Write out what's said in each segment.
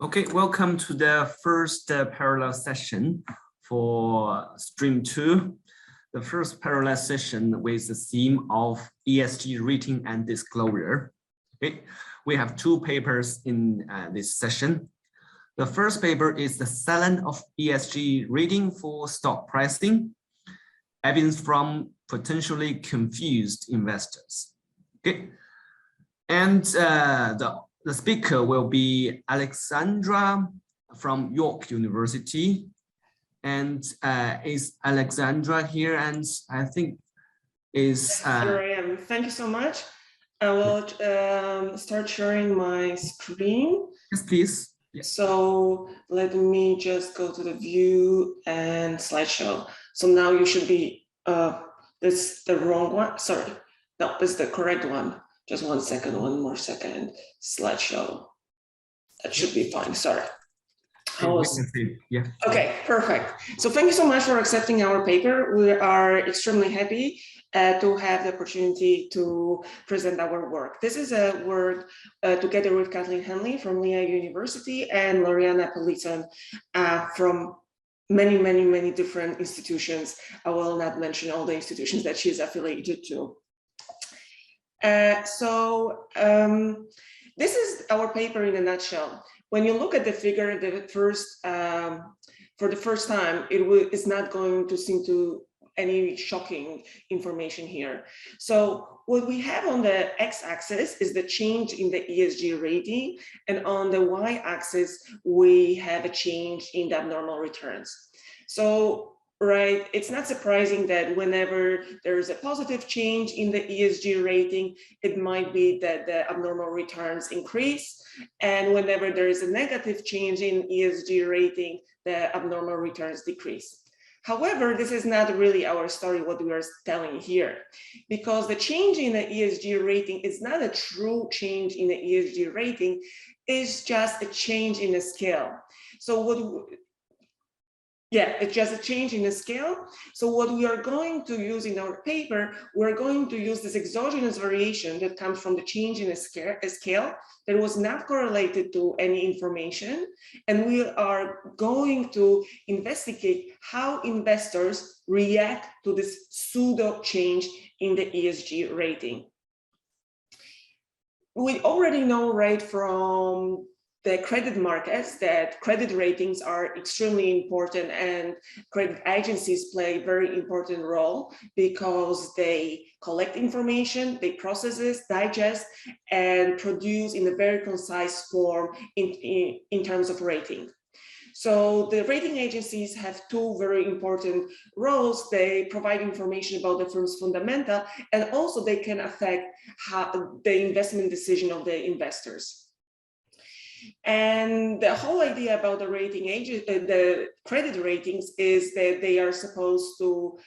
Okay, welcome to the first parallel session for stream 2. The first parallel session with the theme of ESG rating and disclosure. Okay, we have two papers in this session. The first paper is the silence of ESG rating for stock pricing, evidence from potentially confused investors. Okay, and the speaker will be Alexandra from York University. And is Alexandra here? And I think is... Here I am. Thank you so much. I will start sharing my screen. Yes, please. Yes. So let me just go to the view and slideshow. So now you should be, this is the wrong one. Sorry. No, this is the correct one. Just one more second. Slideshow. That should be fine. Sorry. Yeah. Okay, perfect. So thank you so much for accepting our paper. We are extremely happy to have the opportunity to present our work. This is a work together with Kathleen Henley from Lehigh University and Loriana Pt1 from many different institutions. I will not mention all the institutions that she is affiliated to. This is our paper in a nutshell. When you look at the figure, for the first time, it's not going to seem to any shocking information here. So what we have on the x-axis is the change in the ESG rating, and on the y-axis, we have a change in the abnormal returns. So right, it's not surprising that whenever there is a positive change in the ESG rating, it might be that the abnormal returns increase. And whenever there is a negative change in ESG rating, the abnormal returns decrease. However, this is not really our story, what we are telling here, because the change in the ESG rating is not a true change in the ESG rating, it's just a change in the scale. So it's just a change in the scale. So what we are going to use in our paper, we're going to use this exogenous variation that comes from the change in a scale that was not correlated to any information. And we are going to investigate how investors react to this pseudo change in the ESG rating. We already know right from the credit markets that credit ratings are extremely important, and credit agencies play a very important role because they collect information, they process it, digest, and produce in a very concise form in terms of rating. So the rating agencies have two very important roles. They provide information about the firm's fundamental, and also they can affect the investment decision of the investors. And the whole idea about the rating the credit ratings is that they are supposed to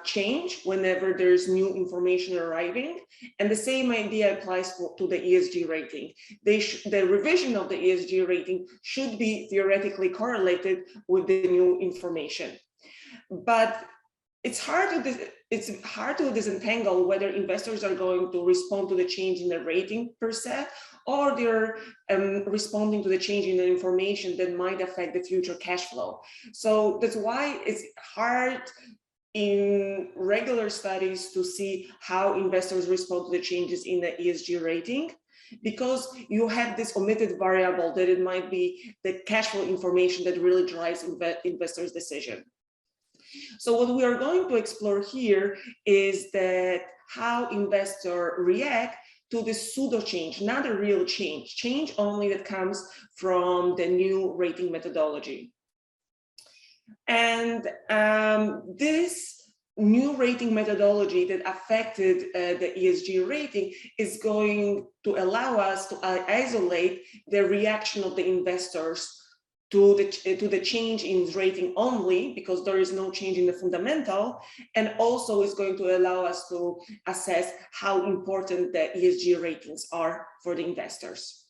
change whenever there's new information arriving. And the same idea applies to the ESG rating. The revision of the ESG rating should be theoretically correlated with the new information. But it's hard to disentangle whether investors are going to respond to the change in the rating per se, or they're responding to the change in the information that might affect the future cash flow. So that's why it's hard in regular studies to see how investors respond to the changes in the ESG rating, because you have this omitted variable that it might be the cash flow information that really drives investors' decision. So what we are going to explore here is that how investors react to the pseudo change, not a real change only that comes from the new rating methodology. And this new rating methodology that affected the ESG rating is going to allow us to isolate the reaction of the investors to the change in rating only, because there is no change in the fundamental, and also is going to allow us to assess how important the ESG ratings are for the investors.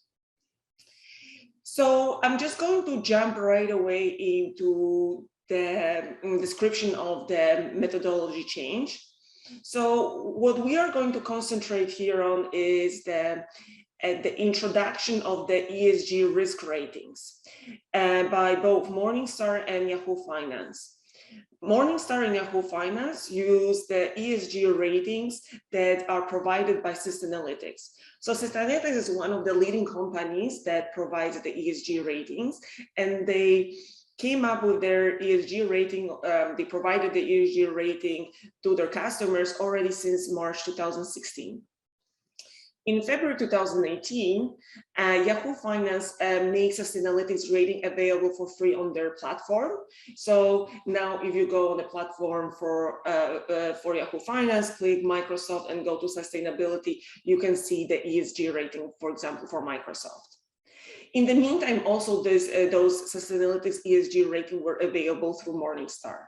So I'm just going to jump right away into the description of the methodology change. So what we are going to concentrate here on is the the introduction of the ESG risk ratings by both Morningstar and Yahoo Finance. Morningstar and Yahoo Finance use the ESG ratings that are provided by Sustainalytics. So Sustainalytics is one of the leading companies that provides the ESG ratings, and they came up with their ESG rating. They provided the ESG rating to their customers already since March 2016. In February 2018, Yahoo Finance makes Sustainalytics rating available for free on their platform. So now if you go on the platform for Yahoo Finance, click Microsoft and go to sustainability, you can see the ESG rating, for example, for Microsoft. In the meantime, also those Sustainalytics ESG rating were available through Morningstar.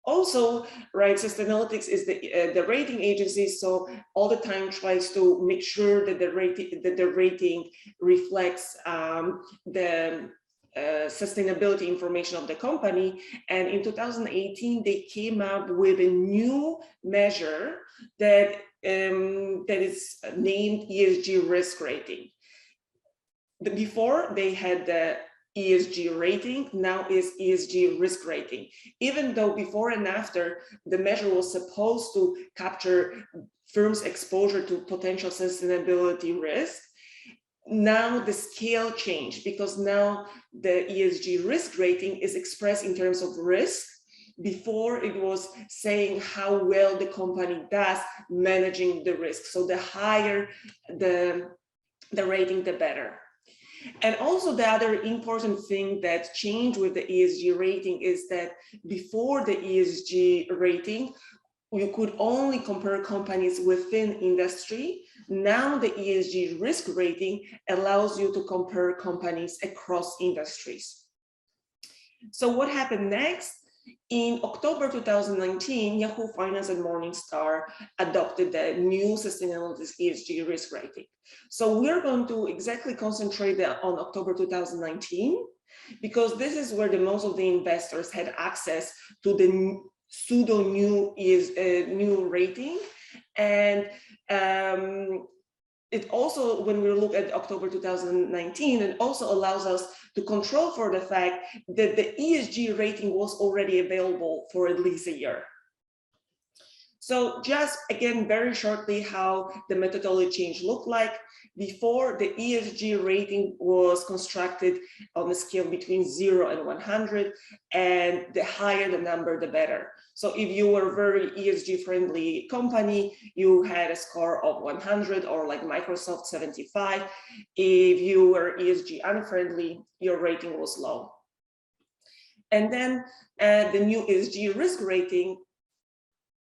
Also, right, Sustainalytics is the rating agency, so all the time tries to make sure that the rating reflects the sustainability information of the company. And in 2018, they came up with a new measure that is named ESG Risk Rating. Before they had the ESG rating, now is ESG risk rating. Even though before and after the measure was supposed to capture firms' exposure to potential sustainability risk, now the scale changed because now the ESG risk rating is expressed in terms of risk. Before it was saying how well the company does managing the risk. So the higher the rating, the better. And also the other important thing that changed with the ESG rating is that before the ESG rating, you could only compare companies within industry. Now the ESG risk rating allows you to compare companies across industries. So what happened next? In October 2019, Yahoo Finance and Morningstar adopted the new Sustainalytics ESG risk rating. So we're going to exactly concentrate on October 2019, because this is where the most of the investors had access to the pseudo new rating. And it also, when we look at October 2019, it also allows us to control for the fact that the ESG rating was already available for at least a year. So just again, very shortly, how the methodology change looked like. Before, the ESG rating was constructed on a scale between 0 and 100, and the higher the number, the better. So if you were a very ESG friendly company, you had a score of 100, or like Microsoft 75. If you were ESG unfriendly, your rating was low. And then the new ESG risk rating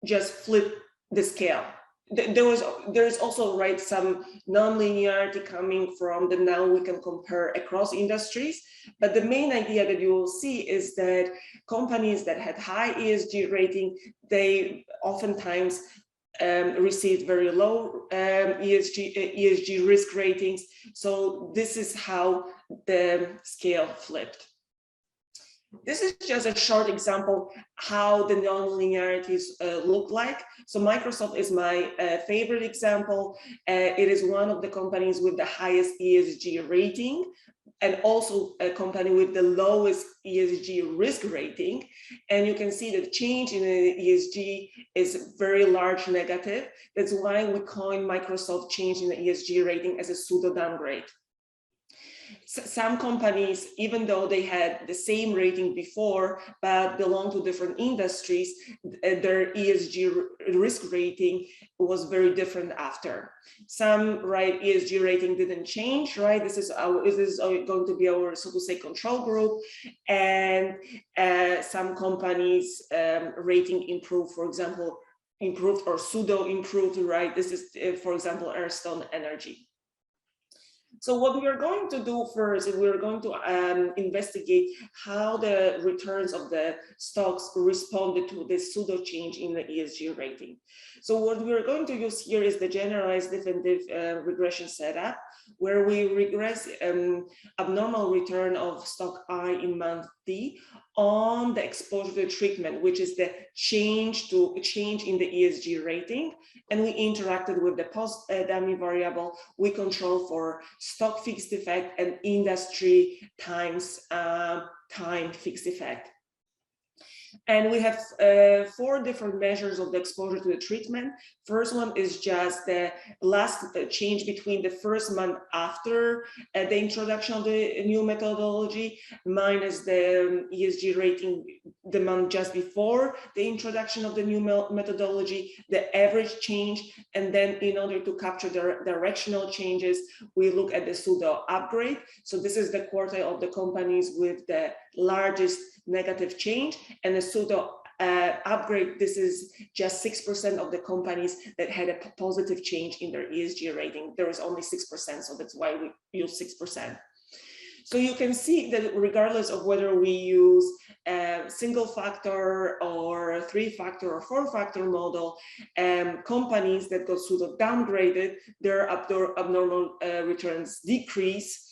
just flipped the scale. There's also, right, some non-linearity coming from the now we can compare across industries, but the main idea that you will see is that companies that had high ESG rating, they oftentimes received very low ESG risk ratings. So this is how the scale flipped. This is just a short example how the non-linearities look like. So Microsoft is my favorite example. It is one of the companies with the highest ESG rating, and also a company with the lowest ESG risk rating. And you can see that change in the ESG is very large negative. That's why we coin Microsoft change in the ESG rating as a pseudo downgrade. Some companies, even though they had the same rating before, but belong to different industries, their ESG risk rating was very different after. Some, right, ESG rating didn't change, right? This is going to be our, so to say, control group. And some companies rating improved, for example, improved or pseudo improved, right? This is, for example, Airstone Energy. So what we are going to do first is we're going to investigate how the returns of the stocks responded to this pseudo change in the ESG rating. So what we're going to use here is the generalized definitive regression setup, where we regress abnormal return of stock I in month D on the exposure to treatment, which is the change in the ESG rating. And we interacted with the post-dummy variable. We control for stock fixed effect and industry times time fixed effect. And we have 4 different measures of the exposure to the treatment. First one is just the last change between the first month after the introduction of the new methodology minus the ESG rating the month just before the introduction of the new methodology, the average change. And then in order to capture the directional changes, we look at the pseudo upgrade. So this is the quartile of the companies with the largest negative change, and the pseudo upgrade, this is just 6% of the companies that had a positive change in their ESG rating. There is only 6%, so that's why we use 6%. So you can see that regardless of whether we use a single factor or 3-factor or 4-factor model, companies that got pseudo downgraded, their abnormal returns decrease.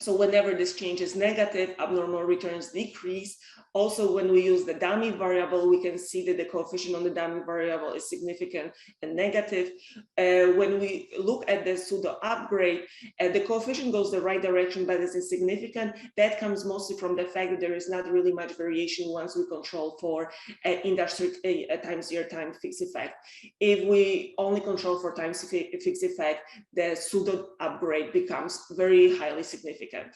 So whenever this change is negative, abnormal returns decrease. Also, when we use the dummy variable, we can see that the coefficient on the dummy variable is significant and negative. When we look at the pseudo upgrade, the coefficient goes the right direction, but it's insignificant. That comes mostly from the fact that there is not really much variation once we control for industry time zero time fixed effect. If we only control for time fixed effect, the pseudo upgrade becomes very highly significant.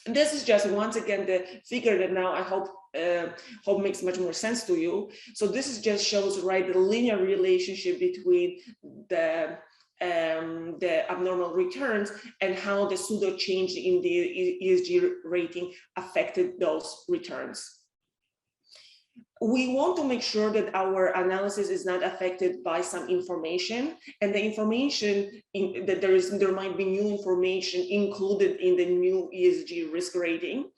And this is just once again the figure that now I hope makes much more sense to you. So this is just shows right the linear relationship between the abnormal returns and how the pseudo change in the ESG rating affected those returns. We want to make sure that our analysis is not affected by some information, and the information that there might be new information included in the new ESG risk rating.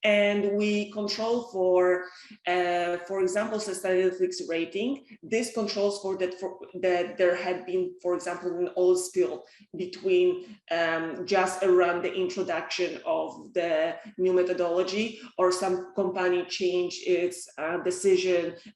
And we control for example, Stochastic rating. This controls for that there had been, for example, an oil spill between just around the introduction of the new methodology, or some company changed its decision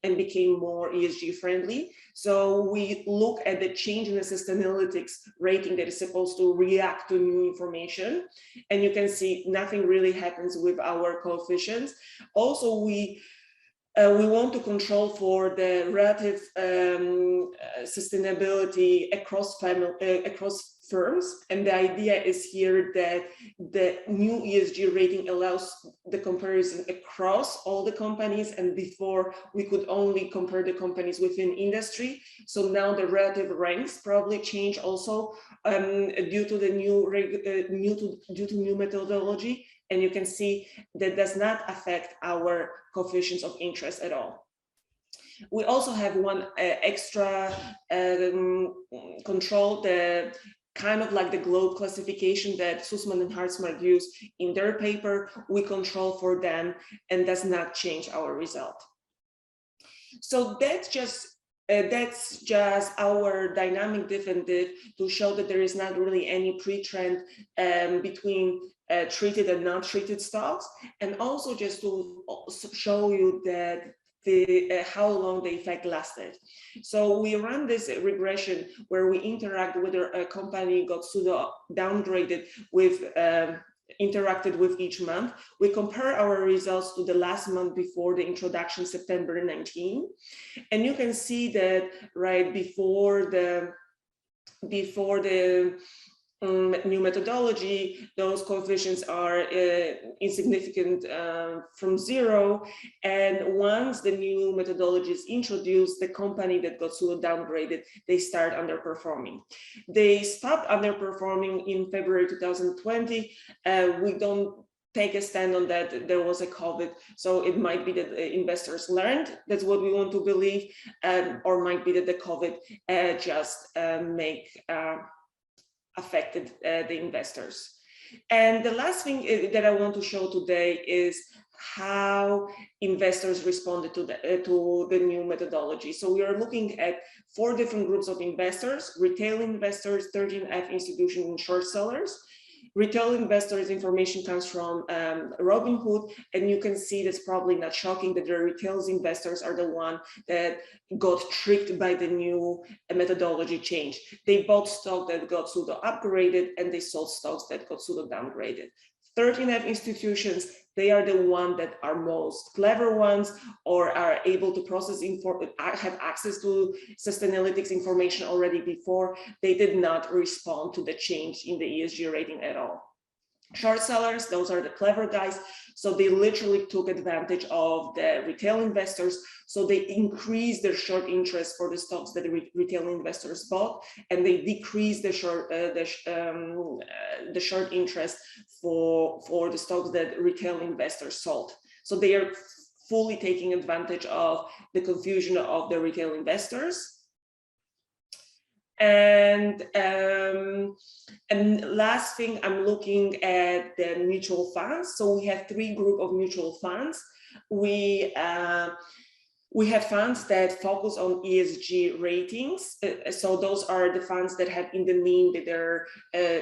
and became more ESG friendly. So we look at the change in the Sustainalytics rating that is supposed to react to new information. And you can see nothing really happens with our coefficients. Also, we want to control for the relative sustainability across firms, and the idea is here that the new ESG rating allows the comparison across all the companies, and before we could only compare the companies within industry. So now the relative ranks probably change also due to the new methodology, and you can see that does not affect our coefficients of interest at all. We also have one extra control, the kind of like the globe classification that Sussman and Hartzmark use in their paper. We control for them and does not change our result. So that's just our dynamic diff and diff to show that there is not really any pre-trend between treated and non-treated stocks, and also just to show you that how long the effect lasted. So we run this regression where we interact whether a company got pseudo downgraded with interacted with each month. We compare our results to the last month before the introduction, September 19, and you can see that right before the new methodology, those coefficients are insignificant from 0. And once the new methodology is introduced, the company that got pseudo downgraded, they start underperforming. They stopped underperforming in February 2020. We don't take a stand on that. There was a COVID, so it might be that investors learned. That's what we want to believe, or might be that the COVID just affected the investors. And the last thing that I want to show today is how investors responded to the new methodology. So we are looking at 4 different groups of investors: retail investors, 13F institutional and short sellers. retail investors information comes from Robinhood, and you can see that's probably not shocking that the retail investors are the one that got tricked by the new methodology change. They bought stock that got pseudo upgraded, and they sold stocks that got pseudo downgraded. 13F institutions, they are the ones that are most clever ones, or are able to process have access to Sustainalytics information already before. They did not respond to the change in the ESG rating at all. Short sellers, those are the clever guys. So they literally took advantage of the retail investors. So they increased their short interest for the stocks that the retail investors bought, and they decreased the short interest for the stocks that retail investors sold. So they are fully taking advantage of the confusion of the retail investors. And last thing, I'm looking at the mutual funds. So we have 3 groups of mutual funds. We have funds that focus on ESG ratings. So those are the funds that have in the name that they're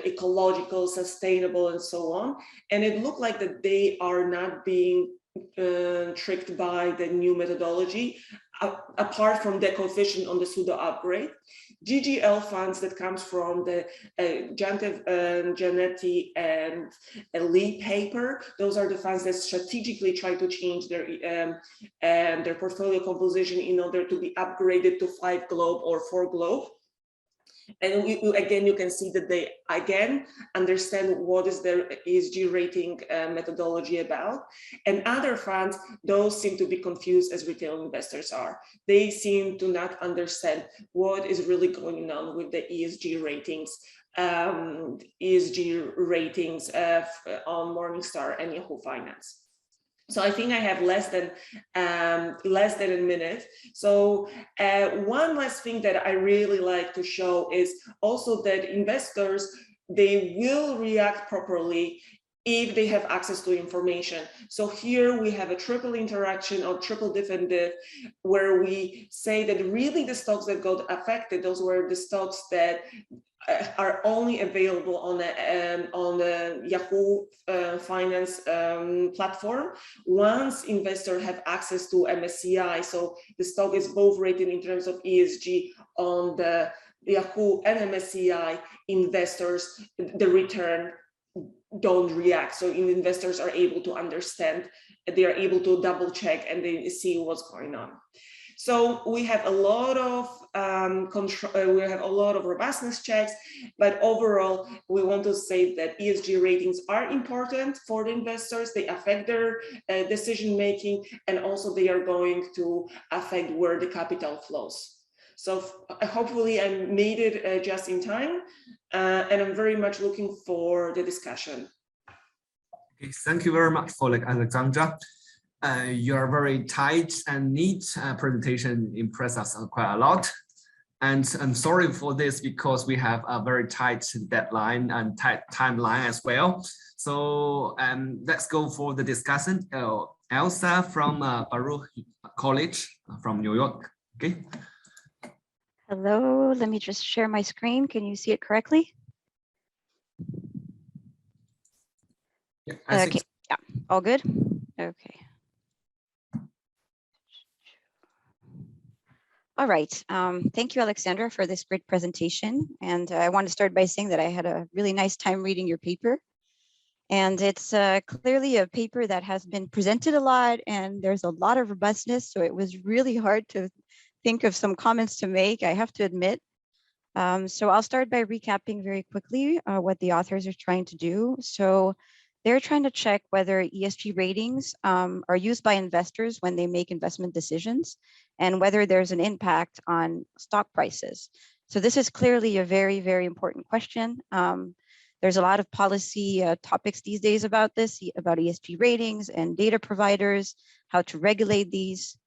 ecological, sustainable, and so on. And it looked like that they are not being tricked by the new methodology, apart from the coefficient on the pseudo upgrade. GGL funds that comes from the Janetti and Lee paper, those are the funds that strategically try to change their portfolio composition in order to be upgraded to 5 globe or 4 globe. And again, you can see that they again understand what is their ESG rating methodology about. And other funds, those seem to be confused as retail investors are. They seem to not understand what is really going on with the ESG ratings on Morningstar and Yahoo Finance. So I think I have less than a minute. So one last thing that I really like to show is also that investors, they will react properly if they have access to information. So here we have a triple interaction or triple definitive, where we say that really the stocks that got affected, those were the stocks that are only available on the Yahoo Finance platform. Once investors have access to MSCI, so the stock is both rated in terms of ESG on the Yahoo and MSCI, investors, the return don't react. So investors are able to understand, they are able to double check, and they see what's going on. So we have a lot of we have a lot of robustness checks, but overall, we want to say that ESG ratings are important for the investors. They affect their decision making, and also they are going to affect where the capital flows. So hopefully I made it just in time, and I'm very much looking for the discussion. Okay, thank you very much for Alexandra. Your very tight and neat presentation impressed us quite a lot. And I'm sorry for this because we have a very tight deadline and tight timeline as well. So let's go for the discussion. Elsa from Baruch College from New York. Okay. Hello, let me just share my screen. Can you see it correctly? Yeah, okay, yeah, all good? Okay. All right, thank you, Alexandra, for this great presentation. And I want to start by saying that I had a really nice time reading your paper. And it's clearly a paper that has been presented a lot, and there's a lot of robustness. So it was really hard to think of some comments to make, I have to admit. So I'll start by recapping very quickly what the authors are trying to do. So they're trying to check whether ESG ratings are used by investors when they make investment decisions, and whether there's an impact on stock prices. So this is clearly a very, very important question. There's a lot of policy topics these days about this, about ESG ratings and data providers, how to regulate these.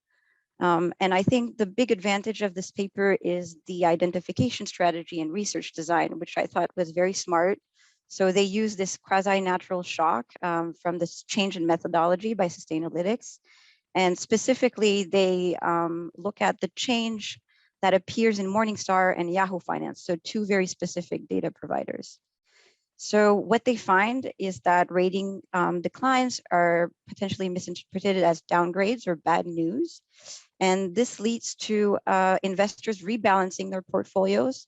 And I think the big advantage of this paper is the identification strategy and research design, which I thought was very smart. So they use this quasi-natural shock from this change in methodology by Sustainalytics. And specifically, they look at the change that appears in Morningstar and Yahoo Finance, so 2 very specific data providers. So what they find is that rating declines are potentially misinterpreted as downgrades or bad news. And this leads to investors rebalancing their portfolios,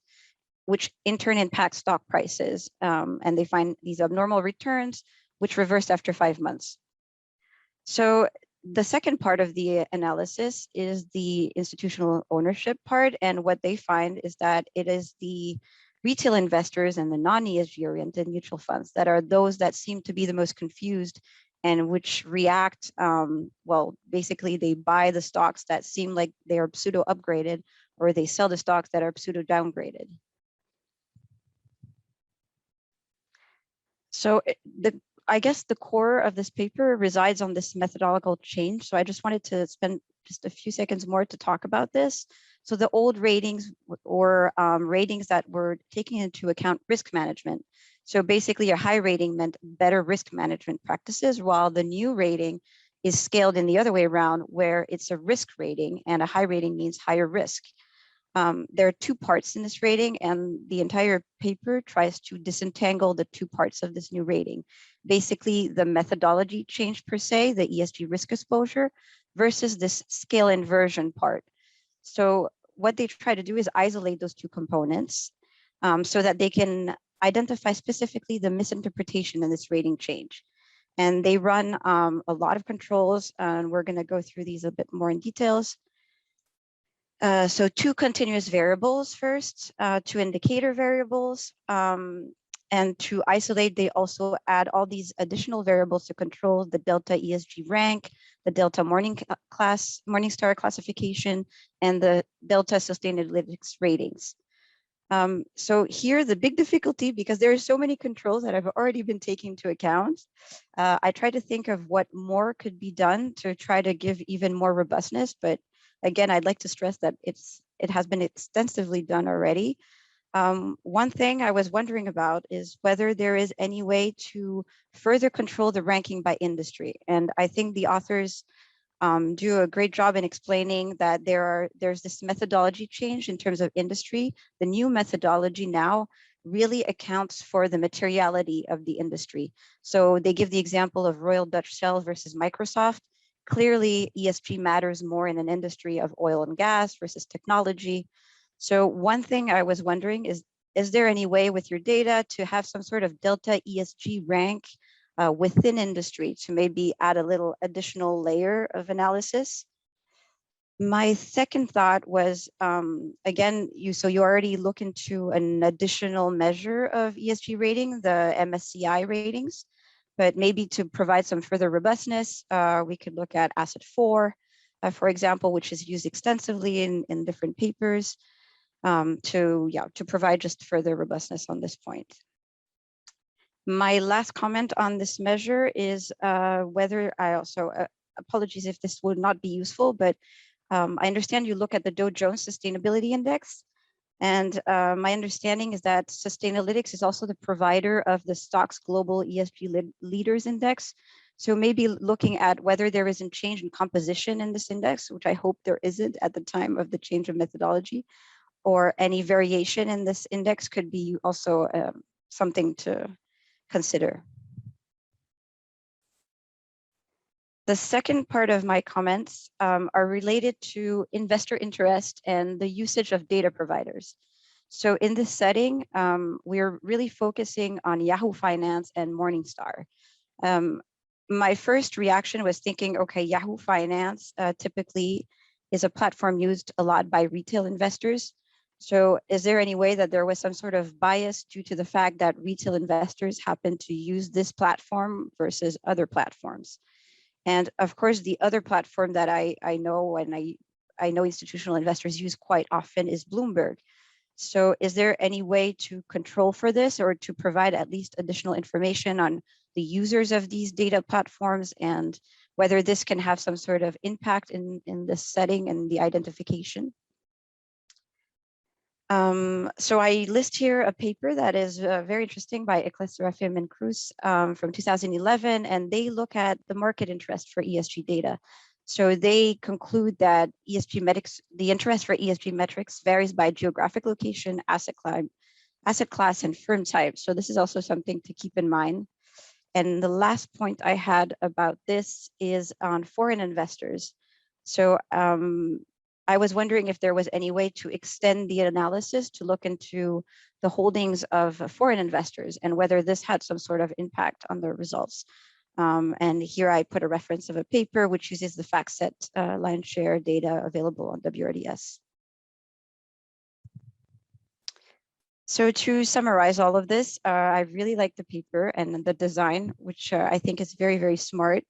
which in turn impacts stock prices. And they find these abnormal returns, which reverse after 5 months. So the second part of the analysis is the institutional ownership part. And what they find is that it is the retail investors and the non-ESG oriented mutual funds that are those that seem to be the most confused and which react, well, basically they buy the stocks that seem like they are pseudo upgraded, or they sell the stocks that are pseudo downgraded. So I guess the core of this paper resides on this methodological change. So I just wanted to spend just a few seconds more to talk about this. So the old ratings or ratings that were taking into account risk management. So basically a high rating meant better risk management practices, while the new rating is scaled in the other way around, where it's a risk rating and a high rating means higher risk. There are two parts in this rating, and the entire paper tries to disentangle the two parts of this new rating. Basically, the methodology change per se, the ESG risk exposure, versus this scale inversion part. So what they try to do is isolate those two components so that they can identify specifically the misinterpretation in this rating change. And they run a lot of controls, and we're going to go through these a bit more in details. So two continuous variables first, two indicator variables, and to isolate, they also add all these additional variables to control the delta ESG rank, the delta Morningstar classification, and the delta Sustainalytics ratings. So here, the big difficulty, because there are so many controls that have already been taken into account, I try to think of what more could be done to try to give even more robustness, but again, I'd like to stress that it has been extensively done already. One thing I was wondering about is whether there is any way to further control the ranking by industry. And I think the authors do a great job in explaining that there's this methodology change in terms of industry. The new methodology now really accounts for the materiality of the industry. So they give the example of Royal Dutch Shell versus Microsoft. Clearly, ESG matters more in an industry of oil and gas versus technology. So one thing I was wondering is there any way with your data to have some sort of delta ESG rank within industry to maybe add a little additional layer of analysis? My second thought was, again, you already look into an additional measure of ESG rating, the MSCI ratings. But maybe to provide some further robustness, we could look at asset 4, for example, which is used extensively in different papers to provide just further robustness on this point. My last comment on this measure is whether I also, apologies if this would not be useful, but I understand you look at the Dow Jones Sustainability Index. And my understanding is that Sustainalytics is also the provider of the Stocks Global ESG Leaders Index. So maybe looking at whether there isn't change in composition in this index, which I hope there isn't at the time of the change of methodology, or any variation in this index could be also something to consider. The second part of my comments are related to investor interest and the usage of data providers. So in this setting, we're really focusing on Yahoo Finance and Morningstar. My first reaction was thinking, okay, Yahoo Finance typically is a platform used a lot by retail investors. So is there any way that there was some sort of bias due to the fact that retail investors happen to use this platform versus other platforms? And of course, the other platform that I know and I know institutional investors use quite often is Bloomberg. So is there any way to control for this or to provide at least additional information on the users of these data platforms and whether this can have some sort of impact in this setting and the identification? So I list here a paper that is very interesting by Serafim and Cruz from 2011, and they look at the market interest for ESG data. So they conclude that ESG metrics, the interest for ESG metrics varies by geographic location, asset asset class and firm type. So this is also something to keep in mind. And the last point I had about this is on foreign investors. So I was wondering if there was any way to extend the analysis to look into the holdings of foreign investors and whether this had some sort of impact on the results. And here I put a reference of a paper which uses the FactSet line share data available on WRDS. So to summarize all of this, I really like the paper and the design, which I think is very, very smart.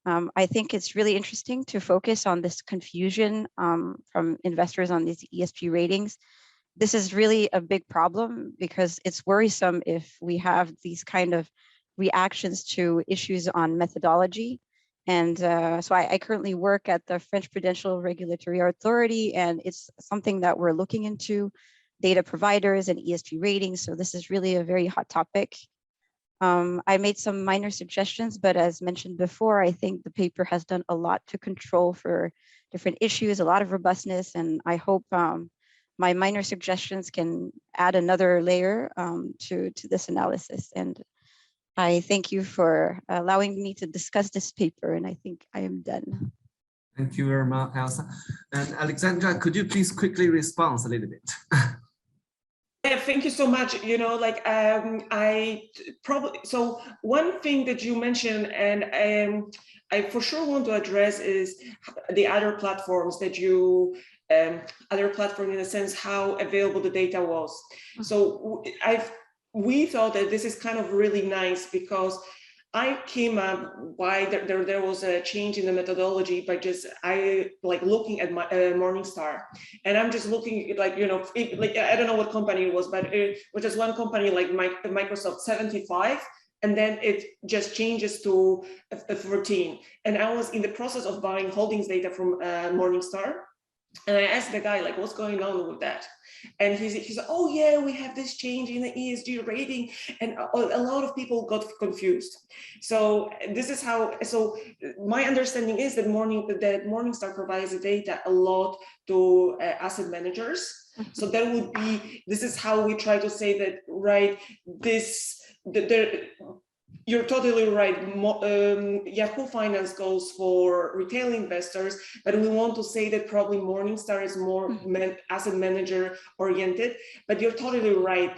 I think it's really interesting to focus on this confusion from investors on these ESG ratings. This is really a big problem because it's worrisome if we have these kind of reactions to issues on methodology. And so I currently work at the French Prudential Regulatory Authority, and it's something that we're looking into, data providers and ESG ratings. So this is really a very hot topic. I made some minor suggestions, but as mentioned before, I think the paper has done a lot to control for different issues, a lot of robustness, and I hope my minor suggestions can add another layer to this analysis. And I thank you for allowing me to discuss this paper, and I think I am done. Thank you very much, Elsa. And Alexandra, could you please quickly respond a little bit? Yeah, thank you so much. You know, like so one thing that you mentioned, and I for sure want to address is the other platforms that you, other platform in a sense, how available the data was. So we thought that this is kind of really nice because I came up why there was a change in the methodology by just looking at my Morningstar, and I'm just looking at, like, you know, I don't know what company it was, but it was just one company like Microsoft 75, and then it just changes to 14. And I was in the process of buying holdings data from Morningstar, and I asked the guy, like, what's going on with that? And he said, oh yeah, we have this change in the ESG rating, and a lot of people got confused. So this is how, so my understanding is that Morningstar provides the data a lot to asset managers. So that would be, this is how we try to say that, right, you're totally right. Yahoo Finance goes for retail investors, but we want to say that probably Morningstar is more asset manager oriented, but you're totally right.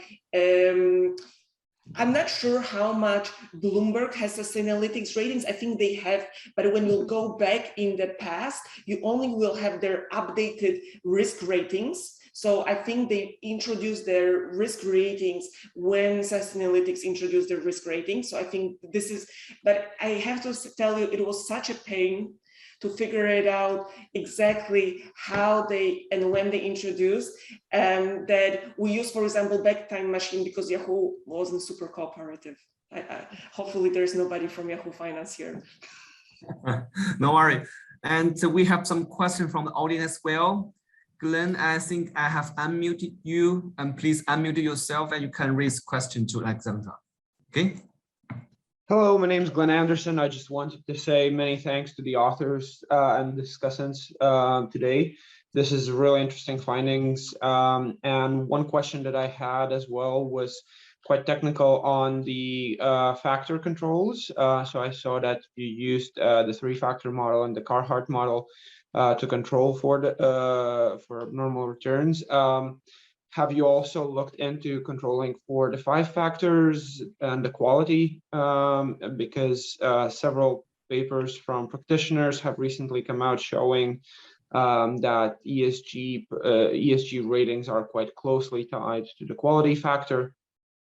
I'm not sure how much Bloomberg has Sustainalytics ratings. I think they have, but when you go back in the past, you only will have their updated risk ratings. So I think they introduced their risk ratings when Sustainalytics introduced their risk ratings. So I think this is, but I have to tell you, it was such a pain to figure it out exactly how they and when they introduced, that we use, for example, back time machine because Yahoo wasn't super cooperative. Hopefully there's nobody from Yahoo Finance here. No worry. And we have some questions from the audience as well. Glenn, I think I have unmuted you, and please unmute yourself and you can raise question to Alexandra. Okay. Hello, my name is Glenn Anderson. I just wanted to say many thanks to the authors and discussants today. This is really interesting findings. And one question that I had as well was quite technical on the factor controls. So I saw that you used the 3-factor model and the Carhart model to control for abnormal returns. Have you also looked into controlling for the 5 factors and the quality? Because several papers from practitioners have recently come out showing that ESG ratings are quite closely tied to the quality factor.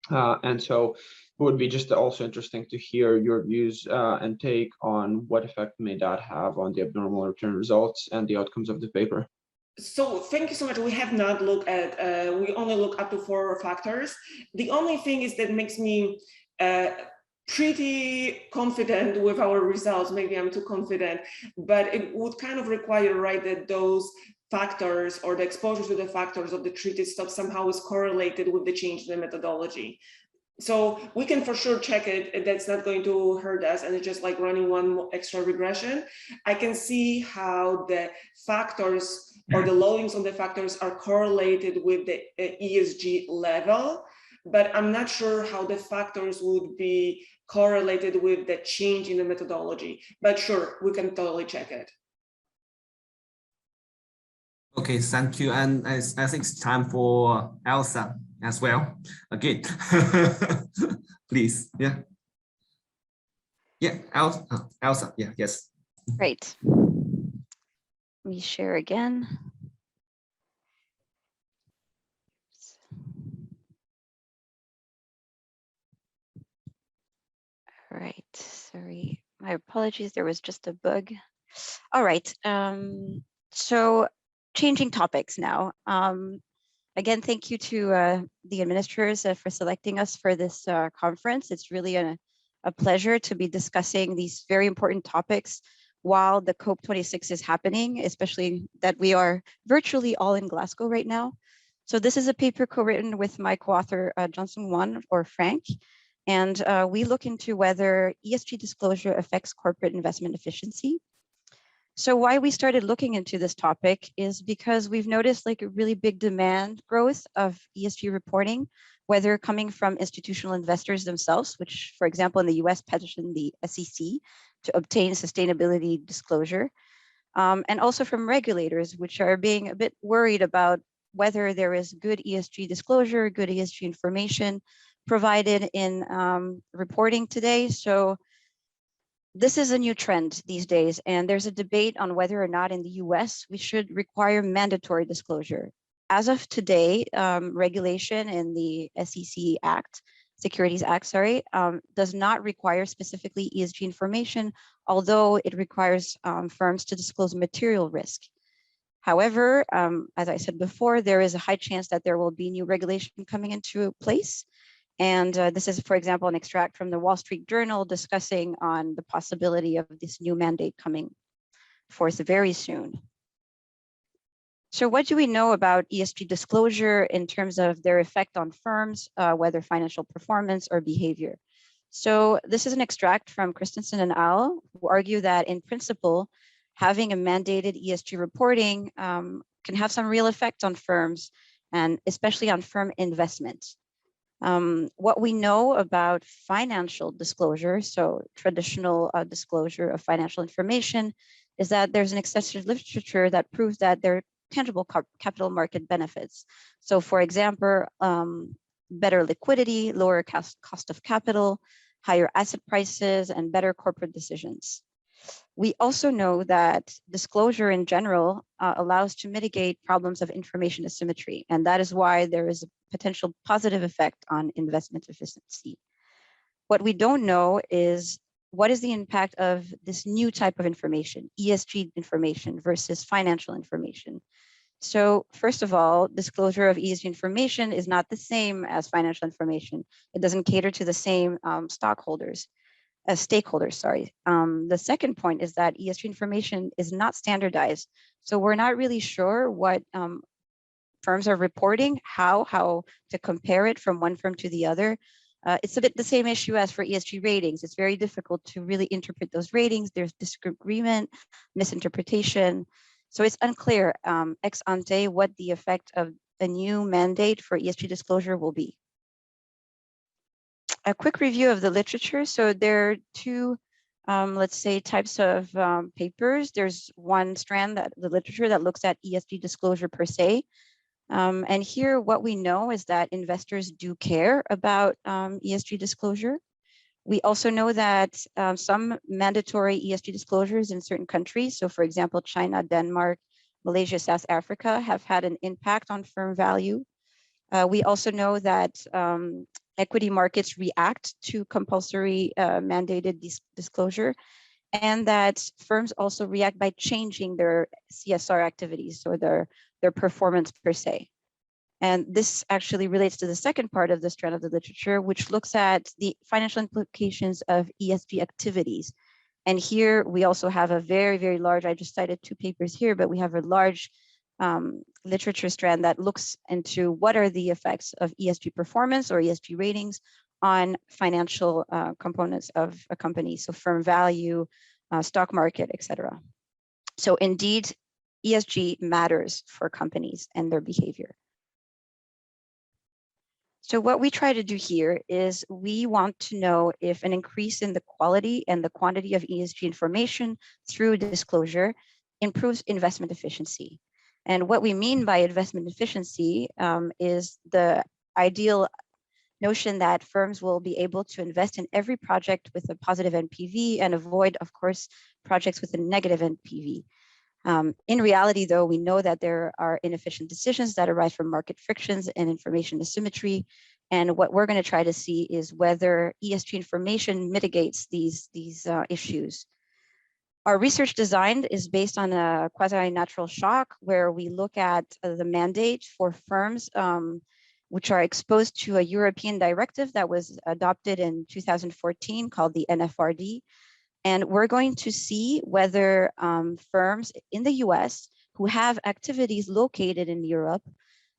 And so it would be just also interesting to hear your views and take on what effect may that have on the abnormal return results and the outcomes of the paper. So thank you so much. We have not looked at, we only look up to 4 factors. The only thing is that makes me pretty confident with our results. Maybe I'm too confident, but it would kind of require, right, that those factors or the exposure to the factors of the treated stock somehow is correlated with the change in the methodology. So we can for sure check it. That's not going to hurt us, and it's just like running one extra regression. I can see how the factors or the loadings on the factors are correlated with the ESG level, but I'm not sure how the factors would be correlated with the change in the methodology. But sure, we can totally check it. Okay, thank you. And I think it's time for Elsa as well. Again, please. Yeah. Yeah, Elsa. Yeah, yes. Great. Let me share again. All right, sorry, my apologies, there was just a bug. All right, so changing topics now. Again, thank you to the administrators for selecting us for this conference. It's really a pleasure to be discussing these very important topics while the COP26 is happening, especially that we are virtually all in Glasgow right now. So this is a paper co-written with my co-author, Johnson Wan or Frank, and we look into whether ESG disclosure affects corporate investment efficiency. So why we started looking into this topic is because we've noticed like a really big demand growth of ESG reporting, whether coming from institutional investors themselves, which, for example, in the US petitioned the SEC to obtain sustainability disclosure, and also from regulators, which are being a bit worried about whether there is good ESG disclosure, good ESG information provided in reporting today. So this is a new trend these days, and there's a debate on whether or not in the US we should require mandatory disclosure. As of today, regulation in the SEC Act, Securities Act, sorry, does not require specifically ESG information, although it requires firms to disclose material risk. However, as I said before, there is a high chance that there will be new regulation coming into place. And this is, for example, an extract from the Wall Street Journal discussing on the possibility of this new mandate coming forth very soon. So what do we know about ESG disclosure in terms of their effect on firms, whether financial performance or behavior? So this is an extract from Christensen and al., who argue that in principle, having a mandated ESG reporting can have some real effect on firms, and especially on firm investments. What we know about financial disclosure, so traditional disclosure of financial information, is that there's an extensive literature that proves that there are tangible capital market benefits. So for example, better liquidity, lower cost of capital, higher asset prices, and better corporate decisions. We also know that disclosure in general allows to mitigate problems of information asymmetry, and that is why there is a potential positive effect on investment efficiency. What we don't know is what is the impact of this new type of information, ESG information versus financial information. So first of all, disclosure of ESG information is not the same as financial information. It doesn't cater to the same stakeholders. The second point is that ESG information is not standardized. So we're not really sure what firms are reporting, how to compare it from one firm to the other. It's a bit the same issue as for ESG ratings. It's very difficult to really interpret those ratings. There's disagreement, misinterpretation. So it's unclear ex ante what the effect of a new mandate for ESG disclosure will be. A quick review of the literature. So there are two, let's say, types of papers. There's one strand, that the literature that looks at ESG disclosure per se. And here what we know is that investors do care about ESG disclosure. We also know that some mandatory ESG disclosures in certain countries, so for example, China, Denmark, Malaysia, South Africa, have had an impact on firm value. We also know that equity markets react to compulsory mandated disclosure, and that firms also react by changing their CSR activities, or their performance per se. And this actually relates to the second part of the strand of the literature, which looks at the financial implications of ESG activities. And here we also have a very, very large, I just cited two papers here, but we have a large literature strand that looks into what are the effects of ESG performance or ESG ratings on financial components of a company, so firm value, stock market, etc. So indeed, ESG matters for companies and their behavior. So what we try to do here is we want to know if an increase in the quality and the quantity of ESG information through disclosure improves investment efficiency. And what we mean by investment efficiency is the ideal notion that firms will be able to invest in every project with a positive NPV and avoid, of course, projects with a negative NPV. In reality, though, we know that there are inefficient decisions that arise from market frictions and information asymmetry. And what we're going to try to see is whether ESG information mitigates these issues. Our research design is based on a quasi-natural shock, where we look at the mandate for firms which are exposed to a European directive that was adopted in 2014 called the NFRD. And we're going to see whether firms in the US who have activities located in Europe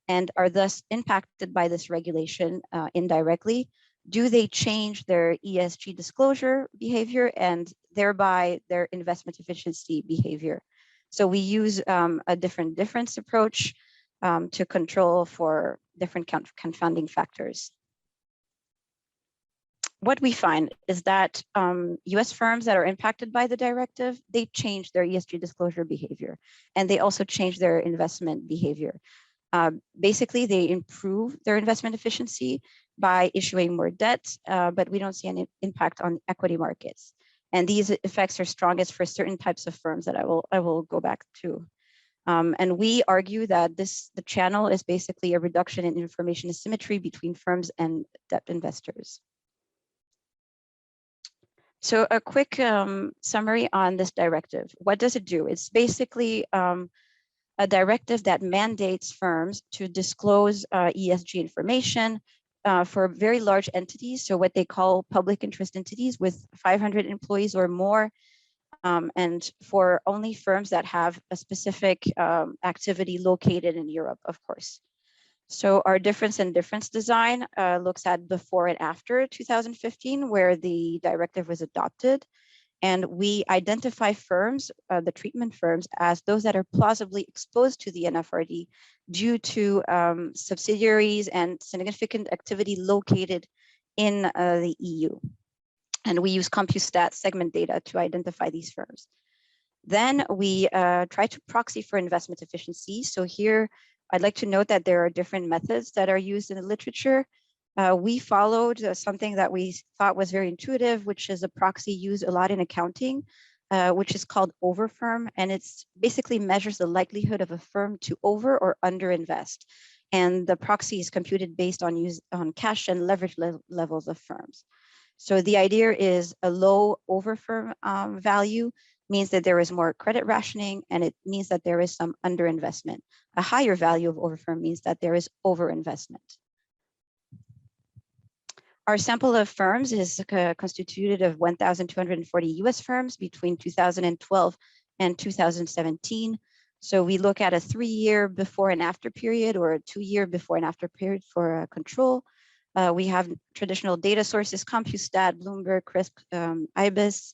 and are thus impacted by this regulation indirectly, do they change their ESG disclosure behavior and thereby their investment efficiency behavior? So we use a difference approach to control for different confounding factors. What we find is that US firms that are impacted by the directive, they change their ESG disclosure behavior, and they also change their investment behavior. Basically, they improve their investment efficiency by issuing more debt, but we don't see any impact on equity markets. And these effects are strongest for certain types of firms that I will go back to. And we argue that the channel is basically a reduction in information asymmetry between firms and debt investors. So a quick summary on this directive. What does it do? It's basically a directive that mandates firms to disclose ESG information for very large entities, so what they call public interest entities with 500 employees or more, and for only firms that have a specific activity located in Europe, of course. So our difference in difference design looks at before and after 2015, where the directive was adopted. And we identify firms, the treatment firms, as those that are plausibly exposed to the NFRD due to subsidiaries and significant activity located in the EU. And we use CompuStat segment data to identify these firms. Then we try to proxy for investment efficiency. So here, I'd like to note that there are different methods that are used in the literature. We followed something that we thought was very intuitive, which is a proxy used a lot in accounting, which is called overfirm. And it's basically measures the likelihood of a firm to over or underinvest. And the proxy is computed based on cash and leverage levels of firms. So the idea is a low overfirm value means that there is more credit rationing, and it means that there is some underinvestment. A higher value of overfirm means that there is overinvestment. Our sample of firms is constituted of 1,240 US firms between 2012 and 2017. So we look at a 3-year before and after period, or a 2-year before and after period for control. We have traditional data sources, CompuStat, Bloomberg, CRISP, IBIS.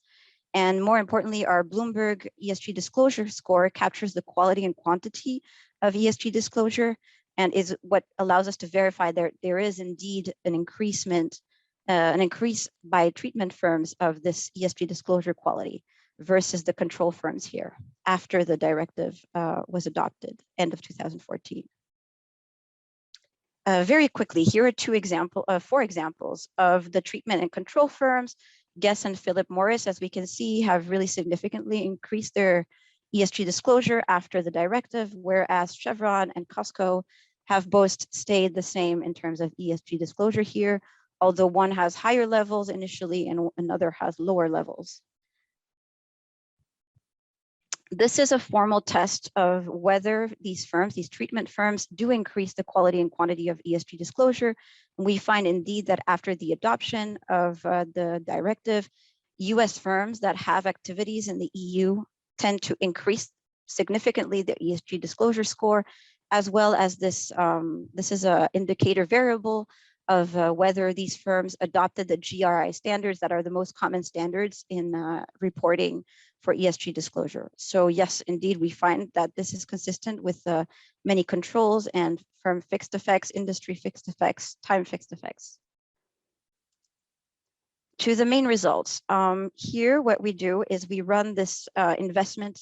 And more importantly, our Bloomberg ESG disclosure score captures the quality and quantity of ESG disclosure and is what allows us to verify there is indeed an increase by treatment firms of this ESG disclosure quality versus the control firms here after the directive was adopted, end of 2014. Very quickly, here are 4 examples of the treatment and control firms. Guess and Philip Morris, as we can see, have really significantly increased their ESG disclosure after the directive, whereas Chevron and Costco have both stayed the same in terms of ESG disclosure here, although one has higher levels initially and another has lower levels. This is a formal test of whether these firms, these treatment firms, do increase the quality and quantity of ESG disclosure. We find indeed that after the adoption of the directive, US firms that have activities in the EU tend to increase significantly their ESG disclosure score, as well as this is an indicator variable of whether these firms adopted the GRI standards that are the most common standards in reporting for ESG disclosure. So yes, indeed, we find that this is consistent with many controls and firm fixed effects, industry fixed effects, time fixed effects. To the main results. Here, what we do is we run this investment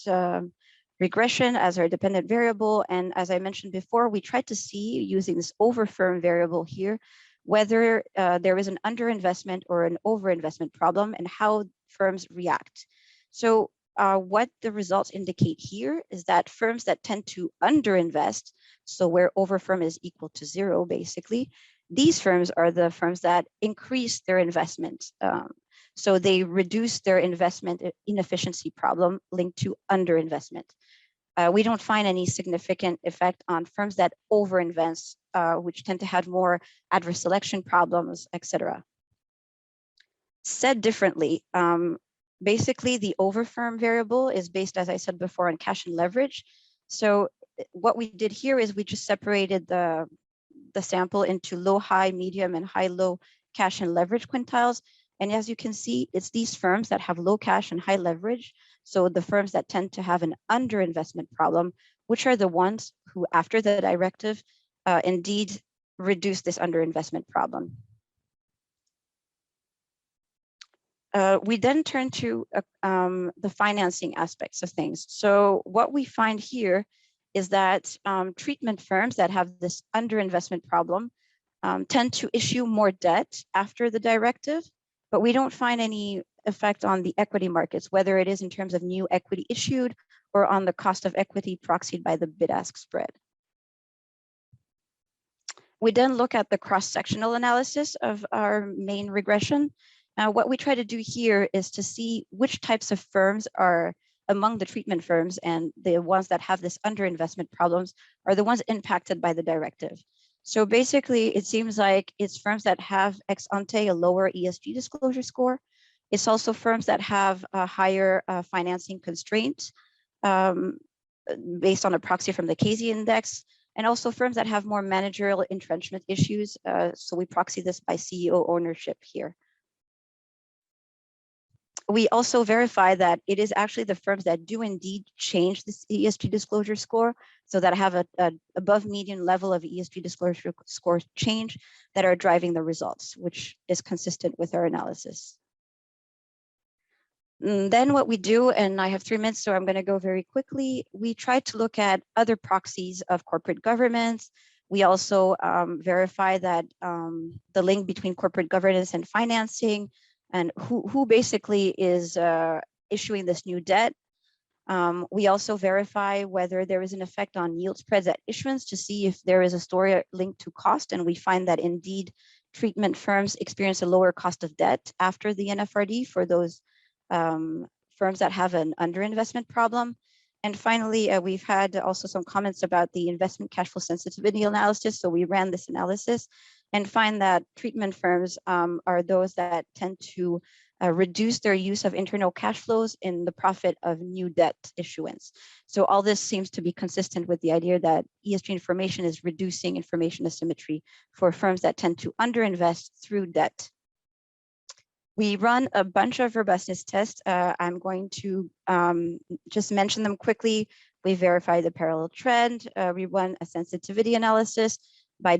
regression as our dependent variable. And as I mentioned before, we try to see using this over-firm variable here, whether there is an underinvestment or an overinvestment problem and how firms react. So what the results indicate here is that firms that tend to underinvest, so where over-firm is equal to 0, basically, these firms are the firms that increase their investment. So they reduce their investment inefficiency problem linked to underinvestment. We don't find any significant effect on firms that overinvest, which tend to have more adverse selection problems, etc. Said differently, basically the over-firm variable is based, as I said before, on cash and leverage. So what we did here is we just separated the sample into low, high, medium, and high, low cash and leverage quintiles. And as you can see, it's these firms that have low cash and high leverage. So the firms that tend to have an underinvestment problem, which are the ones who, after the directive, indeed reduce this underinvestment problem. We then turn to the financing aspects of things. So what we find here is that treatment firms that have this underinvestment problem tend to issue more debt after the directive, but we don't find any effect on the equity markets, whether it is in terms of new equity issued or on the cost of equity proxied by the bid-ask spread. We then look at the cross-sectional analysis of our main regression. What we try to do here is to see which types of firms are among the treatment firms, and the ones that have this underinvestment problems are the ones impacted by the directive. So basically, it seems like it's firms that have ex ante a lower ESG disclosure score. It's also firms that have a higher financing constraint based on a proxy from the Casey index, and also firms that have more managerial entrenchment issues. So we proxy this by CEO ownership here. We also verify that it is actually the firms that do indeed change this ESG disclosure score, so that have a above median level of ESG disclosure score change, that are driving the results, which is consistent with our analysis. And then what we do, and I have 3 minutes, so I'm going to go very quickly. We try to look at other proxies of corporate governance. We also verify that the link between corporate governance and financing, and who basically is issuing this new debt. We also verify whether there is an effect on yield spreads at issuance to see if there is a story linked to cost, and we find that indeed treatment firms experience a lower cost of debt after the NFRD for those firms that have an underinvestment problem. And finally, we've had also some comments about the investment cash flow sensitivity analysis. So we ran this analysis and find that treatment firms are those that tend to reduce their use of internal cash flows in the profit of new debt issuance. So all this seems to be consistent with the idea that ESG information is reducing information asymmetry for firms that tend to underinvest through debt. We run a bunch of robustness tests. I'm going to just mention them quickly. We verify the parallel trend. We run a sensitivity analysis by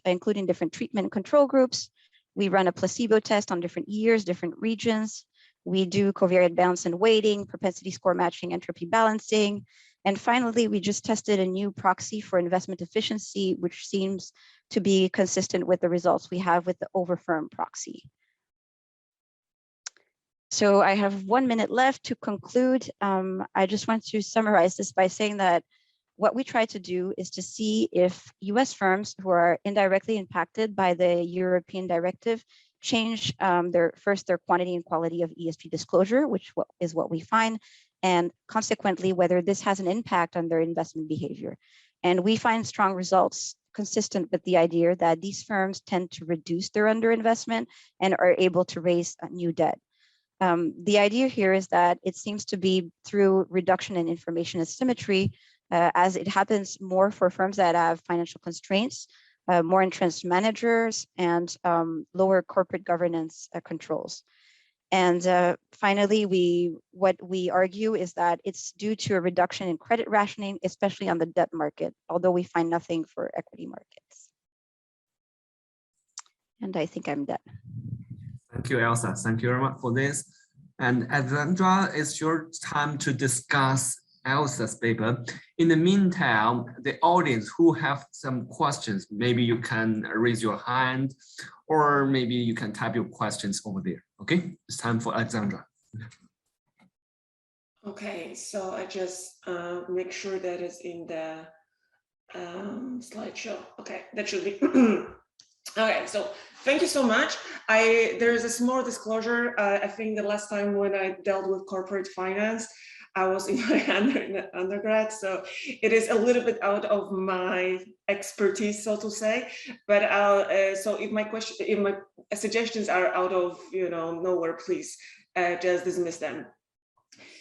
including different treatment control groups. We run a placebo test on different years, different regions. We do covariate balance and weighting, propensity score matching, entropy balancing. And finally, we just tested a new proxy for investment efficiency, which seems to be consistent with the results we have with the over-firm proxy. So I have 1 minute left to conclude. I just want to summarize this by saying that what we try to do is to see if US firms who are indirectly impacted by the European directive change their quantity and quality of ESG disclosure, which is what we find, and consequently whether this has an impact on their investment behavior. And we find strong results consistent with the idea that these firms tend to reduce their underinvestment and are able to raise new debt. The idea here is that it seems to be through reduction in information asymmetry, as it happens more for firms that have financial constraints, more entrenched managers, and lower corporate governance controls. And finally, what we argue is that it's due to a reduction in credit rationing, especially on the debt market, although we find nothing for equity markets. And I think I'm done. Thank you, Elsa. Thank you very much for this. And Alexandra, it's your time to discuss Elsa's paper. In the meantime, the audience who have some questions, maybe you can raise your hand, or maybe you can type your questions over there. Okay, it's time for Alexandra. Okay, so I just make sure that it's in the slideshow. Okay, that should be. Okay, so thank you so much. There is a small disclosure. I think the last time when I dealt with corporate finance, I was in my undergrad, so it is a little bit out of my expertise, so to say. But so if my suggestions are out of nowhere, please just dismiss them.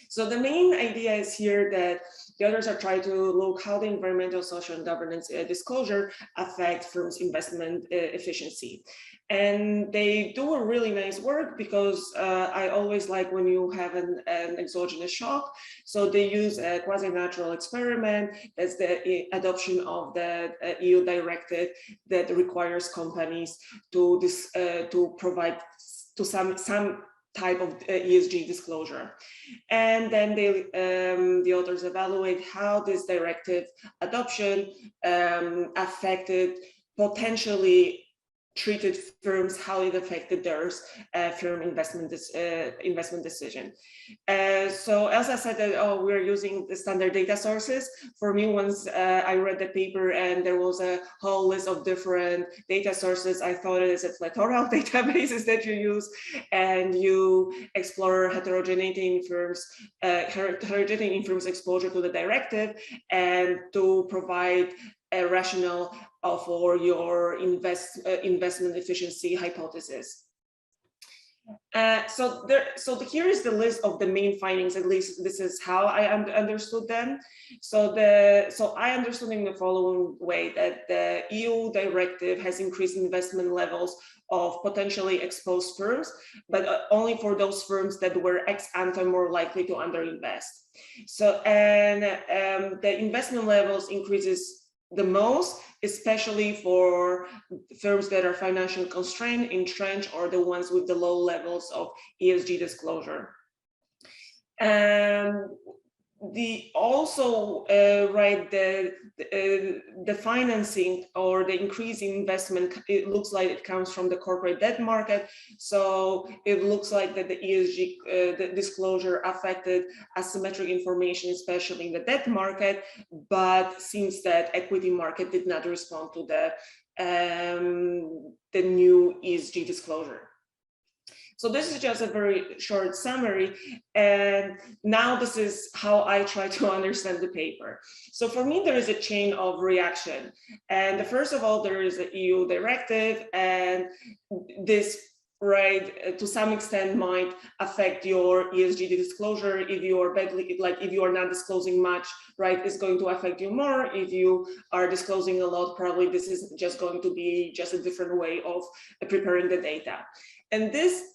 So the main idea is here that the authors are trying to look how the environmental, social, and governance disclosure affect firms' investment efficiency. And they do a really nice work because I always like when you have an exogenous shock. So they use a quasi-natural experiment. That's the adoption of the EU directive that requires companies to provide to some type of ESG disclosure. And then the authors evaluate how this directive adoption affected potentially treated firms, how it affected their firm investment decision. So Elsa said that, we're using the standard data sources. For me, once I read the paper and there was a whole list of different data sources, I thought it is a plethora of databases that you use, and you explore heterogeneity in firms, exposure to the directive, and to provide a rationale for your investment efficiency hypothesis. So here is the list of the main findings. At least this is how I understood them. So I understood in the following way that the EU directive has increased investment levels of potentially exposed firms, but only for those firms that were ex ante more likely to underinvest. So the investment levels increases the most, especially for firms that are financially constrained, entrenched, or the ones with the low levels of ESG disclosure. The financing or the increase in investment, it looks like it comes from the corporate debt market. So it looks like that the ESG the disclosure affected asymmetric information, especially in the debt market, but seems that equity market did not respond to the new ESG disclosure. So this is just a very short summary, and now this is how I try to understand the paper. So for me, there is a chain of reaction, and first of all, there is an EU directive, and this, to some extent might affect your ESG disclosure. If you are if you are not disclosing much, it's going to affect you more. If you are disclosing a lot, probably this is just going to be just a different way of preparing the data. And this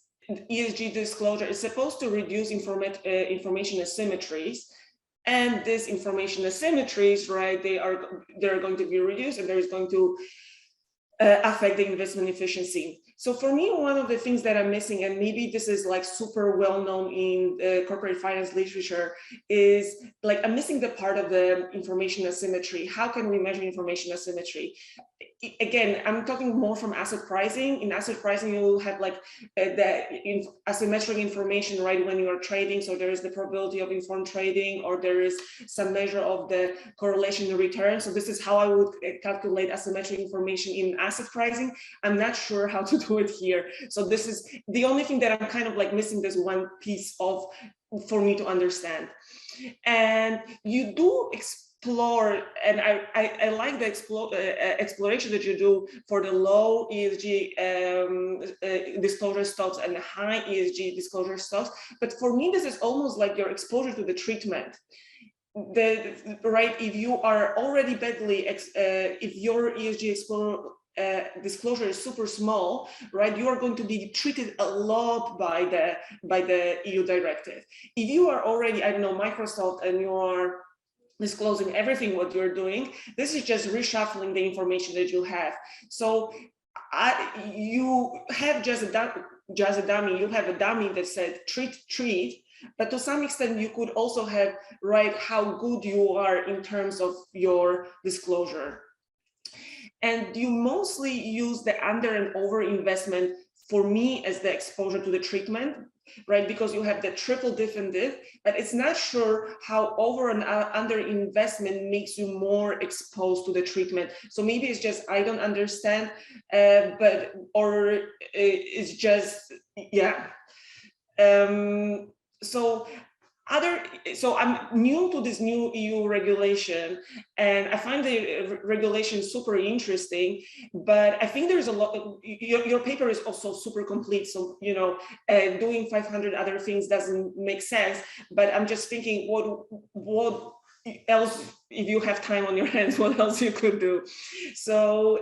ESG disclosure is supposed to reduce information asymmetries, and these information asymmetries, they're going to be reduced, and there is going to affect the investment efficiency. So for me, one of the things that I'm missing, and maybe this is super well known in corporate finance literature, is I'm missing the part of the information asymmetry. How can we measure information asymmetry? Again, I'm talking more from asset pricing. In asset pricing, you will have the asymmetric information when you are trading. So there is the probability of informed trading, or there is some measure of the correlation in return. So this is how I would calculate asymmetric information in asset pricing. I'm not sure how to do it here. So this is the only thing that I'm kind of missing, this one piece of for me to understand. And you do explore, and I like the exploration that you do for the low ESG disclosure stocks and the high ESG disclosure stocks. But for me, this is almost like your exposure to the treatment. If you are already badly, if your ESG disclosure is super small, right, you are going to be treated a lot by the EU directive. If you are already, I don't know, Microsoft, and you are disclosing everything what you're doing, this is just reshuffling the information that you have. So you have just a dummy, you have a dummy that said treat, but to some extent you could also have, right, how good you are in terms of your disclosure. And you mostly use the under and over investment, for me, as the exposure to the treatment, right? Because you have the triple diff and diff, but it's not sure how over and under investment makes you more exposed to the treatment. So maybe it's just, I don't understand, or it's just, yeah. So I'm new to this new EU regulation, and I find the regulation super interesting, but I think there's a lot of, your paper is also super complete. So, you know, doing 500 other things doesn't make sense, but I'm just thinking what else, if you have time on your hands, what else you could do. So,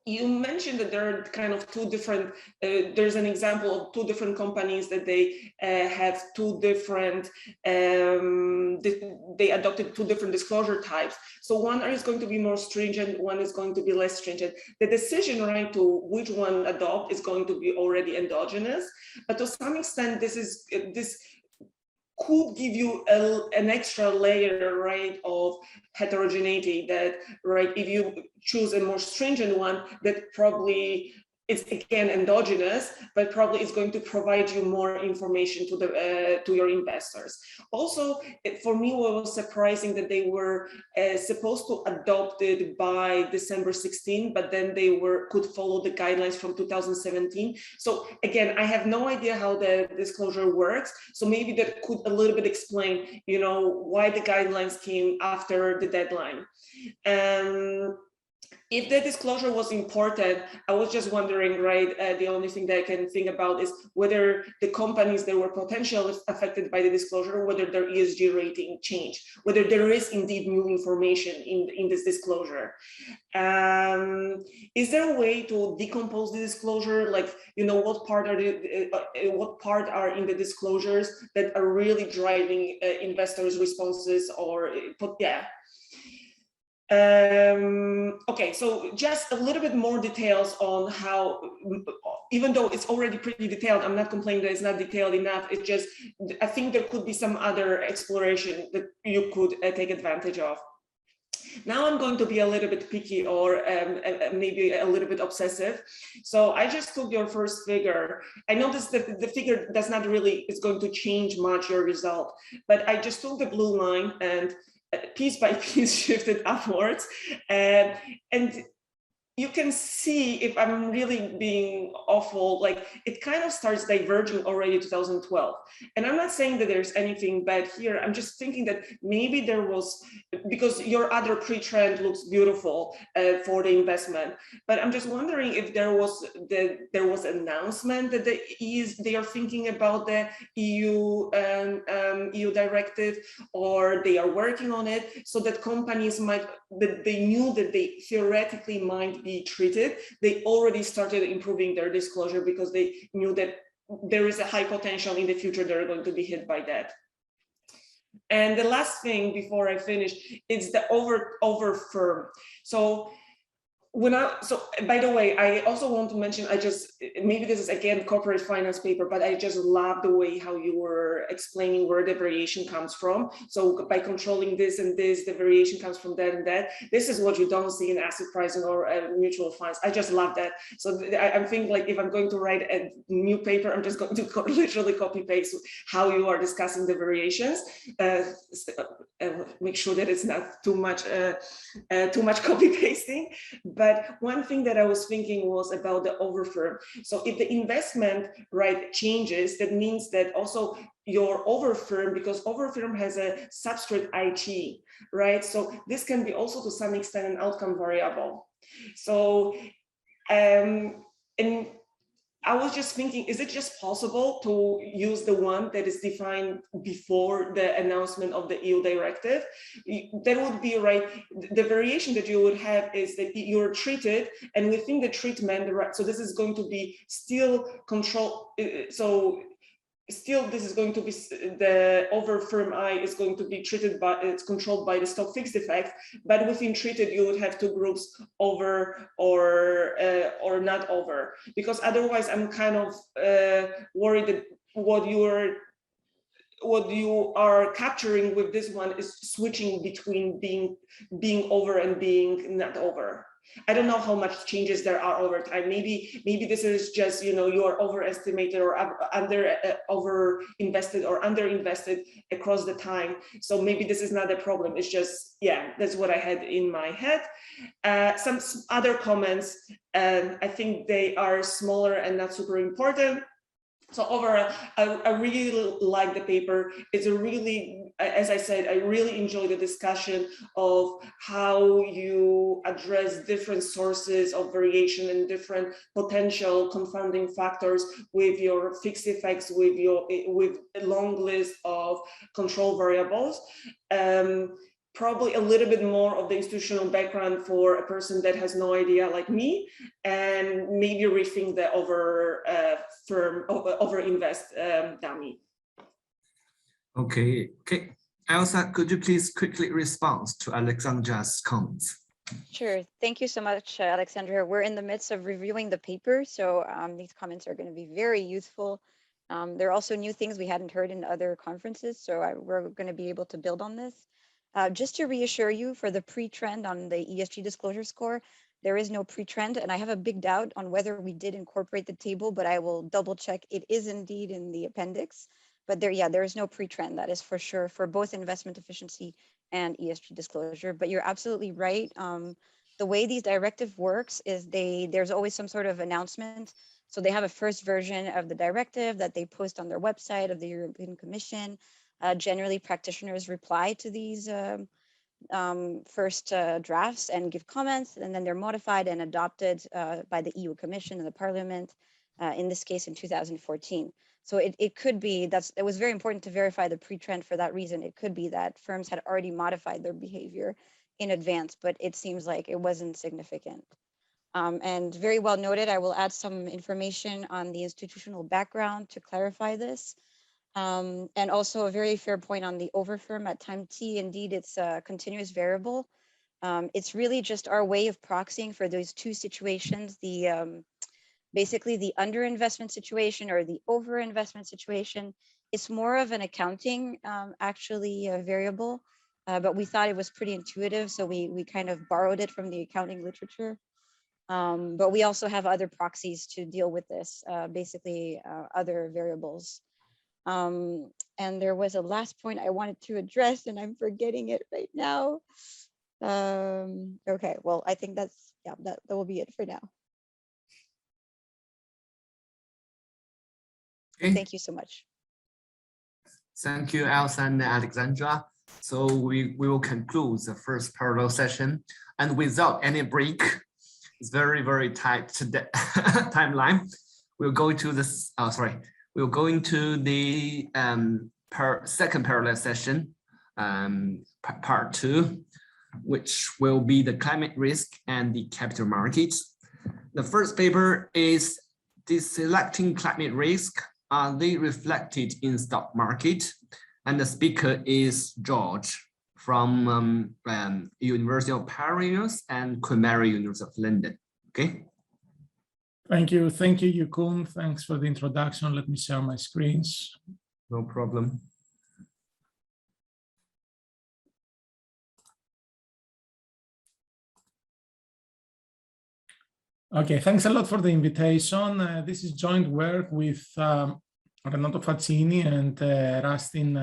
you mentioned that there are kind of two different, there's an example of two different companies that they have two different, they adopted two different disclosure types. So one is going to be more stringent, one is going to be less stringent. The decision, right, to which one adopt is going to be already endogenous, but to some extent, this could give you an extra layer, right, of heterogeneity that, right, if you choose a more stringent one, that probably it's again endogenous, but probably it's going to provide you more information to your investors. Also, for me, what was surprising that they were supposed to adopt it by December 16, but then they could follow the guidelines from 2017. So again, I have no idea how the disclosure works. So maybe that could a little bit explain, you know, why the guidelines came after the deadline. If the disclosure was important, I was just wondering, right, the only thing that I can think about is whether the companies that were potentially affected by the disclosure, whether their ESG rating changed, whether there is indeed new information in this disclosure. Is there a way to decompose the disclosure? Like, you know, what part are in the disclosures that are really driving investors' responses, or yeah. Okay, so just a little bit more details on how, even though it's already pretty detailed, I'm not complaining that it's not detailed enough. It's just, I think there could be some other exploration that you could take advantage of. Now I'm going to be a little bit picky, or maybe a little bit obsessive. So I just took your first figure. I noticed that the figure does not really, it's going to change much your result, but I just took the blue line and piece by piece shifted upwards, and you can see, if I'm really being awful, like it kind of starts diverging already in 2012. And I'm not saying that there's anything bad here. I'm just thinking that maybe there was, because your other pre-trend looks beautiful for the investment, but I'm just wondering if there was announcement that they are thinking about the EU directive, or they are working on it, so that companies that they knew that they theoretically might be treated. They already started improving their disclosure because they knew that there is a high potential in the future they're going to be hit by that. And the last thing before I finish is the over firm. So by the way, I also want to mention, maybe this is again corporate finance paper, but I just love the way how you were explaining where the variation comes from. So by controlling this and this, the variation comes from that and that. This is what you don't see in asset pricing or mutual funds. I just love that. So I'm thinking, like, if I'm going to write a new paper, I'm just going to literally copy paste how you are discussing the variations. Make sure that it's not too much copy pasting. But one thing that I was thinking was about the overfirm. So if the investment, right, changes, that means that also your overfirm, because overfirm has a substrate IT, right? So this can be also to some extent an outcome variable. So, and I was just thinking, is it just possible to use the one that is defined before the announcement of the EU directive? That would be right. The variation that you would have is that you're treated, and within the treatment, so this is going to be still control. So still, this is going to be the over firm I is going to be treated by, it's controlled by the stock fixed effect, but within treated you would have two groups, over or not over, because otherwise I'm kind of worried that what you are capturing with this one is switching between being over and being not over. I don't know how much changes there are over time. Maybe this is just, you know, you are overestimated or over invested or underinvested across the time. So maybe this is not a problem. It's just, yeah, that's what I had in my head. Some other comments, I think they are smaller and not super important. So overall, I really like the paper. It's a really, as I said, I really enjoy the discussion of how you address different sources of variation and different potential confounding factors with your fixed effects, with a long list of control variables. Probably a little bit more of the institutional background for a person that has no idea like me, and maybe rethink the overinvest dummy. Okay. Elsa, could you please quickly respond to Alexandra's comments? Sure. Thank you so much, Alexandra. We're in the midst of reviewing the paper, so these comments are going to be very useful. There are also new things we hadn't heard in other conferences, so we're going to be able to build on this. Just to reassure you, for the pre-trend on the ESG disclosure score, there is no pre-trend, and I have a big doubt on whether we did incorporate the table, but I will double check. It is indeed in the appendix, but there is no pre-trend, that is for sure, for both investment efficiency and ESG disclosure. But you're absolutely right. The way these directive works is there's always some sort of announcement. So they have a first version of the directive that they post on their website of the European Commission. Generally, practitioners reply to these first drafts and give comments, and then they're modified and adopted by the EU Commission and the Parliament, in this case in 2014. So it could be, it was very important to verify the pre-trend for that reason. It could be that firms had already modified their behavior in advance, but it seems like it wasn't significant. And very well noted, I will add some information on the institutional background to clarify this. And also a very fair point on the overfirm at time t. Indeed, it's a continuous variable. It's really just our way of proxying for those two situations, basically the underinvestment situation or the overinvestment situation. It's more of an accounting variable, but we thought it was pretty intuitive, so we kind of borrowed it from the accounting literature. But we also have other proxies to deal with this, basically other variables. And there was a last point I wanted to address, and I'm forgetting it right now. Okay, well, I think that will be it for now. Okay. Thank you so much. Thank you, Elsa and Alexandra. So we will conclude the first parallel session, and without any break. It's very, very tight timeline. We'll go to this, we'll go into the second parallel session, part 2, which will be the climate risk and the capital markets. The first paper is deselecting climate risk. Are they reflected in stock market? And the speaker is George from University of Paris and Queen Mary University of London. Okay. Thank you, Yukun. Thanks for the introduction. Let me share my screens. No problem. Okay, thanks a lot for the invitation. This is joint work with Renato Faccini and Rastin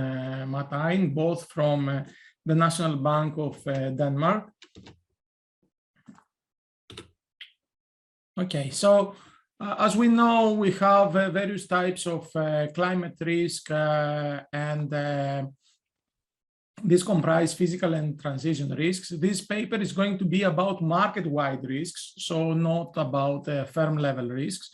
Matain, both from the National Bank of Denmark. Okay, so as we know, we have various types of climate risk, and these comprise physical and transition risks. This paper is going to be about market-wide risks, so not about firm-level risks.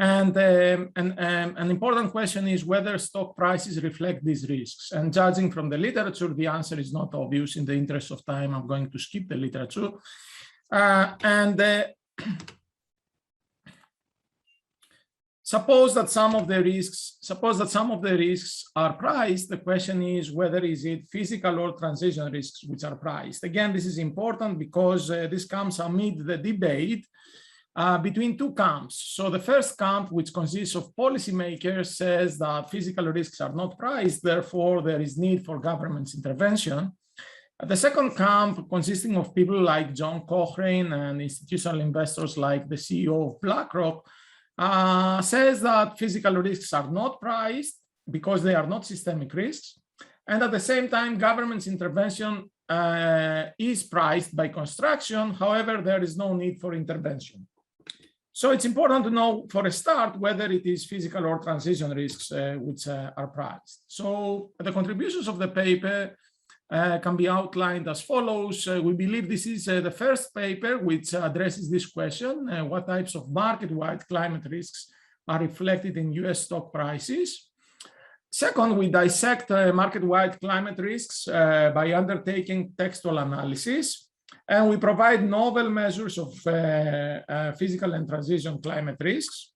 And an important question is whether stock prices reflect these risks. And judging from the literature, the answer is not obvious. In the interest of time, I'm going to skip the literature. Suppose that some of the risks are priced. The question is whether is it physical or transition risks which are priced. Again, this is important because this comes amid the debate between two camps. So the first camp, which consists of policymakers, says that physical risks are not priced, therefore there is need for government's intervention. The second camp, consisting of people like John Cochrane and institutional investors like the CEO of BlackRock, says that physical risks are not priced because they are not systemic risks. And at the same time, government's intervention is priced by construction. However, there is no need for intervention. So it's important to know for a start whether it is physical or transition risks which are priced. So the contributions of the paper can be outlined as follows. We believe this is the first paper which addresses this question, what types of market-wide climate risks are reflected in US stock prices. Second, we dissect market-wide climate risks by undertaking textual analysis. And we provide novel measures of physical and transition climate risks.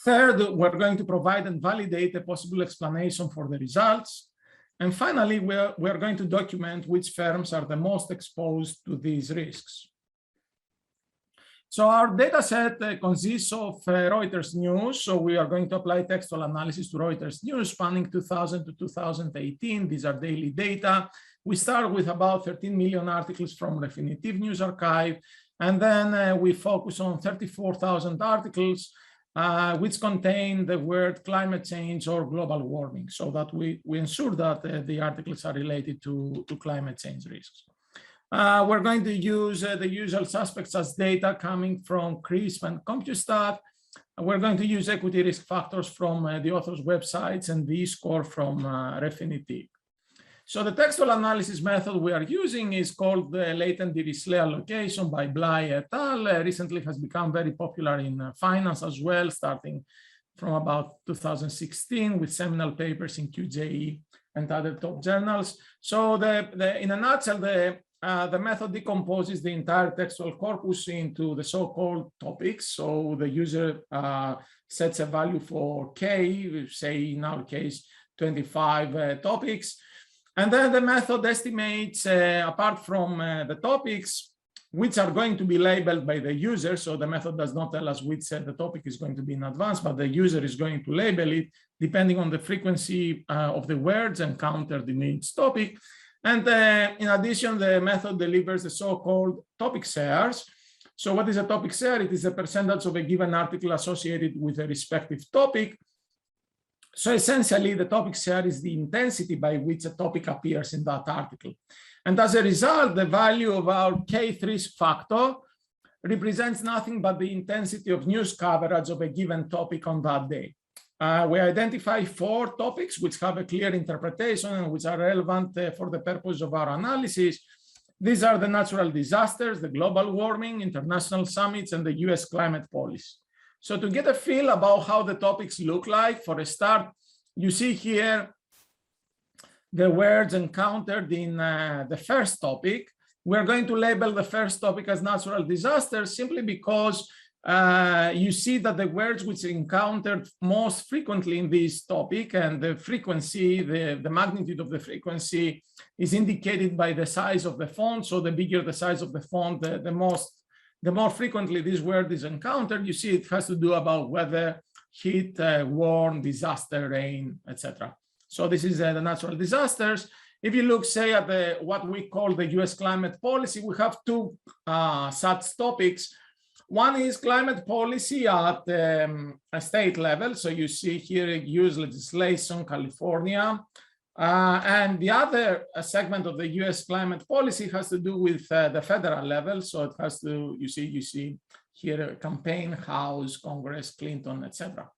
Third, we're going to provide and validate a possible explanation for the results. And finally, we're going to document which firms are the most exposed to these risks. So our data set consists of Reuters news. So we are going to apply textual analysis to Reuters news spanning 2000 to 2018. These are daily data. We start with about 13 million articles from Refinitiv News Archive, and then we focus on 34,000 articles which contain the word climate change or global warming, so that we ensure that the articles are related to climate change risks. We're going to use the usual suspects as data coming from CRISP and Compustat. We're going to use equity risk factors from the author's websites and the score from Refinitiv. So the textual analysis method we are using is called the latent Dirichlet allocation by Bly et al. Recently has become very popular in finance as well, starting from about 2016 with seminal papers in QJE and other top journals. So in a nutshell, the method decomposes the entire textual corpus into the so-called topics. So the user sets a value for K, say in our case, 25 topics. And then the method estimates, apart from the topics, which are going to be labeled by the user. So the method does not tell us which the topic is going to be in advance, but the user is going to label it depending on the frequency of the words encountered in each topic. And in addition, the method delivers the so-called topic shares. So what is a topic share? It is a percentage of a given article associated with a respective topic. So essentially, the topic share is the intensity by which a topic appears in that article. And as a result, the value of our Kth risk factor represents nothing but the intensity of news coverage of a given topic on that day. We identify 4 topics which have a clear interpretation and which are relevant for the purpose of our analysis. These are the natural disasters, the global warming, international summits, and the US climate policy. So to get a feel about how the topics look like, for a start, you see here the words encountered in the first topic. We're going to label the first topic as natural disasters simply because you see that the words which are encountered most frequently in this topic and the frequency, the magnitude of the frequency is indicated by the size of the font. So the bigger the size of the font, the more frequently this word is encountered. You see it has to do about weather, heat, warm, disaster, rain, etc. So this is the natural disasters. If you look, say, at what we call the US climate policy, we have 2 such topics. One is climate policy at a state level. So you see here US legislation, California. And the other segment of the US climate policy has to do with the federal level. So it has to, you see here, campaign, House, Congress, Clinton, etc.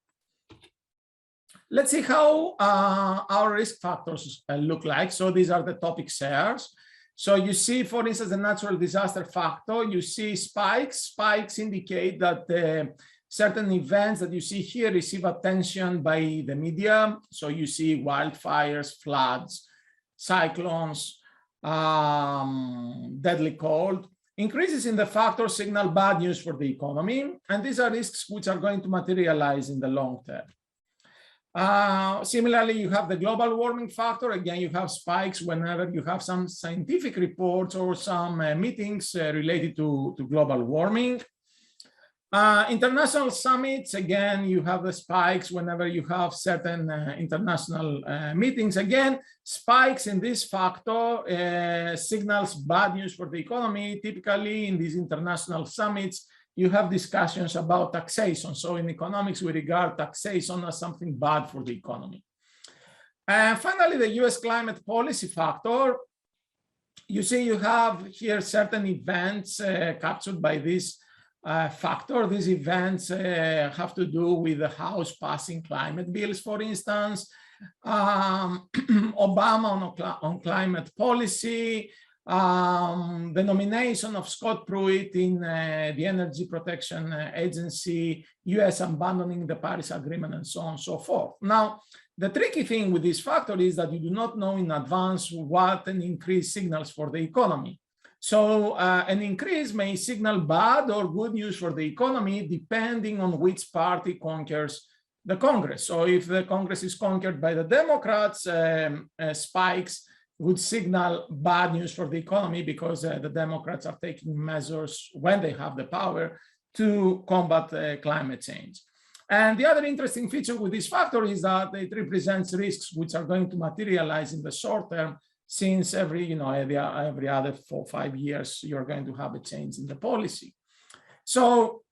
Let's see how our risk factors look like. So these are the topic shares. So you see, for instance, the natural disaster factor, you see spikes. Spikes indicate that certain events that you see here receive attention by the media. So you see wildfires, floods, cyclones, deadly cold. Increases in the factor signal bad news for the economy, and these are risks which are going to materialize in the long term. Similarly, you have the global warming factor. Again, you have spikes whenever you have some scientific reports or some meetings related to global warming. International summits, again, you have the spikes whenever you have certain international meetings. Again, spikes in this factor signals bad news for the economy. Typically, in these international summits, you have discussions about taxation. So in economics, we regard taxation as something bad for the economy. And finally, the US climate policy factor. You see, you have here certain events captured by this factor. These events have to do with the House passing climate bills, for instance, Obama on climate policy, the nomination of Scott Pruitt in the Energy Protection Agency, US abandoning the Paris Agreement, and so on and so forth. Now, the tricky thing with this factor is that you do not know in advance what an increase signals for the economy. So an increase may signal bad or good news for the economy depending on which party conquers the Congress. So if the Congress is conquered by the Democrats, spikes would signal bad news for the economy because the Democrats are taking measures when they have the power to combat climate change. And the other interesting feature with this factor is that it represents risks which are going to materialize in the short term, since every other 4 or 5 years, you're going to have a change in the policy. So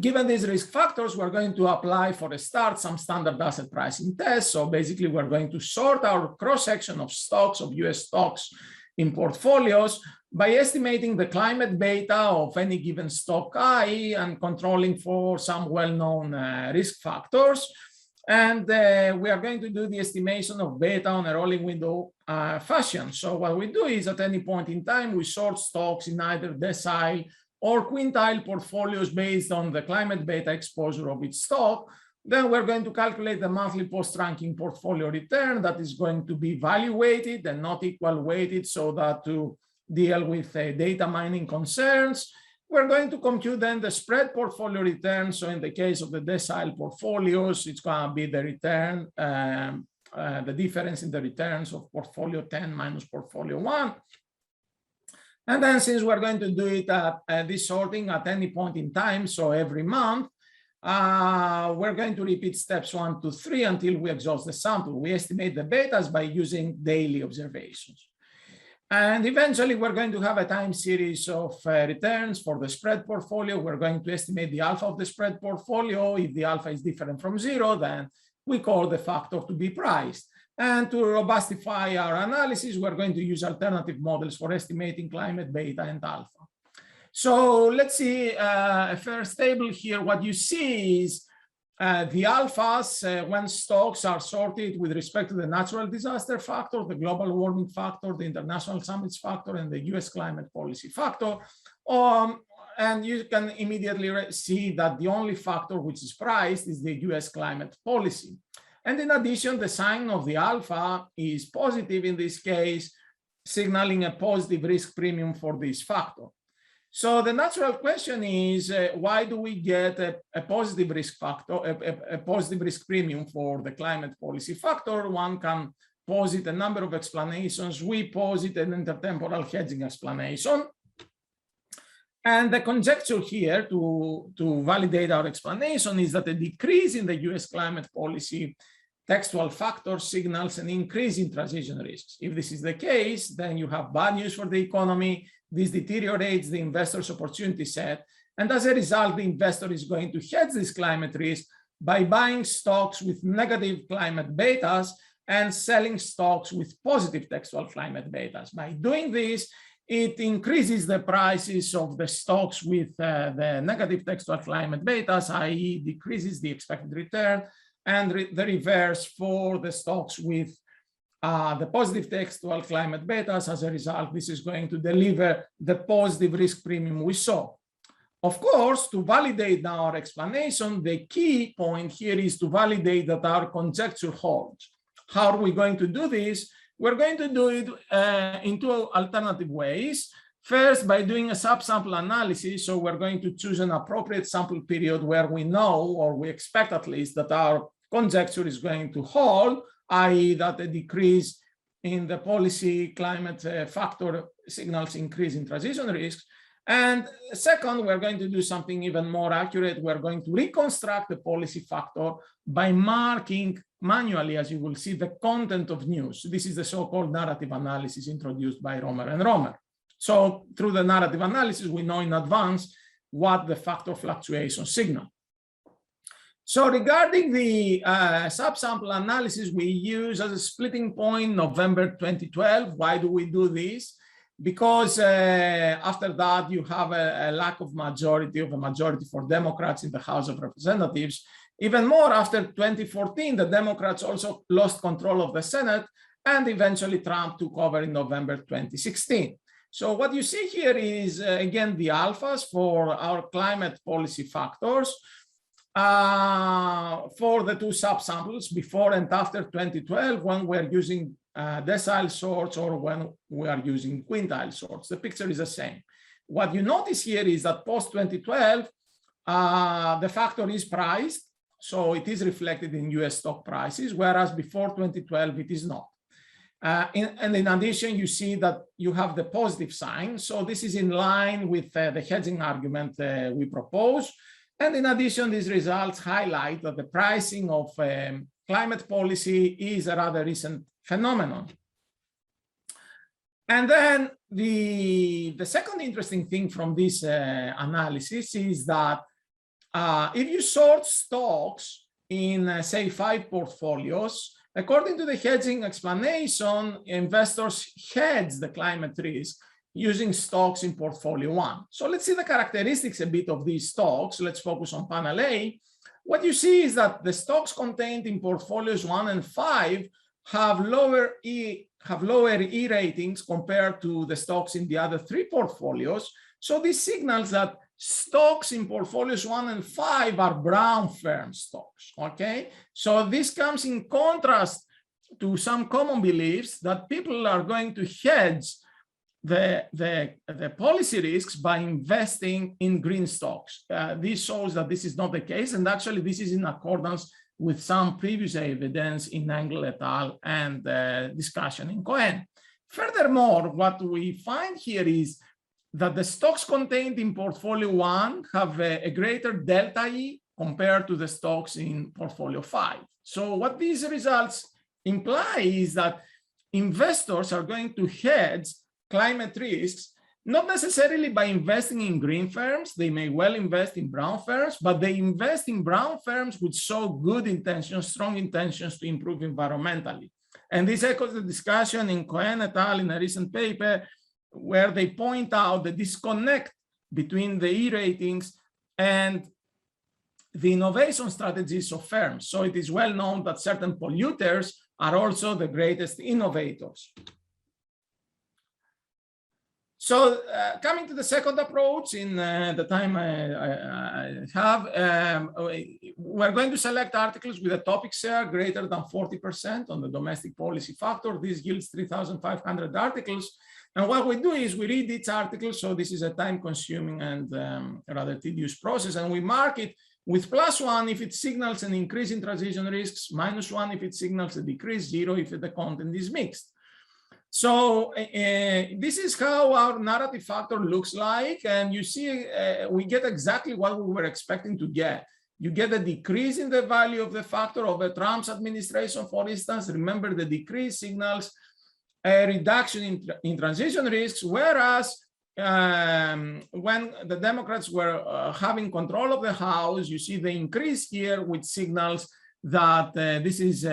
given these risk factors, we're going to apply for a start some standard asset pricing tests. So basically, we're going to sort our cross-section of stocks, of US stocks in portfolios by estimating the climate beta of any given stock I and controlling for some well-known risk factors. And we are going to do the estimation of beta on a rolling window fashion. So what we do is at any point in time, we sort stocks in either decile or quintile portfolios based on the climate beta exposure of each stock. Then we're going to calculate the monthly post-ranking portfolio return that is going to be value weighted and not equal weighted, so that to deal with data mining concerns. We're going to compute then the spread portfolio return. So in the case of the decile portfolios, it's going to be the return, the difference in the returns of portfolio 10 minus portfolio 1. And then since we're going to do it at this sorting at any point in time, so every month, we're going to repeat steps 1 to 3 until we exhaust the sample. We estimate the betas by using daily observations. And eventually, we're going to have a time series of returns for the spread portfolio. We're going to estimate the alpha of the spread portfolio. If the alpha is different from 0, then we call the factor to be priced. And to robustify our analysis, we're going to use alternative models for estimating climate beta and alpha. So let's see a first table here. What you see is the alphas when stocks are sorted with respect to the natural disaster factor, the global warming factor, the international summits factor, and the US climate policy factor. And you can immediately see that the only factor which is priced is the US climate policy. And in addition, the sign of the alpha is positive in this case, signaling a positive risk premium for this factor. So the natural question is, why do we get a positive risk factor, a positive risk premium for the climate policy factor? One can posit a number of explanations. We posit an intertemporal hedging explanation. And the conjecture here to validate our explanation is that a decrease in the US climate policy textual factor signals an increase in transition risks. If this is the case, then you have bad news for the economy. This deteriorates the investor's opportunity set. And as a result, the investor is going to hedge this climate risk by buying stocks with negative climate betas and selling stocks with positive textual climate betas. By doing this, it increases the prices of the stocks with the negative textual climate betas, i.e. decreases the expected return, and the reverse for the stocks with the positive textual climate betas. As a result, this is going to deliver the positive risk premium we saw. Of course, to validate our explanation, the key point here is to validate that our conjecture holds. How are we going to do this? We're going to do it in two alternative ways. First, by doing a subsample analysis. So we're going to choose an appropriate sample period where we know, or we expect at least, that our conjecture is going to hold, i.e. that a decrease in the policy climate factor signals increase in transition risks. And second, we're going to do something even more accurate. We're going to reconstruct the policy factor by marking manually, as you will see, the content of news. This is the so-called narrative analysis introduced by Romer and Romer. So through the narrative analysis, we know in advance what the factor fluctuation signal. So regarding the subsample analysis, we use as a splitting point November 2012. Why do we do this? Because after that, you have a lack of majority for Democrats in the House of Representatives. Even more, after 2014, the Democrats also lost control of the Senate, and eventually Trump took over in November 2016. So what you see here is, again, the alphas for our climate policy factors for the two subsamples before and after 2012, when we're using decile sorts or when we are using quintile sorts. The picture is the same. What you notice here is that post 2012, the factor is priced, so it is reflected in US stock prices, whereas before 2012, it is not. And in addition, you see that you have the positive sign. So this is in line with the hedging argument we propose. And in addition, these results highlight that the pricing of climate policy is a rather recent phenomenon. And then the second interesting thing from this analysis is that if you sort stocks in, say, 5 portfolios, according to the hedging explanation, investors hedge the climate risk using stocks in portfolio 1. So let's see the characteristics a bit of these stocks. Let's focus on panel A. What you see is that the stocks contained in portfolios 1 and 5 have lower E ratings compared to the stocks in the other 3 portfolios. So this signals that stocks in portfolios 1 and 5 are brown firm stocks, okay? So this comes in contrast to some common beliefs that people are going to hedge the policy risks by investing in green stocks. This shows that this is not the case, and actually this is in accordance with some previous evidence in Engel et al. And discussion in Cohen. Furthermore, what we find here is that the stocks contained in portfolio 1 have a greater delta E compared to the stocks in portfolio 5. So what these results imply is that investors are going to hedge climate risks, not necessarily by investing in green firms. They may well invest in brown firms, but they invest in brown firms which show good intentions, strong intentions to improve environmentally. And this echoes the discussion in Cohen et al. In a recent paper, where they point out the disconnect between the E ratings and the innovation strategies of firms. So it is well known that certain polluters are also the greatest innovators. So coming to the second approach in the time I have, we're going to select articles with a topic share greater than 40% on the domestic policy factor. This yields 3,500 articles. And what we do is we read each article. So this is a time-consuming and rather tedious process. And we mark it with +1 if it signals an increase in transition risks, -1 if it signals a decrease, 0 if the content is mixed. So this is how our narrative factor looks like. And you see, we get exactly what we were expecting to get. You get a decrease in the value of the factor of the Trump's administration, for instance. Remember, the decrease signals a reduction in transition risks, whereas when the Democrats were having control of the House, you see the increase here, which signals that this is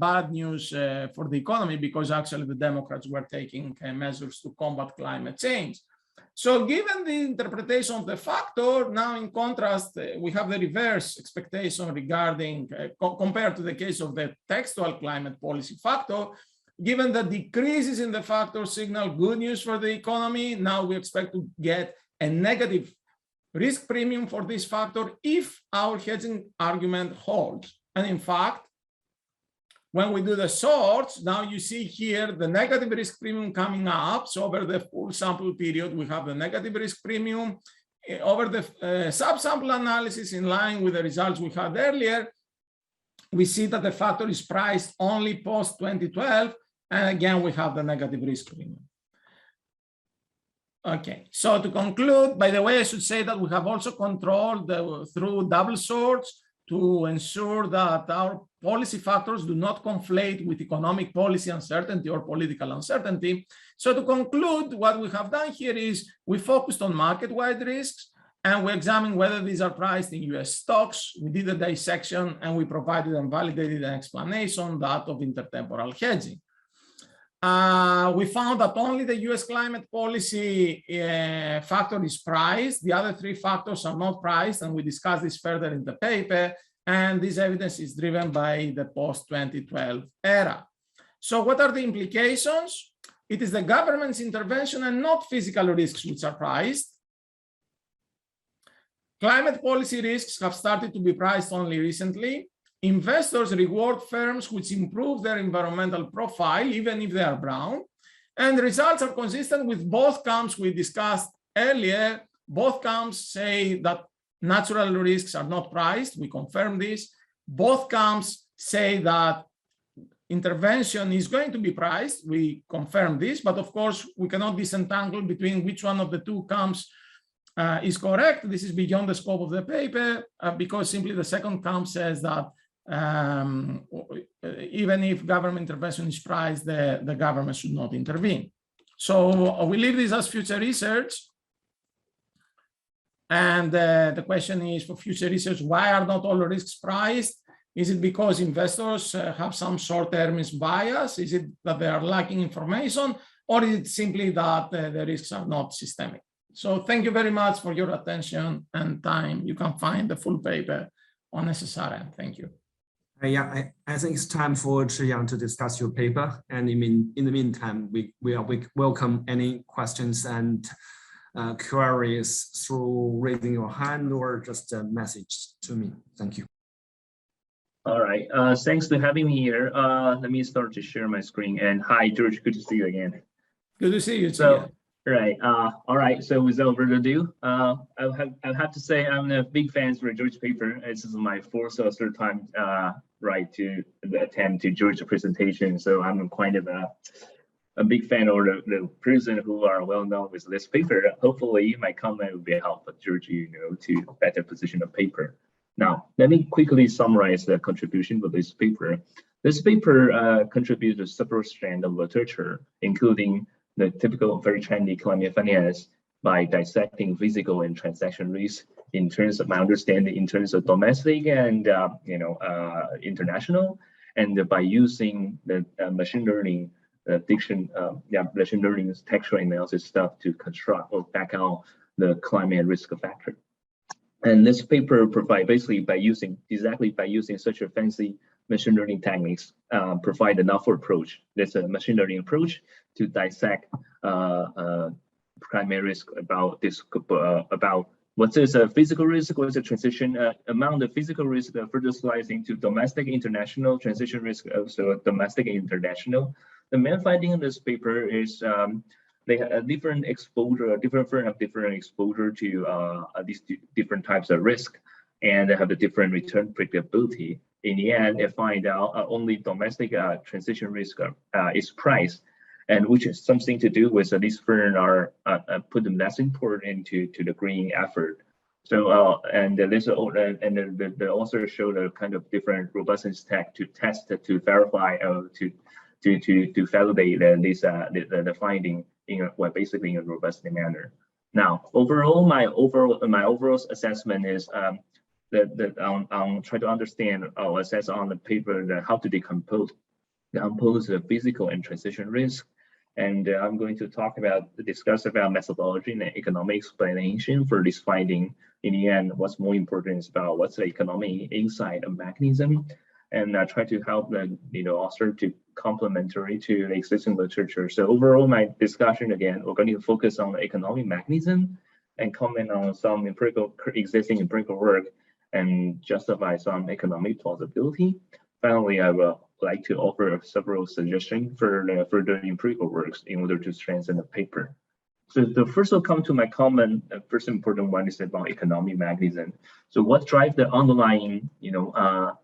bad news for the economy, because actually the Democrats were taking measures to combat climate change. So given the interpretation of the factor, now in contrast, we have the reverse expectation regarding, compared to the case of the textual climate policy factor. Given the decreases in the factor signal good news for the economy, now we expect to get a negative risk premium for this factor if our hedging argument holds. And in fact, when we do the sorts, now you see here the negative risk premium coming up. So over the full sample period, we have the negative risk premium. Over the subsample analysis, in line with the results we had earlier, we see that the factor is priced only post 2012. And again, we have the negative risk premium. Okay, so to conclude, by the way, I should say that we have also controlled through double sorts to ensure that our policy factors do not conflate with economic policy uncertainty or political uncertainty. So to conclude, what we have done here is we focused on market-wide risks and we examined whether these are priced in US stocks. We did a dissection and we provided and validated an explanation, that of intertemporal hedging. We found that only the US climate policy factor is priced. The other three factors are not priced, and we discuss this further in the paper. And this evidence is driven by the post-2012 era. So what are the implications? It is the government's intervention and not physical risks which are priced. Climate policy risks have started to be priced only recently. Investors reward firms which improve their environmental profile, even if they are brown. And the results are consistent with both camps we discussed earlier. Both camps say that natural risks are not priced. We confirm this. Both camps say that intervention is going to be priced. We confirm this, but of course, we cannot disentangle between which one of the two camps is correct. This is beyond the scope of the paper because simply the second camp says that even if government intervention is priced, the government should not intervene. So we leave this as future research. And the question is, for future research, why are not all risks priced? Is it because investors have some short-termist bias? Is it that they are lacking information? Or is it simply that the risks are not systemic? So thank you very much for your attention and time. You can find the full paper on SSRM. Thank you. Yeah, I think it's time for Zhiyang to discuss your paper. And in the meantime, we welcome any questions and queries through raising your hand or just a message to me. Thank you. All right, thanks for having me here. Let me start to share my screen. And hi, George, good to see you again. Good to see you too. So, right, all right, so without further ado, I'll have to say I'm a big fan for George's paper. This is my fourth or third time to attend to George's presentation. So I'm quite of a big fan of the person who are well known with this paper. Hopefully my comment will be helpful, George, to better position of paper. Now, let me quickly summarize the contribution of this paper. This paper contributes to several strands of literature, including the typical very trendy climate finance by dissecting physical and transaction risk in terms of my understanding, in terms of domestic and international, and by using the machine learning machine learning textual analysis stuff to construct or back out the climate risk factor. And this paper basically by using such a fancy machine learning techniques, provide a novel approach. There's a machine learning approach to dissect climate risk about what is a physical risk, what is a transition amount of physical risk, further slicing to domestic, international, transition risk, also domestic and international. The main finding in this paper is they have a different exposure, different firm have different exposure to these different types of risk, and they have a different return predictability. In the end, they find out only domestic transition risk is priced, and which is something to do with these firms are put them less important into the green effort. So and this and the author showed a kind of different robustness tech to test to verify to validate the finding in basically in a robust manner. Now, overall, my overall assessment is that I'll try to understand or assess on the paper that how to decompose the physical and transition risk. And I'm going to discuss about methodology and economic explanation for this finding. In the end, what's more important is about what's the economic insight and mechanism, and try to help the author to complementary to the existing literature. So overall, my discussion again, we're going to focus on the economic mechanism and comment on some existing empirical work and justify some economic plausibility. Finally, I would like to offer several suggestions for further empirical works in order to strengthen the paper. So the first will come to my comment. The first important one is about economic mechanism. So what drives the underlying,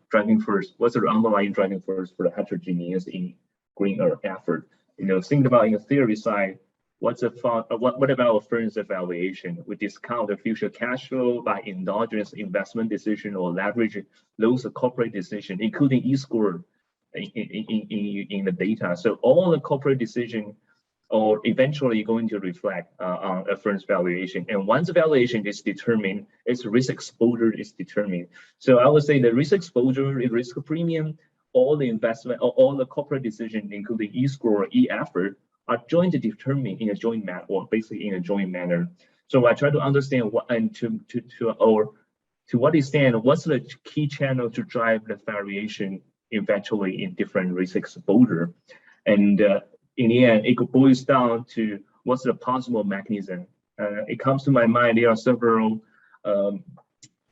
driving force? What's the underlying driving force for the heterogeneous in green earth effort? Think about in the theory side. What about a firm's evaluation? We discount the future cash flow by endogenous investment decision or leverage those corporate decision, including E-score in the data. So all the corporate decision or eventually going to reflect on a firm's valuation. And once the valuation is determined, its risk exposure is determined. So I would say the risk exposure, the risk premium, all the investment, all the corporate decision, including E-score, E-effort, are jointly determined in a joint manner, or basically in a joint manner. So I try to understand what and to what extent, what's the key channel to drive the variation eventually in different risk exposure. And in the end, it boils down to what's the possible mechanism. It comes to my mind, there are several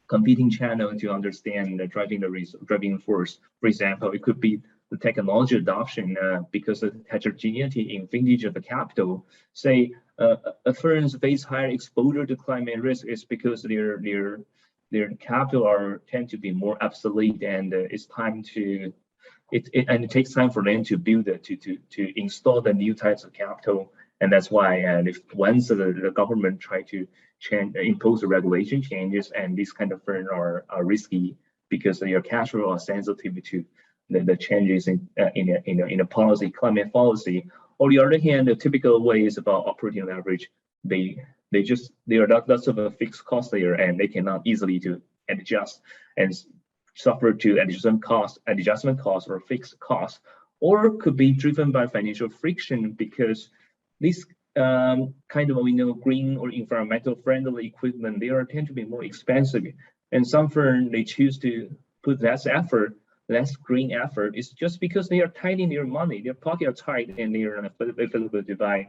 competing channels to understand the driving force. For example, it could be the technology adoption because of heterogeneity in vintage of the capital. Say a firms face higher exposure to climate risk is because their capital tend to be more obsolete, and it's time to it takes time for them to build it, to install the new types of capital. And that's why if once the government try to impose the regulation changes, and these kind of firms are risky because your cash flow are sensitive to the changes in a policy, climate policy. On the other hand, the typical way is about operating leverage. They are lots of a fixed cost layer, and they cannot easily to adjust and suffer to adjustment costs or fixed costs, or could be driven by financial friction because these kind of green or environmental friendly equipment, they tend to be more expensive, and some firms they choose to put less green effort. It's just because they are tight in their money, their pocket are tight, and they are available to buy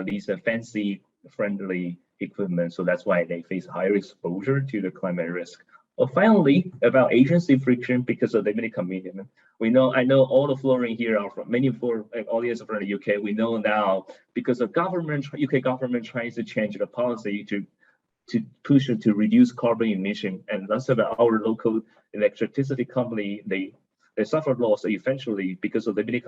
these fancy friendly equipment. So that's why they face higher exposure to the climate risk. Finally, about agency friction because of limited commitment. I know all the flooring here are from many audience from the UK. We know now because the UK government tries to change the policy to push it to reduce carbon emission, and lots of our local electricity company they suffer loss eventually because of limited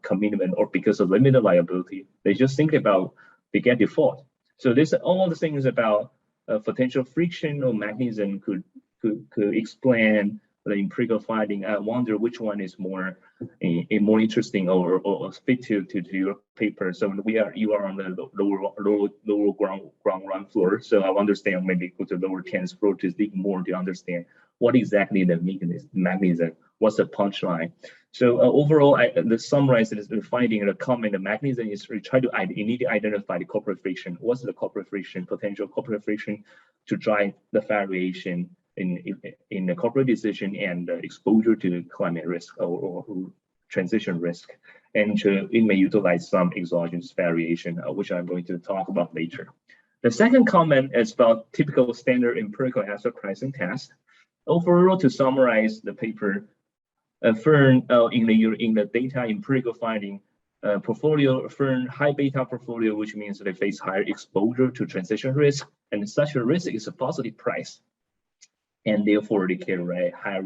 commitment or because of limited liability. They just think about they get default. So this all the things about potential friction or mechanism could explain the empirical finding. I wonder which one is more interesting or fit to your paper. So you are on the lower ground floor. So I understand maybe go to lower 10th floor to dig more to understand what exactly the mechanism, what's the punchline. So overall, the summarize is the finding and the comment. The mechanism is you need to identify the corporate friction. What's the corporate friction, potential corporate friction to drive the variation in the corporate decision and exposure to climate risk or transition risk, and it may utilize some exogenous variation, which I'm going to talk about later. The second comment is about typical standard empirical asset pricing test. Overall, to summarize the paper, a firm in the data empirical finding portfolio, firm high beta portfolio, which means they face higher exposure to transition risk, and such a risk is a positive price. And therefore they carry a higher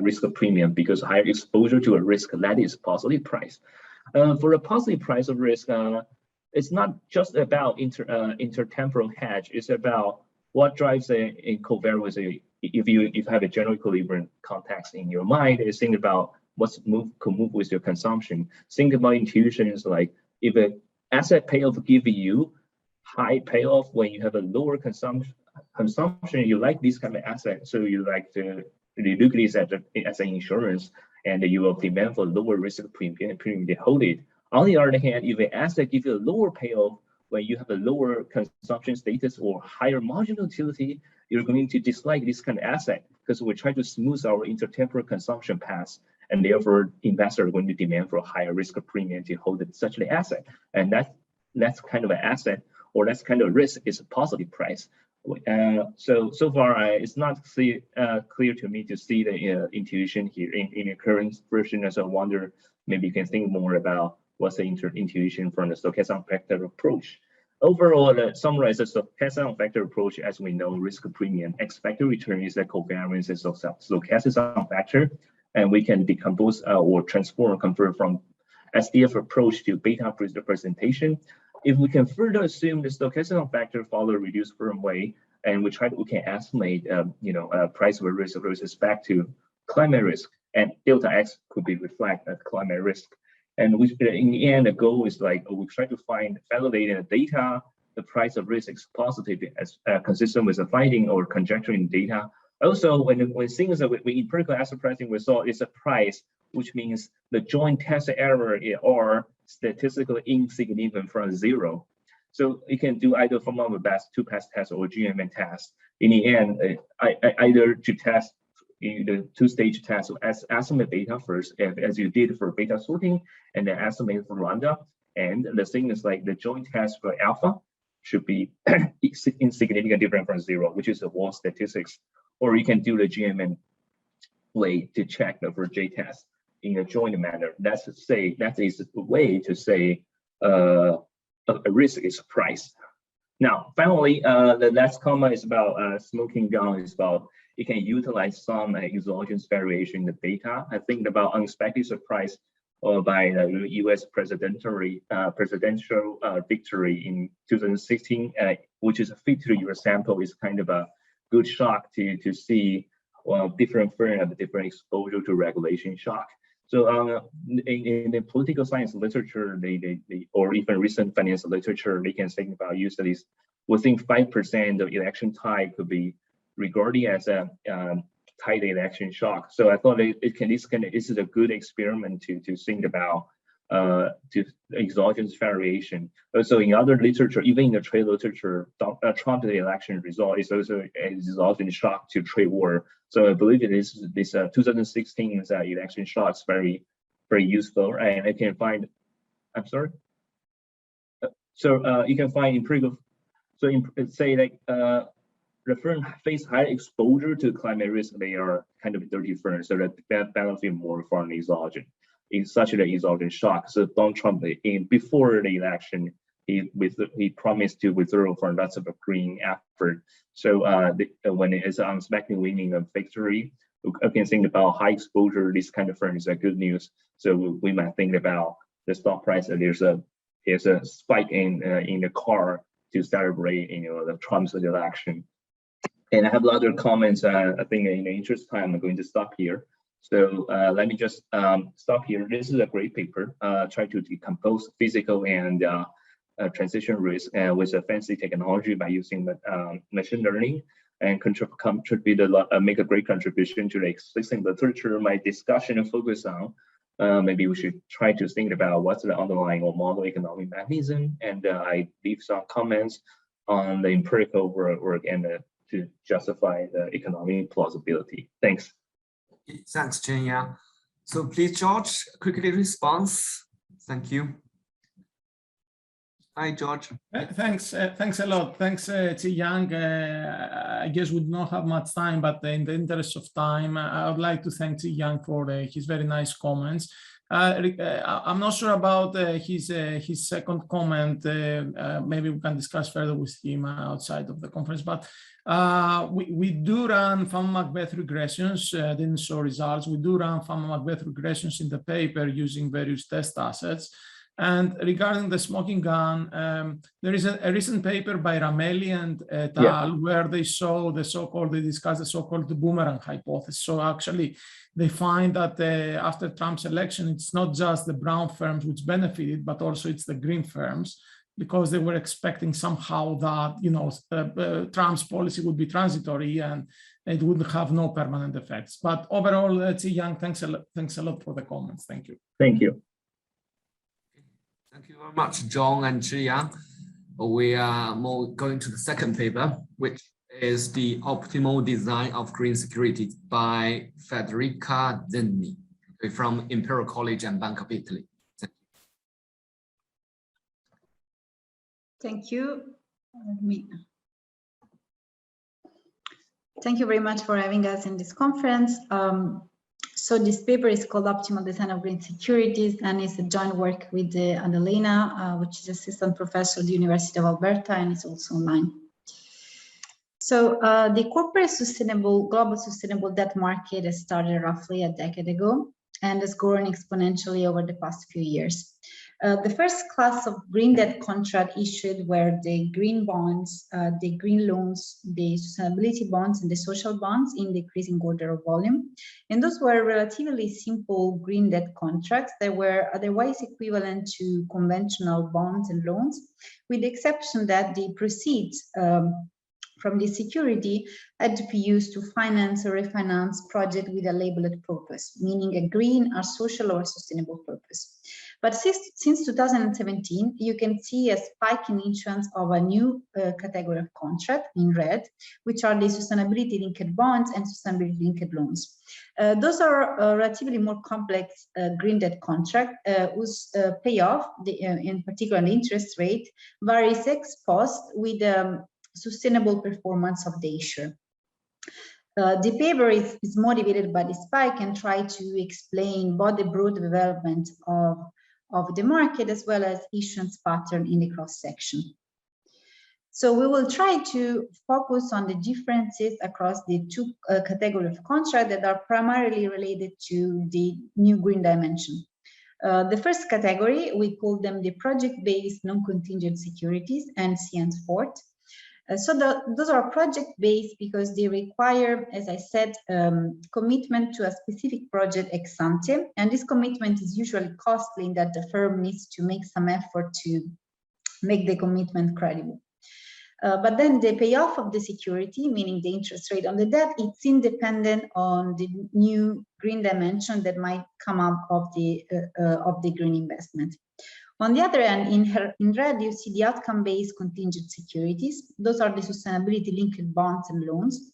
risk of premium because higher exposure to a risk that is positive price. For a positive price of risk, it's not just about intertemporal hedge. It's about what drives a covariance. If you have a general equilibrium context in your mind, is think about what's could move with your consumption. Think about intuitions like if an asset payoff give you high payoff when you have a lower consumption, you like this kind of asset, so you like to look at this as an insurance, and you will demand for lower risk premium to hold it. On the other hand, if an asset gives you a lower payoff when you have a lower consumption status or higher marginal utility, you're going to dislike this kind of asset because we try to smooth our intertemporal consumption paths, and therefore investors are going to demand for a higher risk premium to hold such an asset. And that's kind of an asset or that's kind of risk is a positive price. So far, it's not clear to me to see the intuition here in the current version. As I wonder, maybe you can think more about what's the intuition from the stochastic factor approach. Overall, summarize the stochastic factor approach. As we know, risk premium expected return is the covariance of stochastic factor, and we can decompose or transform or convert from SDF approach to beta representation. If we can further assume the stochastic factor follow reduced firm way, and we can estimate, price risk with respect to climate risk, and delta X could be reflect as climate risk. And in the end, the goal is like we try to find validating the data, the price of risk is positive as consistent with the finding or conjecture in data. Also, when things that we empirical asset pricing, we saw is a price, which means the joint test error are statistically insignificant from 0. So you can do either form of a best two-pass test or GMN test. In the end, either to test the two-stage test as estimate beta first, as you did for beta sorting, and then estimate for lambda. And the thing is like the joint test for alpha should be insignificant different from 0, which is the wall statistics. Or you can do the GMN way to check the for J test in a joint manner. That is a way to say a risk is price. Now, finally, the last comment is about smoking gun. Is about you can utilize some exogenous variation in the data. I think about unexpected surprise by the U.S. presidential victory in 2016, which is a 50-year sample, is kind of a good shock to see different firms have different exposure to regulation shock. So in the political science literature, or even recent finance literature, they can think about usually within 5% of election tie could be regarded as a tight election shock. So I thought this is a good experiment to think about to exogenous variation. Also in other literature, even in the trade literature, Trump's election result is also an exogenous shock to trade war. So I believe this 2016 election shock is very, very useful, and I can find. I'm sorry. So you can find empirical. So say like the firm face high exposure to climate risk. They are kind of dirty firms, so that benefit more from exogenous. In such an exogenous shock. So Donald Trump, before the election, he promised to withdraw from lots of a green effort. So when it is unexpected winning a victory, we can think about high exposure. This kind of firm is a good news. So we might think about the stock price. There's a spike in the car to celebrate the Trump's election. And I have a lot of comments. I think in the interest of time, I'm going to stop here. So let me just stop here. This is a great paper. Try to decompose physical and transition risk with a fancy technology by using machine learning, and contribute a lot, make a great contribution to the existing literature. My discussion focus on maybe we should try to think about what's the underlying or model economic mechanism, and I leave some comments on the empirical work and to justify the economic plausibility. Thanks. Thanks, Chen. So please, George, quickly respond. Thank you. Hi, George. Thanks a lot. Thanks, Ziyang. I guess we do not have much time, but in the interest of time, I would like to thank Ziyang for his very nice comments. I'm not sure about his second comment. Maybe we can discuss further with him outside of the conference. But we do run Fama-Macbeth regressions. Didn't show results. We do run Fama-Macbeth regressions in the paper using various test assets. And regarding the smoking gun, there is a recent paper by Ramelli and al. Where they show they discuss the so-called Boomerang Hypothesis. So actually, they find that after Trump's election, it's not just the brown firms which benefited, but also it's the green firms, because they were expecting somehow that Trump's policy would be transitory and it would have no permanent effects. But overall, Ziyang, thanks a lot for the comments. Thank you. Thank you. Thank you very much, John and Ziyang. We are going to the second paper, which is the optimal design of green securities by Federica Zenni from Imperial College and Bank of Italy. Thank you. Thank you very much for having us in this conference. So this paper is called Optimal Design of Green Securities, and it's a joint work with Annalena, which is assistant professor at the University of Alberta, and it's also online. So the corporate global sustainable debt market has started roughly a decade ago and has grown exponentially over the past few years. The first class of green debt contract issued were the green bonds, the green loans, the sustainability bonds, and the social bonds in decreasing order of volume. And those were relatively simple green debt contracts that were otherwise equivalent to conventional bonds and loans, with the exception that the proceeds from the security had to be used to finance or refinance project with a labeled purpose, meaning a green, a social, or a sustainable purpose. But since 2017, you can see a spike in issuance of a new category of contract in red, which are the sustainability-linked bonds and sustainability-linked loans. Those are relatively more complex green debt contract whose payoff, in particular the interest rate, varies ex post with sustainable performance of the issuer. The paper is motivated by the spike and try to explain both the broad development of the market as well as issuance pattern in the cross-section. So we will try to focus on the differences across the two categories of contract that are primarily related to the new green dimension. The first category, we call them the project-based non-contingent securities, NC and SPORT. Those are project-based because they require, as I said, commitment to a specific project ex ante, and this commitment is usually costly in that the firm needs to make some effort to make the commitment credible. But then the payoff of the security, meaning the interest rate on the debt, it's independent on the new green dimension that might come out of the green investment. On the other hand, in red, you see the outcome-based contingent securities. Those are the sustainability-linked bonds and loans.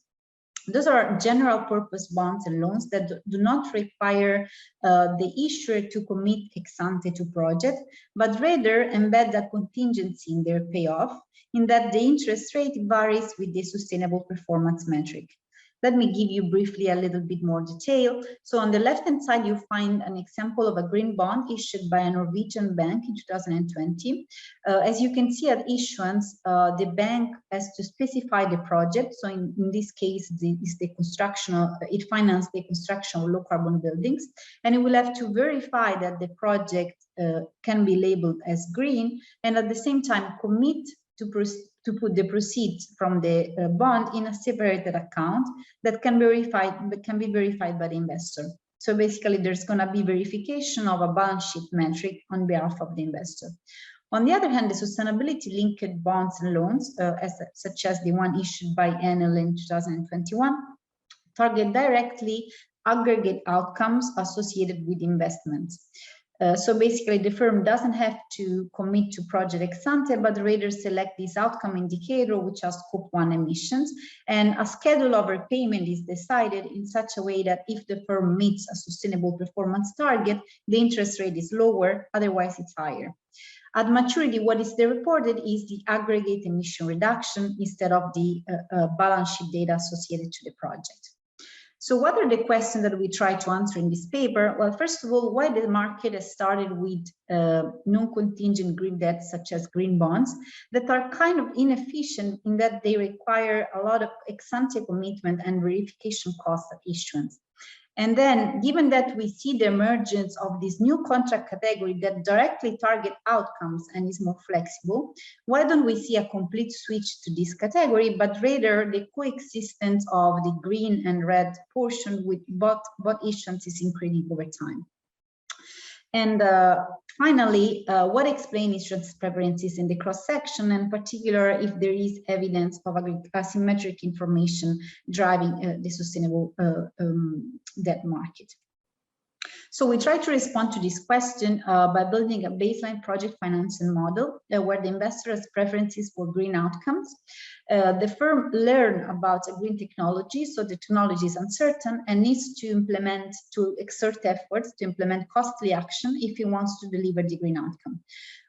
Those are general purpose bonds and loans that do not require the issuer to commit ex ante to project, but rather embed a contingency in their payoff, in that the interest rate varies with the sustainable performance metric. Let me give you briefly a little bit more detail. So on the left-hand side, you find an example of a green bond issued by a Norwegian bank in 2020. As you can see at issuance, the bank has to specify the project. So in this case, it financed the construction of low carbon buildings, and it will have to verify that the project can be labeled as green, and at the same time commit to put the proceeds from the bond in a separated account that can be verified by the investor. So basically, there's going to be verification of a balance sheet metric on behalf of the investor. On the other hand, the sustainability-linked bonds and loans, such as the one issued by Enel in 2021, target directly aggregate outcomes associated with investments. So basically, the firm doesn't have to commit to project ex ante, but rather select this outcome indicator, which are Scope 1 emissions, and a schedule of repayment is decided in such a way that if the firm meets a sustainable performance target, the interest rate is lower, otherwise it's higher. At maturity, what is reported is the aggregate emission reduction instead of the balance sheet data associated to the project. So what are the questions that we try to answer in this paper? Well, first of all, why the market has started with non-contingent green debt, such as green bonds, that are kind of inefficient in that they require a lot of ex-ante commitment and verification costs of issuance. And then, given that we see the emergence of this new contract category that directly target outcomes and is more flexible, why don't we see a complete switch to this category, but rather the coexistence of the green and red portion with both issuances increasing over time? And finally, what explains issuance preferences in the cross-section, and in particular, if there is evidence of asymmetric information driving the sustainable debt market? So we try to respond to this question by building a baseline project financing model where the investor has preferences for green outcomes. The firm learn about a green technology, so the technology is uncertain and needs to exert efforts to implement costly action if it wants to deliver the green outcome.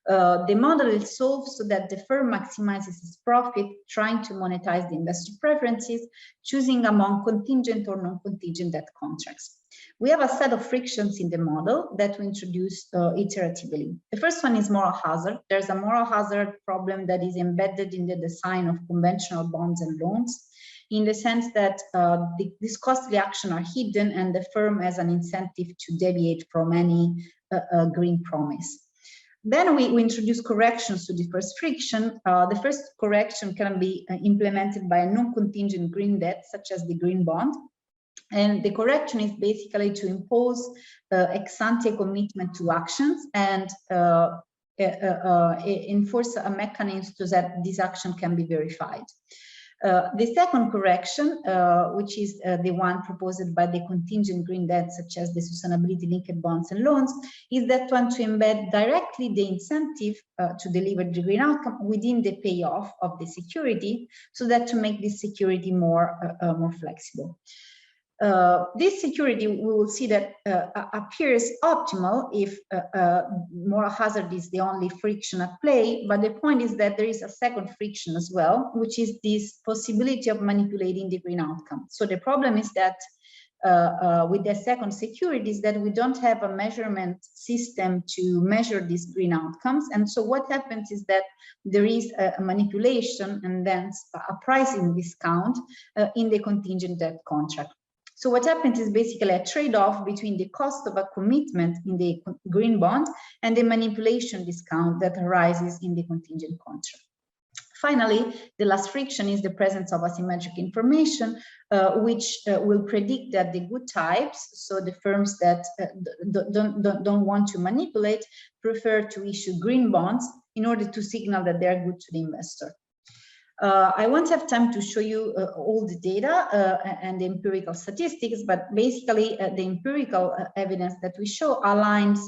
The model is solved so that the firm maximizes its profit, trying to monetize the investor preferences, choosing among contingent or non-contingent debt contracts. We have a set of frictions in the model that we introduce iteratively. The first one is moral hazard. There's a moral hazard problem that is embedded in the design of conventional bonds and loans, in the sense that these costly actions are hidden and the firm has an incentive to deviate from any green promise. Then we introduce corrections to the first friction. The first correction can be implemented by a non-contingent green debt, such as the green bond. And the correction is basically to impose ex-ante commitment to actions and enforce a mechanism so that this action can be verified. The second correction, which is the one proposed by the contingent green debt, such as the sustainability linked bonds and loans, is that one to embed directly the incentive to deliver the green outcome within the payoff of the security, so that to make this security more flexible. This security, we will see that appears optimal if moral hazard is the only friction at play, but the point is that there is a second friction as well, which is this possibility of manipulating the green outcome. So the problem is that with the second security is that we don't have a measurement system to measure these green outcomes, and so what happens is that there is a manipulation and then a pricing discount in the contingent debt contract. So what happens is basically a trade-off between the cost of a commitment in the green bond and the manipulation discount that arises in the contingent contract. Finally, the last friction is the presence of asymmetric information, which will predict that the good types, so the firms that don't want to manipulate, prefer to issue green bonds in order to signal that they are good to the investor. I won't have time to show you all the data and the empirical statistics, but basically the empirical evidence that we show aligns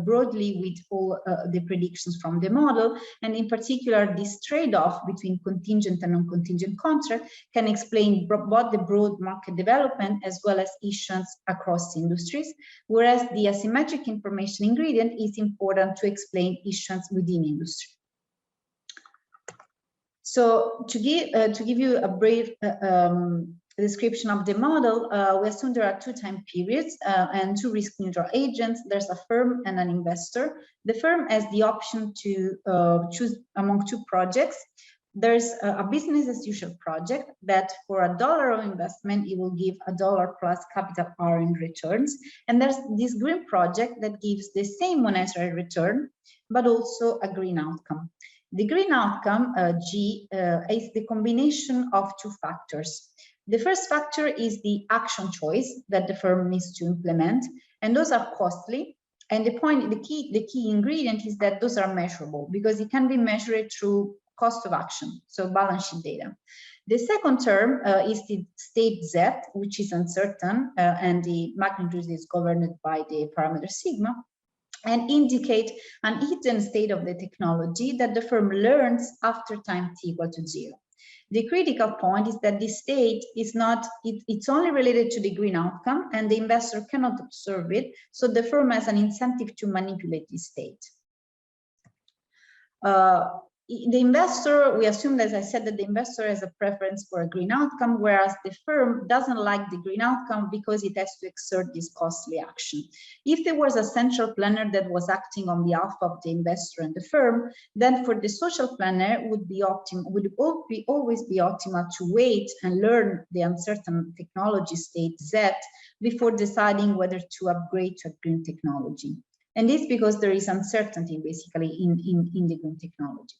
broadly with all the predictions from the model, and in particular this trade-off between contingent and non-contingent contract can explain both the broad market development as well as issuance across industries, whereas the asymmetric information ingredient is important to explain issuance within industry. So to give you a brief description of the model, we assume there are two time periods and two risk neutral agents. There's a firm and an investor. The firm has the option to choose among two projects. There's a business as usual project that for $1 of investment, it will give $1 plus capital R in returns. And there's this green project that gives the same monetary return, but also a green outcome. The green outcome, G, is the combination of two factors. The first factor is the action choice that the firm needs to implement, and those are costly. And the key ingredient is that those are measurable because it can be measured through cost of action, so balance sheet data. The second term is the state Z, which is uncertain, and the magnitude is governed by the parameter sigma, and indicate an hidden state of the technology that the firm learns after time t equal to 0. The critical point is that this state is not, it's only related to the green outcome and the investor cannot observe it, so the firm has an incentive to manipulate this state. The investor, we assume, as I said, that the investor has a preference for a green outcome, whereas the firm doesn't like the green outcome because it has to exert this costly action. If there was a central planner that was acting on behalf of the investor and the firm, then for the social planner would always be optimal to wait and learn the uncertain technology state Z before deciding whether to upgrade to a green technology. And this because there is uncertainty basically in the green technology.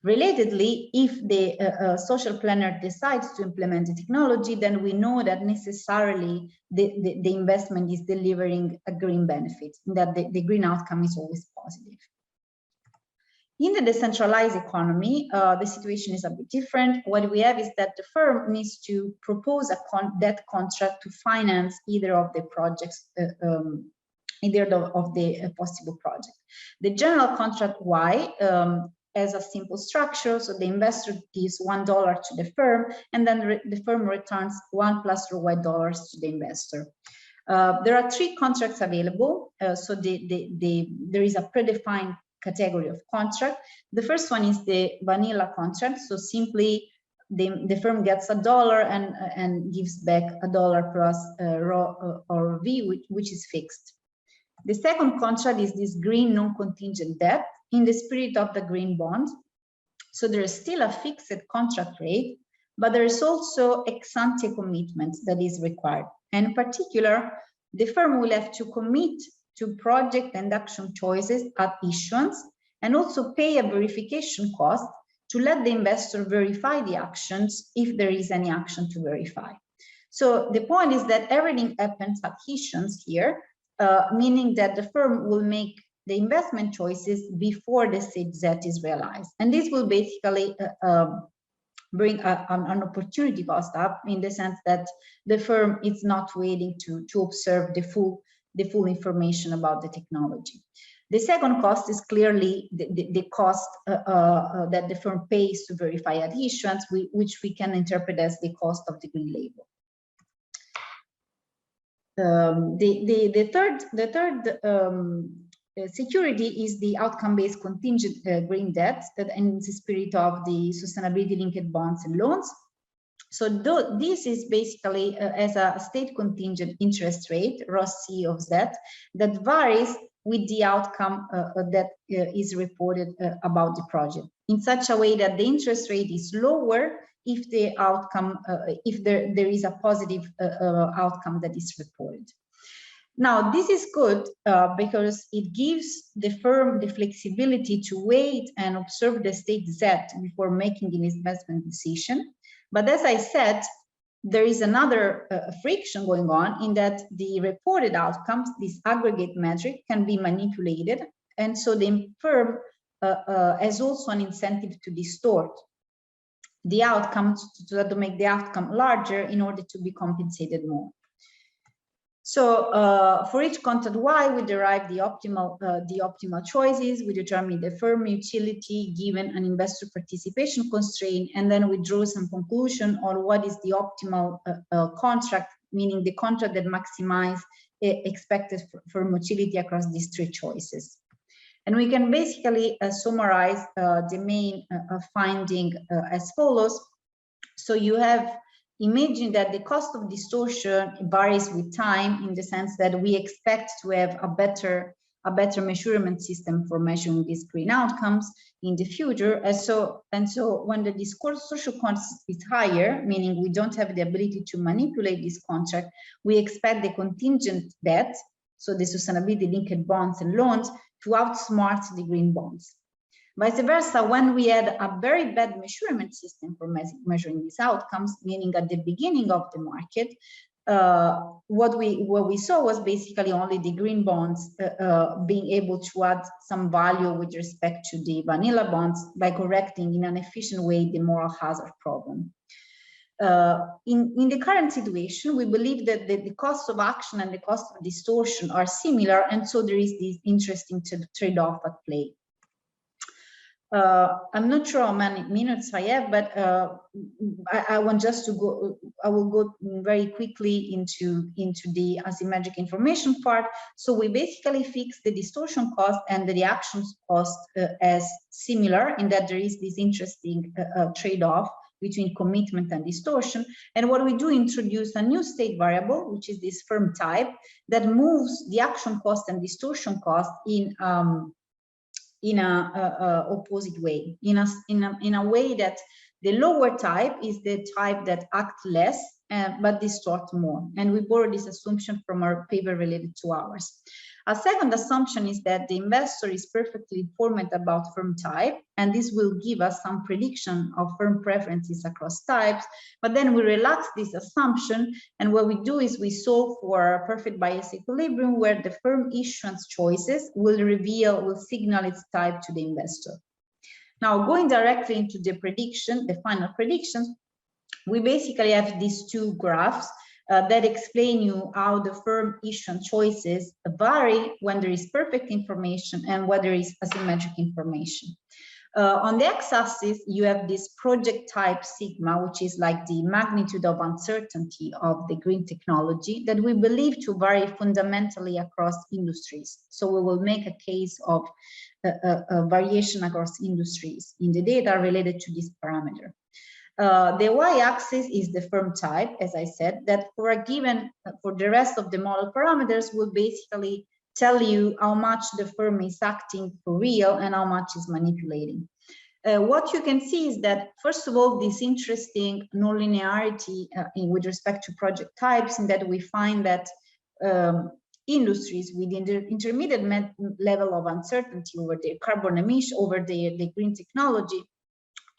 Relatedly, if the social planner decides to implement the technology, then we know that necessarily the investment is delivering a green benefit, that the green outcome is always positive. In the decentralized economy, the situation is a bit different. What we have is that the firm needs to propose a debt contract to finance either of the projects, either of the possible project. The general contract Y as a simple structure. So the investor gives $1 to the firm, and then the firm returns 1 plus y dollars to the investor. There are 3 contracts available. So there is a predefined category of contract. The first one is the vanilla contract. So simply the firm gets $1 and gives back $1 plus rho or V, which is fixed. The second contract is this green non-contingent debt in the spirit of the green bond. So there is still a fixed contract rate, but there is also ex-ante commitment that is required. And in particular, the firm will have to commit to project and action choices at issuance, and also pay a verification cost to let the investor verify the actions if there is any action to verify. So the point is that everything happens at issuance here, meaning that the firm will make the investment choices before the stage Z is realized. And this will basically bring an opportunity cost up, in the sense that the firm is not waiting to observe the full information about the technology. The second cost is clearly the cost that the firm pays to verify at issuance, which we can interpret as the cost of the green label. The third security is the outcome-based contingent green debt, that in the spirit of the sustainability-linked bonds and loans. So this is basically as a state contingent interest rate, ROC of Z, that varies with the outcome that is reported about the project, in such a way that the interest rate is lower if the outcome, if there is a positive outcome that is reported. Now, this is good because it gives the firm the flexibility to wait and observe the state Z before making an investment decision. But as I said, there is another friction going on, in that the reported outcomes, this aggregate metric, can be manipulated. And so the firm has also an incentive to distort the outcome, to make the outcome larger in order to be compensated more. So for each contract Y, we derive the optimal choices. We determine the firm utility given an investor participation constraint, and then we draw some conclusion on what is the optimal contract, meaning the contract that maximizes expected firm utility across these 3 choices. And we can basically summarize the main finding as follows. So you have, imagine that the cost of distortion varies with time, in the sense that we expect to have a better measurement system for measuring these green outcomes in the future. And so when the distortion cost is higher, meaning we don't have the ability to manipulate this contract, we expect the contingent debt, so the sustainability-linked bonds and loans, to outsmart the green bonds. Vice versa, when we had a very bad measurement system for measuring these outcomes, meaning at the beginning of the market, what we saw was basically only the green bonds being able to add some value with respect to the vanilla bonds by correcting in an efficient way the moral hazard problem. In the current situation, we believe that the cost of action and the cost of distortion are similar, and so there is this interesting trade-off at play. I'm not sure how many minutes I have, but I want just to go. I will go very quickly into the asymmetric information part. So we basically fix the distortion cost and the reaction cost as similar, in that there is this interesting trade-off between commitment and distortion. And what we do, introduce a new state variable, which is this firm type, that moves the action cost and distortion cost in a opposite way, in a way that the lower type is the type that acts less but distort more. And we borrow this assumption from our paper related to ours. A second assumption is that the investor is perfectly informed about firm type, and this will give us some prediction of firm preferences across types. But then we relax this assumption, and what we do is we solve for a perfect bias equilibrium, where the firm issuance choices will signal its type to the investor. Now, going directly into the prediction, the final predictions, we basically have these 2 graphs that explain you how the firm issuance choices vary when there is perfect information and when there is asymmetric information. On the x-axis, you have this project type sigma, which is like the magnitude of uncertainty of the green technology that we believe to vary fundamentally across industries. So we will make a case of a variation across industries in the data related to this parameter. The y-axis is the firm type, as I said, that for a given, for the rest of the model parameters will basically tell you how much the firm is acting for real and how much is manipulating. What you can see is that, first of all, this interesting nonlinearity with respect to project types, in that we find that industries with the intermediate level of uncertainty over their carbon emission, over the green technology,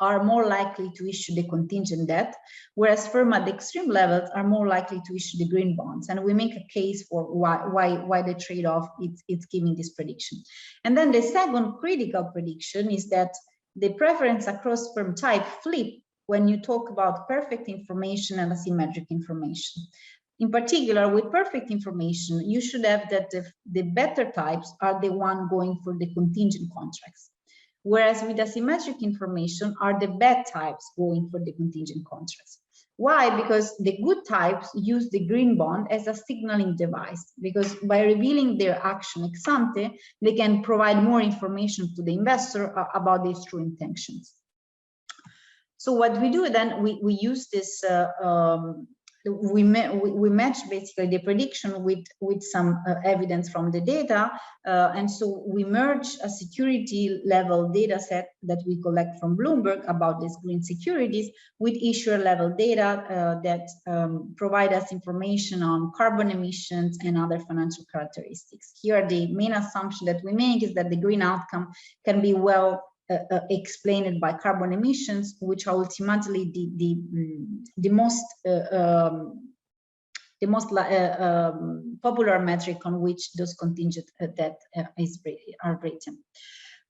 are more likely to issue the contingent debt, whereas firms at the extreme levels are more likely to issue the green bonds. And we make a case for why the trade-off it's giving this prediction. And then the second critical prediction is that the preference across firm type flip when you talk about perfect information and asymmetric information. In particular, with perfect information, you should have that the better types are the one going for the contingent contracts. Whereas with asymmetric information are the bad types going for the contingent contracts. Why? Because the good types use the green bond as a signaling device, because by revealing their action ex ante, they can provide more information to the investor about their true intentions. So what we do then, we use this, we match basically the prediction with some evidence from the data, and so we merge a security level data set that we collect from Bloomberg about these green securities with issuer level data that provide us information on carbon emissions and other financial characteristics. Here, the main assumption that we make is that the green outcome can be well explained by carbon emissions, which are ultimately the most popular metric on which those contingent debt are written.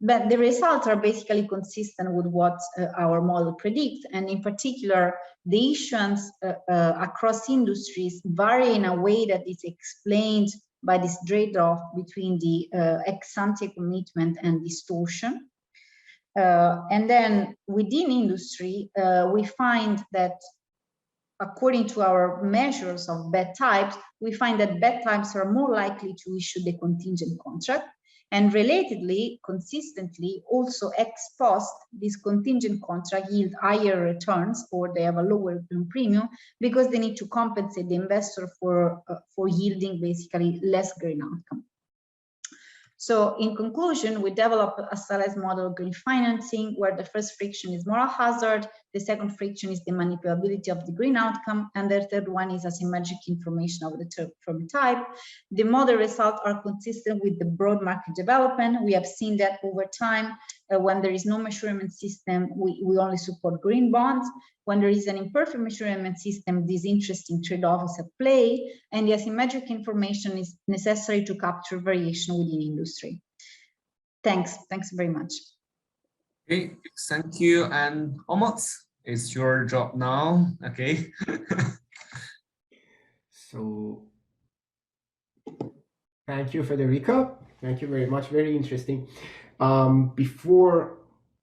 But the results are basically consistent with what our model predicts, and in particular, the issuance across industries vary in a way that is explained by this trade-off between the ex-ante commitment and distortion. And then within industry, we find that according to our measures of bad types, we find that bad types are more likely to issue the contingent contract. And relatedly, consistently, also ex post, this contingent contract yield higher returns, or they have a lower premium, because they need to compensate the investor for yielding basically less green outcome. So in conclusion, we develop a stylized model of green financing, where the first friction is moral hazard, the second friction is the manipulability of the green outcome, and the third one is asymmetric information of the firm type. The model results are consistent with the broad market development. We have seen that over time, when there is no measurement system, we only support green bonds. When there is an imperfect measurement system, this interesting trade-off is at play, and the asymmetric information is necessary to capture variation within industry. Thanks very much. Okay, thank you. And Omot, it's your job now. Okay. So, thank you, Federica. Thank you very much. Very interesting. Before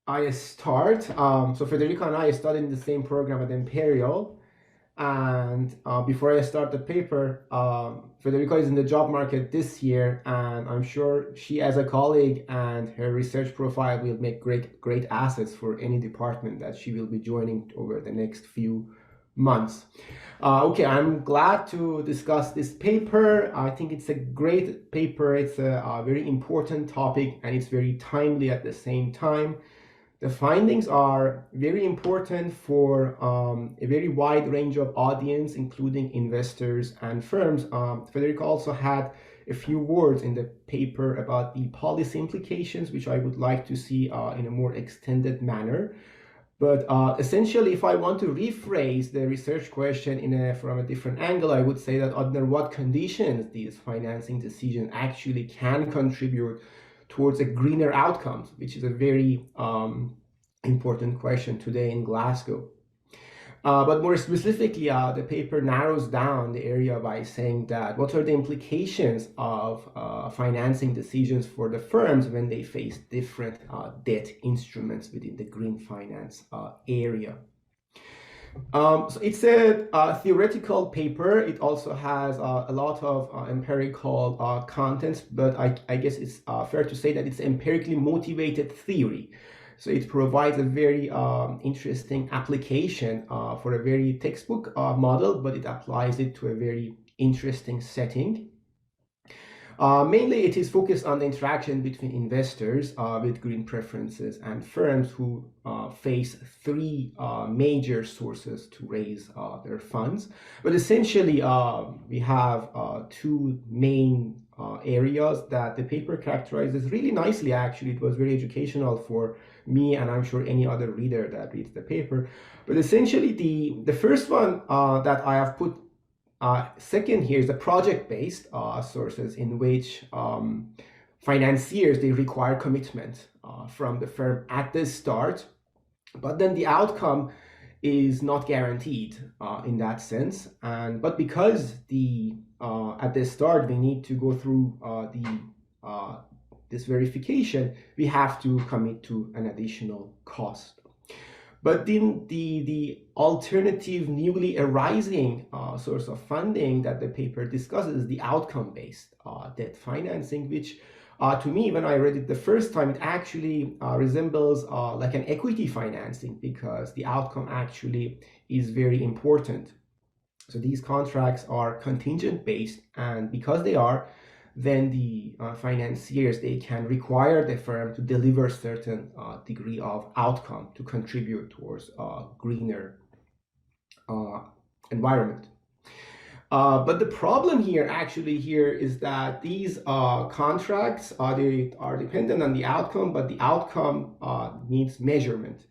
I start, so Federica and I studied in the same program at Imperial, and before I start the paper, Federica is in the job market this year, and I'm sure she, as a colleague, and her research profile will make great assets for any department that she will be joining over the next few months. Okay, I'm glad to discuss this paper. I think it's a great paper. It's a very important topic, and it's very timely at the same time. The findings are very important for a very wide range of audience, including investors and firms. Federica also had a few words in the paper about the policy implications, which I would like to see in a more extended manner. But essentially, if I want to rephrase the research question from a different angle, I would say that under what conditions these financing decisions actually can contribute towards a greener outcomes, which is a very important question today in Glasgow. But more specifically, the paper narrows down the area by saying that what are the implications of financing decisions for the firms when they face different debt instruments within the green finance area. So it's a theoretical paper. It also has a lot of empirical contents, but I guess it's fair to say that it's empirically motivated theory. So it provides a very interesting application for a very textbook model, but it applies it to a very interesting setting. Mainly, it is focused on the interaction between investors with green preferences and firms who face three major sources to raise their funds. But essentially, we have two main areas that the paper characterizes really nicely. Actually, it was very educational for me, and I'm sure any other reader that reads the paper. But essentially, the first one that I have put second here is the project-based sources, in which financiers, they require commitment from the firm at the start, but then the outcome is not guaranteed in that sense. But because at the start they need to go through this verification, we have to commit to an additional cost. But then the alternative, newly arising source of funding that the paper discusses is the outcome-based debt financing, which to me, when I read it the first time, it actually resembles like an equity financing, because the outcome actually is very important. So these contracts are contingent-based, and because they are, then the financiers, they can require the firm to deliver certain degree of outcome to contribute towards a greener environment. But the problem here is that these contracts they are dependent on the outcome, but the outcome needs measurement.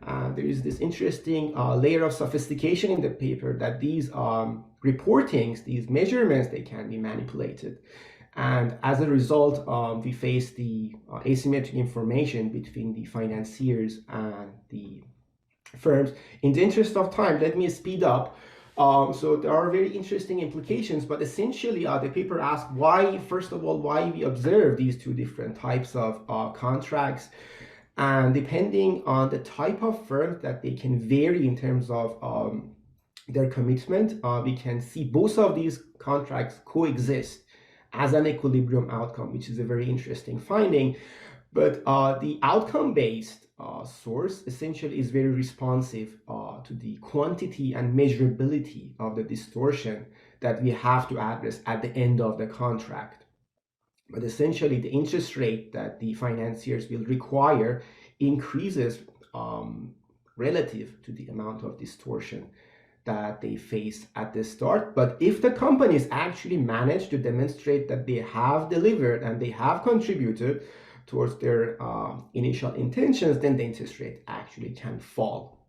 There is this interesting layer of sophistication in the paper that these reportings, these measurements, they can be manipulated. And as a result, we face the asymmetric information between the financiers and the firms. In the interest of time, let me speed up. So there are very interesting implications, but essentially the paper asks why, first of all, why we observe these two different types of contracts. And depending on the type of firms, that they can vary in terms of their commitment, we can see both of these contracts coexist as an equilibrium outcome, which is a very interesting finding. But the outcome-based source essentially is very responsive to the quantity and measurability of the distortion that we have to address at the end of the contract. But essentially, the interest rate that the financiers will require increases relative to the amount of distortion that they face at the start. But if the companies actually manage to demonstrate that they have delivered and they have contributed towards their initial intentions, then the interest rate actually can fall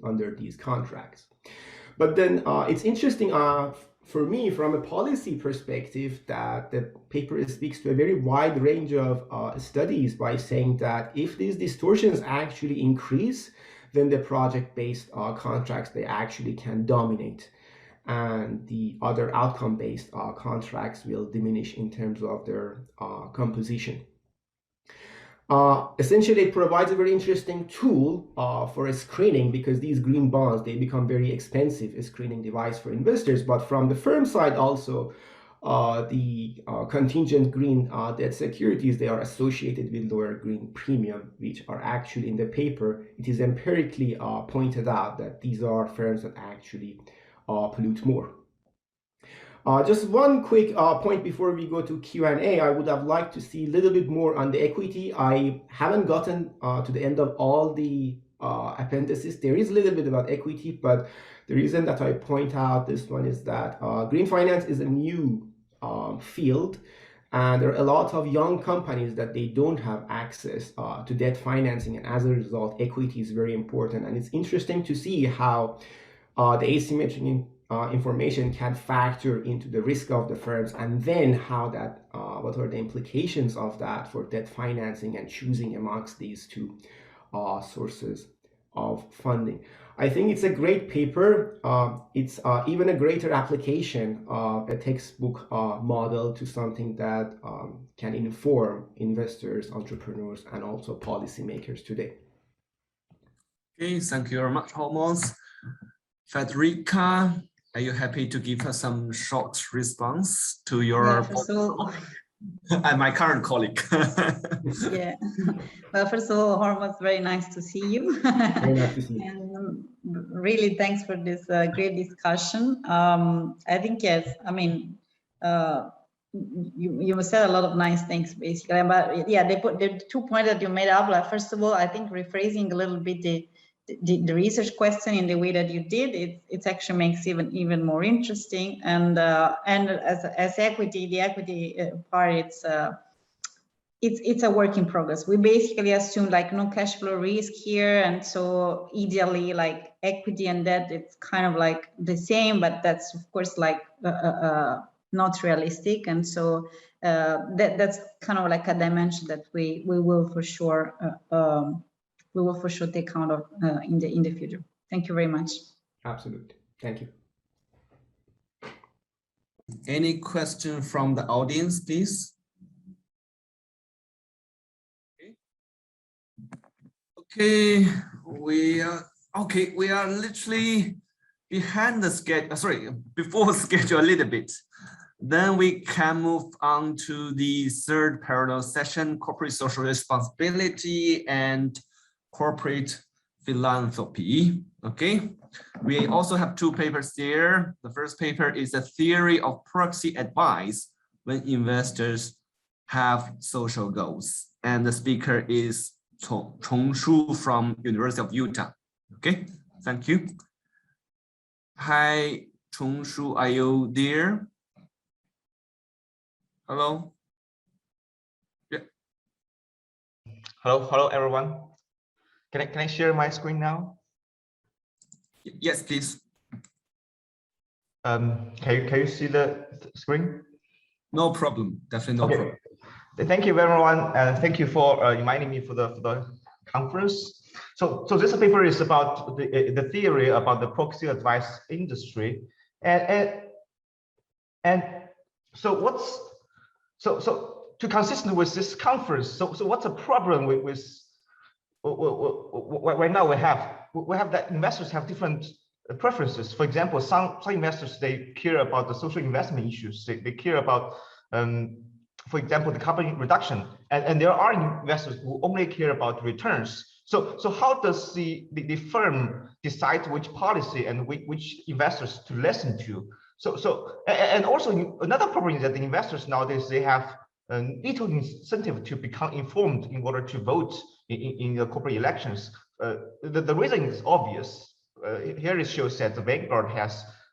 under these contracts. But then it's interesting for me, from a policy perspective, that the paper speaks to a very wide range of studies by saying that if these distortions actually increase, then the project-based contracts, they actually can dominate, and the other outcome-based contracts will diminish in terms of their composition. Essentially, it provides a very interesting tool for a screening, because these green bonds, they become very expensive, a screening device for investors. But from the firm side also, the contingent green debt securities, they are associated with lower green premium, which are actually in the paper, it is empirically pointed out that these are firms that actually pollute more. Just one quick point before we go to Q&A, I would have liked to see a little bit more on the equity. I haven't gotten to the end of all the appendices. There is a little bit about equity, but the reason that I point out this one is that green finance is a new field, and there are a lot of young companies that they don't have access to debt financing, and as a result, equity is very important. And it's interesting to see how the asymmetric information can factor into the risk of the firms, and then how that what are the implications of that for debt financing and choosing amongst these two sources of funding. I think it's a great paper. It's even a greater application of a textbook model to something that can inform investors, entrepreneurs, and also policymakers today. Okay, thank you very much, Hormos. Federica, are you happy to give us some short response to your Yeah, first of all, and my current colleague? yeah. Well, first of all, Hormos, very nice to see you. Very nice to see you. And really, thanks for this great discussion. I think, yes, I mean, you said a lot of nice things, basically. But yeah, the 2 points that you made up, like, first of all, I think rephrasing a little bit the research question in the way that you did, it actually makes even more interesting. And as equity, the equity part, it's a work in progress. We basically assume like no cash flow risk here, and so ideally like equity and debt, it's kind of like the same, but that's of course like not realistic. And so that's kind of like a dimension that we will for sure take count of in the future. Thank you very much. Absolutely. Thank you. Any question from the audience, please? Okay, we are literally behind the schedule. Sorry, before schedule a little bit. Then we can move on to the third parallel session: corporate social responsibility and corporate philanthropy. Okay, we also have 2 papers there. The first paper is a theory of proxy advice when investors have social goals, and the speaker is Chongshu from University of Utah. Okay, thank you. Hi, Chongshu, are you there? Hello. Yeah. Hello, everyone. Can I share my screen now? Yes, please. Can you see the screen? No problem. Definitely no problem. Thank you, everyone, and thank you for inviting me for the conference. So this paper is about the theory about the proxy advice industry, and so to consistent with this conference. So what's the problem with right now? We have that investors have different preferences. For example, some investors, they care about the social investment issues. They care about for example, the carbon reduction, and there are investors who only care about returns. So how does the firm decide which policy and which investors to listen to? And also another problem is that the investors nowadays, they have little incentive to become informed in order to vote in the corporate elections. The reason is obvious. Here it shows that the Vanguard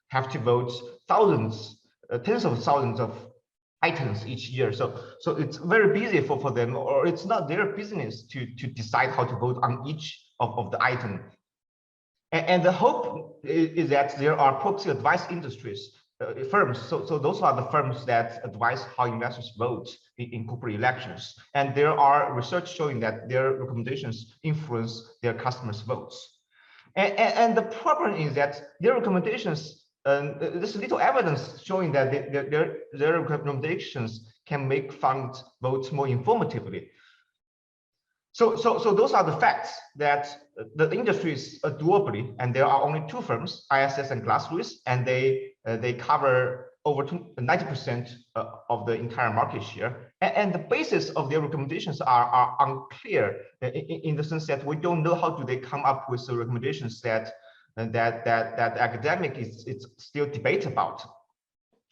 have to vote thousands, tens of thousands of items each year, so it's very busy for them, or it's not their business to decide how to vote on each of the item. And the hope is that there are proxy advice industries, firms. So those are the firms that advise how investors vote in corporate elections, and there are research showing that their recommendations influence their customers' votes. And the problem is that their recommendations, there's little evidence showing that their recommendations can make fund votes more informatively. So those are the facts, that the industry is a duopoly, and there are only 2 firms, ISS and Glass Lewis, and they cover over 90% of the entire market share. And the basis of their recommendations are unclear, in the sense that we don't know how do they come up with the recommendations that academic is still debate about.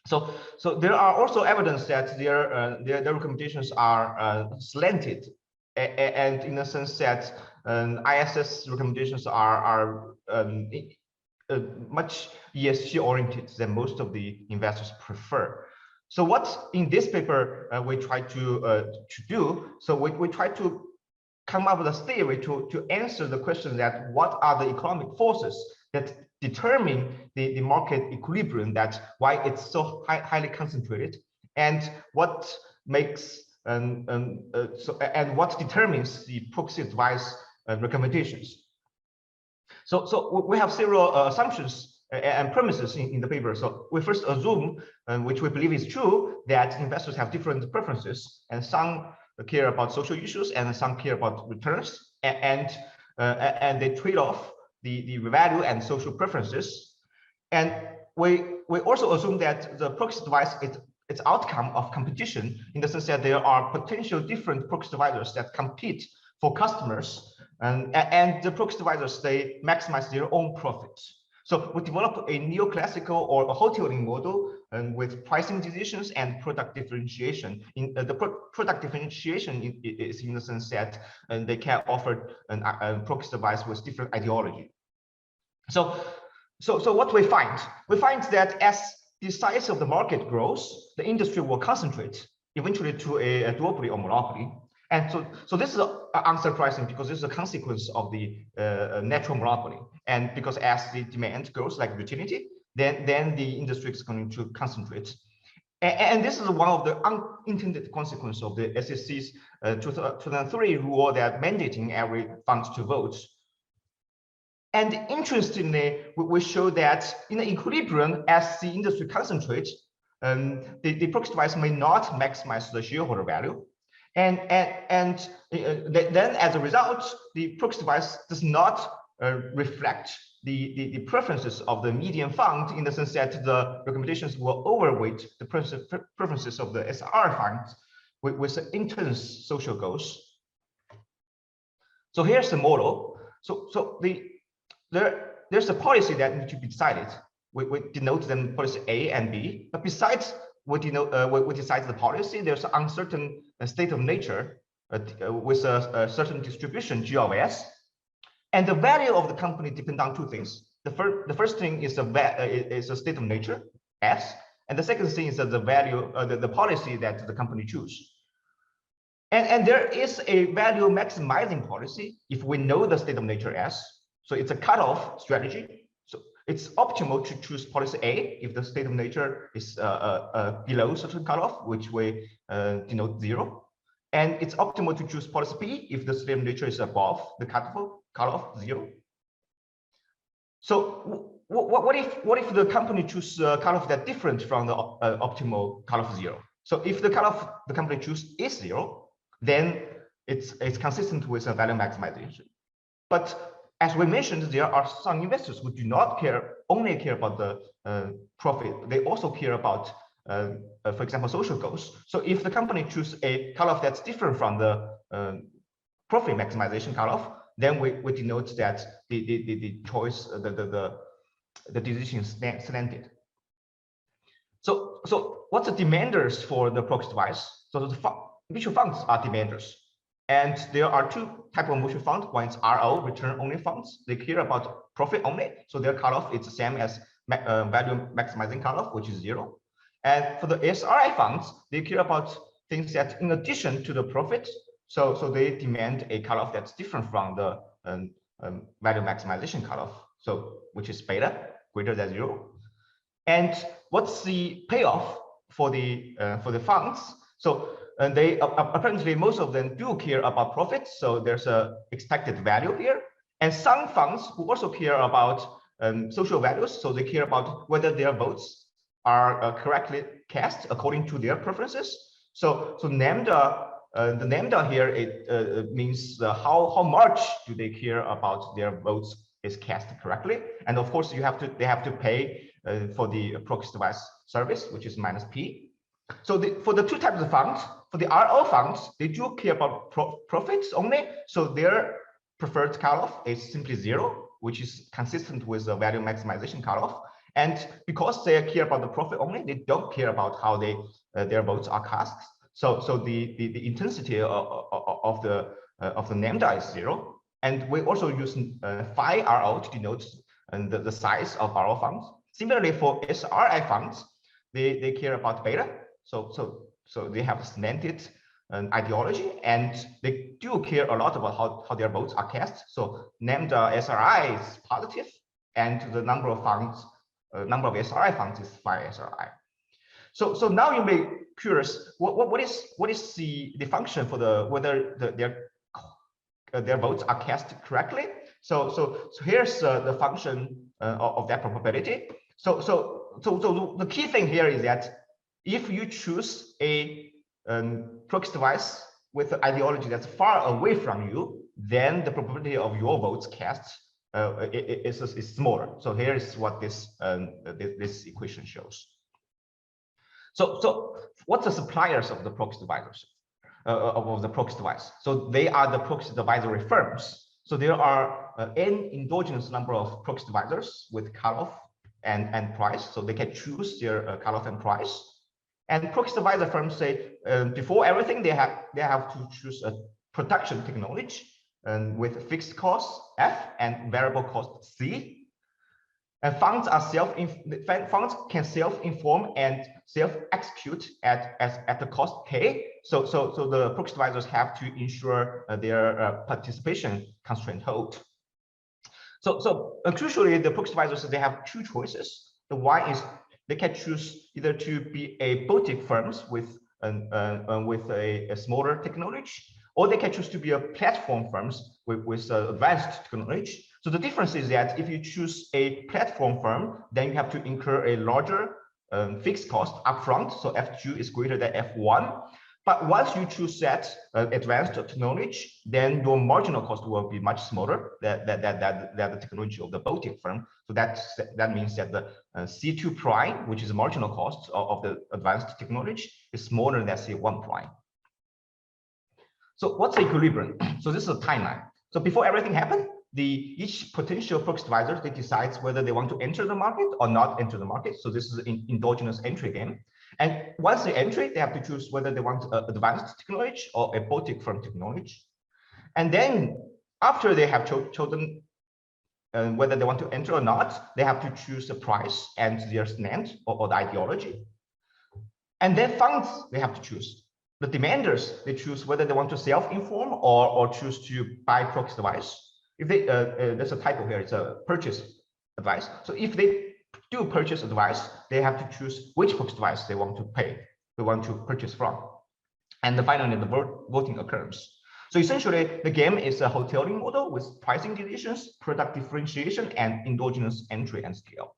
So there are also evidence that their recommendations are slanted, and in a sense that ISS recommendations are much ESG oriented than most of the investors prefer. So what in this paper we try to do? So we try to come up with a theory to answer the question that what are the economic forces that determine the market equilibrium, that why it's so highly concentrated, and what makes and what determines the proxy advice recommendations. So we have several assumptions and premises in the paper. So we first assume, which we believe is true, that investors have different preferences, and some care about social issues and some care about returns, and they trade off the value and social preferences. And we also assume that the proxy device is its outcome of competition, in the sense that there are potential different proxy dividers that compete for customers, and the proxy dividers, they maximize their own profits. So we develop a neoclassical or a wholesaling model, and with pricing decisions and product differentiation. In the product differentiation is in the sense that they can offer a proxy device with different ideology. So what we find that as the size of the market grows, the industry will concentrate eventually to a duopoly or monopoly. And so this is unsurprising, because this is a consequence of the natural monopoly. And because as the demand grows like utility, then the industry is going to concentrate. And this is one of the unintended consequences of the SEC's 2003 rule that mandating every fund to vote. And interestingly, we show that in the equilibrium, as the industry concentrates, the proxy device may not maximize the shareholder value. And then as a result, the proxy device does not reflect the preferences of the median fund, in the sense that the recommendations will overweight the preferences of the SR funds with intense social goals. So here's the model. There's a policy that needs to be decided. We denote them policy A and B, but besides we decide the policy, there's an uncertain state of nature with a certain distribution, G of S. And the value of the company depends on two things. The first thing is a state of nature, S, and the second thing is the value, the policy that the company choose. And there is a value maximizing policy if we know the state of nature S. So it's a cutoff strategy. So it's optimal to choose policy A if the state of nature is below certain cutoff, which we denote 0. And it's optimal to choose policy B if the state of nature is above the cutoff 0. So what if the company chooses a cutoff that's different from the optimal cutoff 0? So if the cutoff the company chooses is 0, then it's consistent with a value maximization. But as we mentioned, there are some investors who do not only care about the profit. They also care about, for example, social goals. So if the company chooses a cutoff that's different from the profit maximization cutoff, then we denote that the choice, the decision is slanted. So what's the demanders for the proxy device? So the mutual funds are demanders. And there are two types of mutual funds. One is RO, return only funds. They care about profit only. So their cutoff is the same as value maximizing cutoff, which is 0. And for the SRI funds, they care about things that in addition to the profit, so they demand a cutoff that's different from the value maximization cutoff, so which is beta greater than 0. And what's the payoff for the funds? So they apparently most of them do care about profits, so there's a expected value here. And some funds who also care about social values, so they care about whether their votes are correctly cast according to their preferences. So lambda, the lambda here it means how much do they care about their votes is cast correctly. And of course they have to pay for the proxy device service, which is -P. So for the two types of funds, for the RO funds, they do care about profits only. So their preferred cutoff is simply 0, which is consistent with the value maximization cutoff. And because they care about the profit only, they don't care about how their votes are cast. So the intensity of the lambda is 0. And we also use phi RO to denote the size of RO funds. Similarly, for SRI funds, they care about beta. So they have slanted ideology, and they do care a lot about how their votes are cast. So lambda SRI is positive, and the number of funds, number of SRI funds is phi SRI. So now you may be curious, what is the function for whether their votes are cast correctly? So here's the function of that probability. So the key thing here is that if you choose a proxy device with an ideology that's far away from you, then the probability of your votes cast is smaller. So here is what this this equation shows. So what's the suppliers of the proxy devices of the proxy device? So they are the proxy devisory firms. So there are n endogenous number of proxy devisors with cutoff and price. So they can choose their cutoff and price. And proxy divisor firms say before everything they have to choose a production technology with fixed cost F and variable cost C. And funds funds can self-inform and self-execute at the cost K. So the proxy advisors have to ensure their participation constraint hold. So crucially, the proxy advisors, they have two choices. The one is they can choose either to be a boutique firms with a smaller technology, or they can choose to be a platform firms with advanced technology. So the difference is that if you choose a platform firm, then you have to incur a larger fixed cost upfront. So F2 is greater than F1. But once you choose that advanced technology, then your marginal cost will be much smaller than the technology of the boutique firm. So that means that the C2 prime, which is the marginal cost of the advanced technology, is smaller than C1 prime. So what's the equilibrium? So this is a timeline. So before everything happened, each potential proxy advisor, they decides whether they want to enter the market or not enter the market. So this is an endogenous entry game. And once they enter, they have to choose whether they want advanced technology or a boutique firm technology. And then after they have chosen whether they want to enter or not, they have to choose the price and their stand or the ideology. And then funds, they have to choose. The demanders, they choose whether they want to self-inform or choose to buy proxy device. If they, there's a typo here, it's a purchase advice. So if they do purchase advice, they have to choose which proxy device they want to purchase from. And then finally, the voting occurs. So essentially, the game is a hoteling model with pricing decisions, product differentiation, and endogenous entry and scale.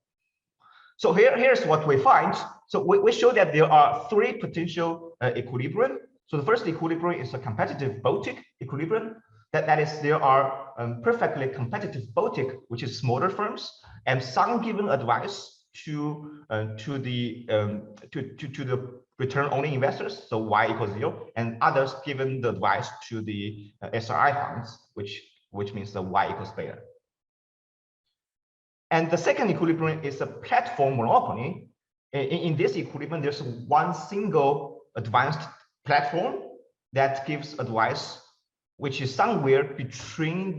So here's what we find. So we show that there are three potential equilibrium. So the first equilibrium is a competitive boutique equilibrium. That is, there are perfectly competitive boutique, which is smaller firms, and some given advice to the return-only investors, so Y equals 0, and others given the advice to the SRI funds, which means the Y equals beta. And the second equilibrium is a platform monopoly. In this equilibrium, there's one single advanced platform that gives advice, which is somewhere between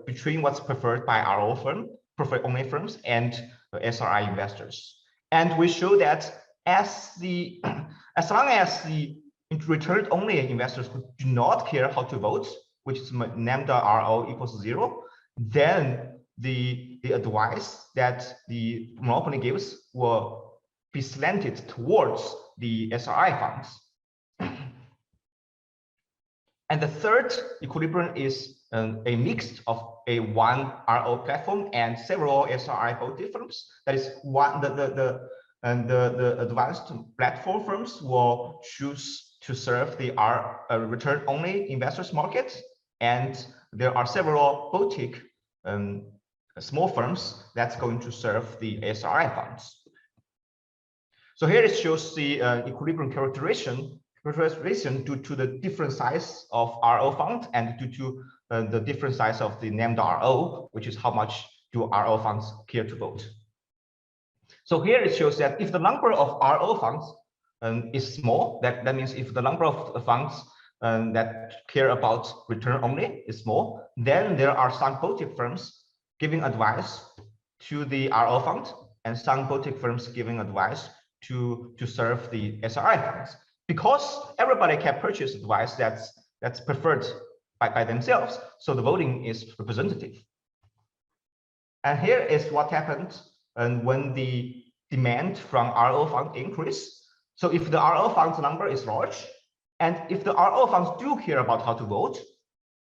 between what's preferred by RO firm, preferred only firms, and SRI investors. And we show that as long as the return only investors who do not care how to vote, which is lambda RO equals 0, then the advice that the monopoly gives will be slanted towards the SRI funds. And the third equilibrium is a mix of one RO platform and several SRI voting firms. That is, the advanced platform firms will choose to serve the return-only investors market, and there are several boutique small firms that's going to serve the SRI funds. So here it shows the equilibrium characterization due to the different size of RO fund and due to the different size of the named RO, which is how much do RO funds care to vote. So here it shows that if the number of RO funds is small, that means if the number of funds that care about return only is small, then there are some boutique firms giving advice to the RO fund and some boutique firms giving advice to serve the SRI funds. Because everybody can purchase advice that's preferred by themselves, so the voting is representative. And here is what happened when the demand from RO fund increase. So if the RO funds number is large, and if the RO funds do care about how to vote,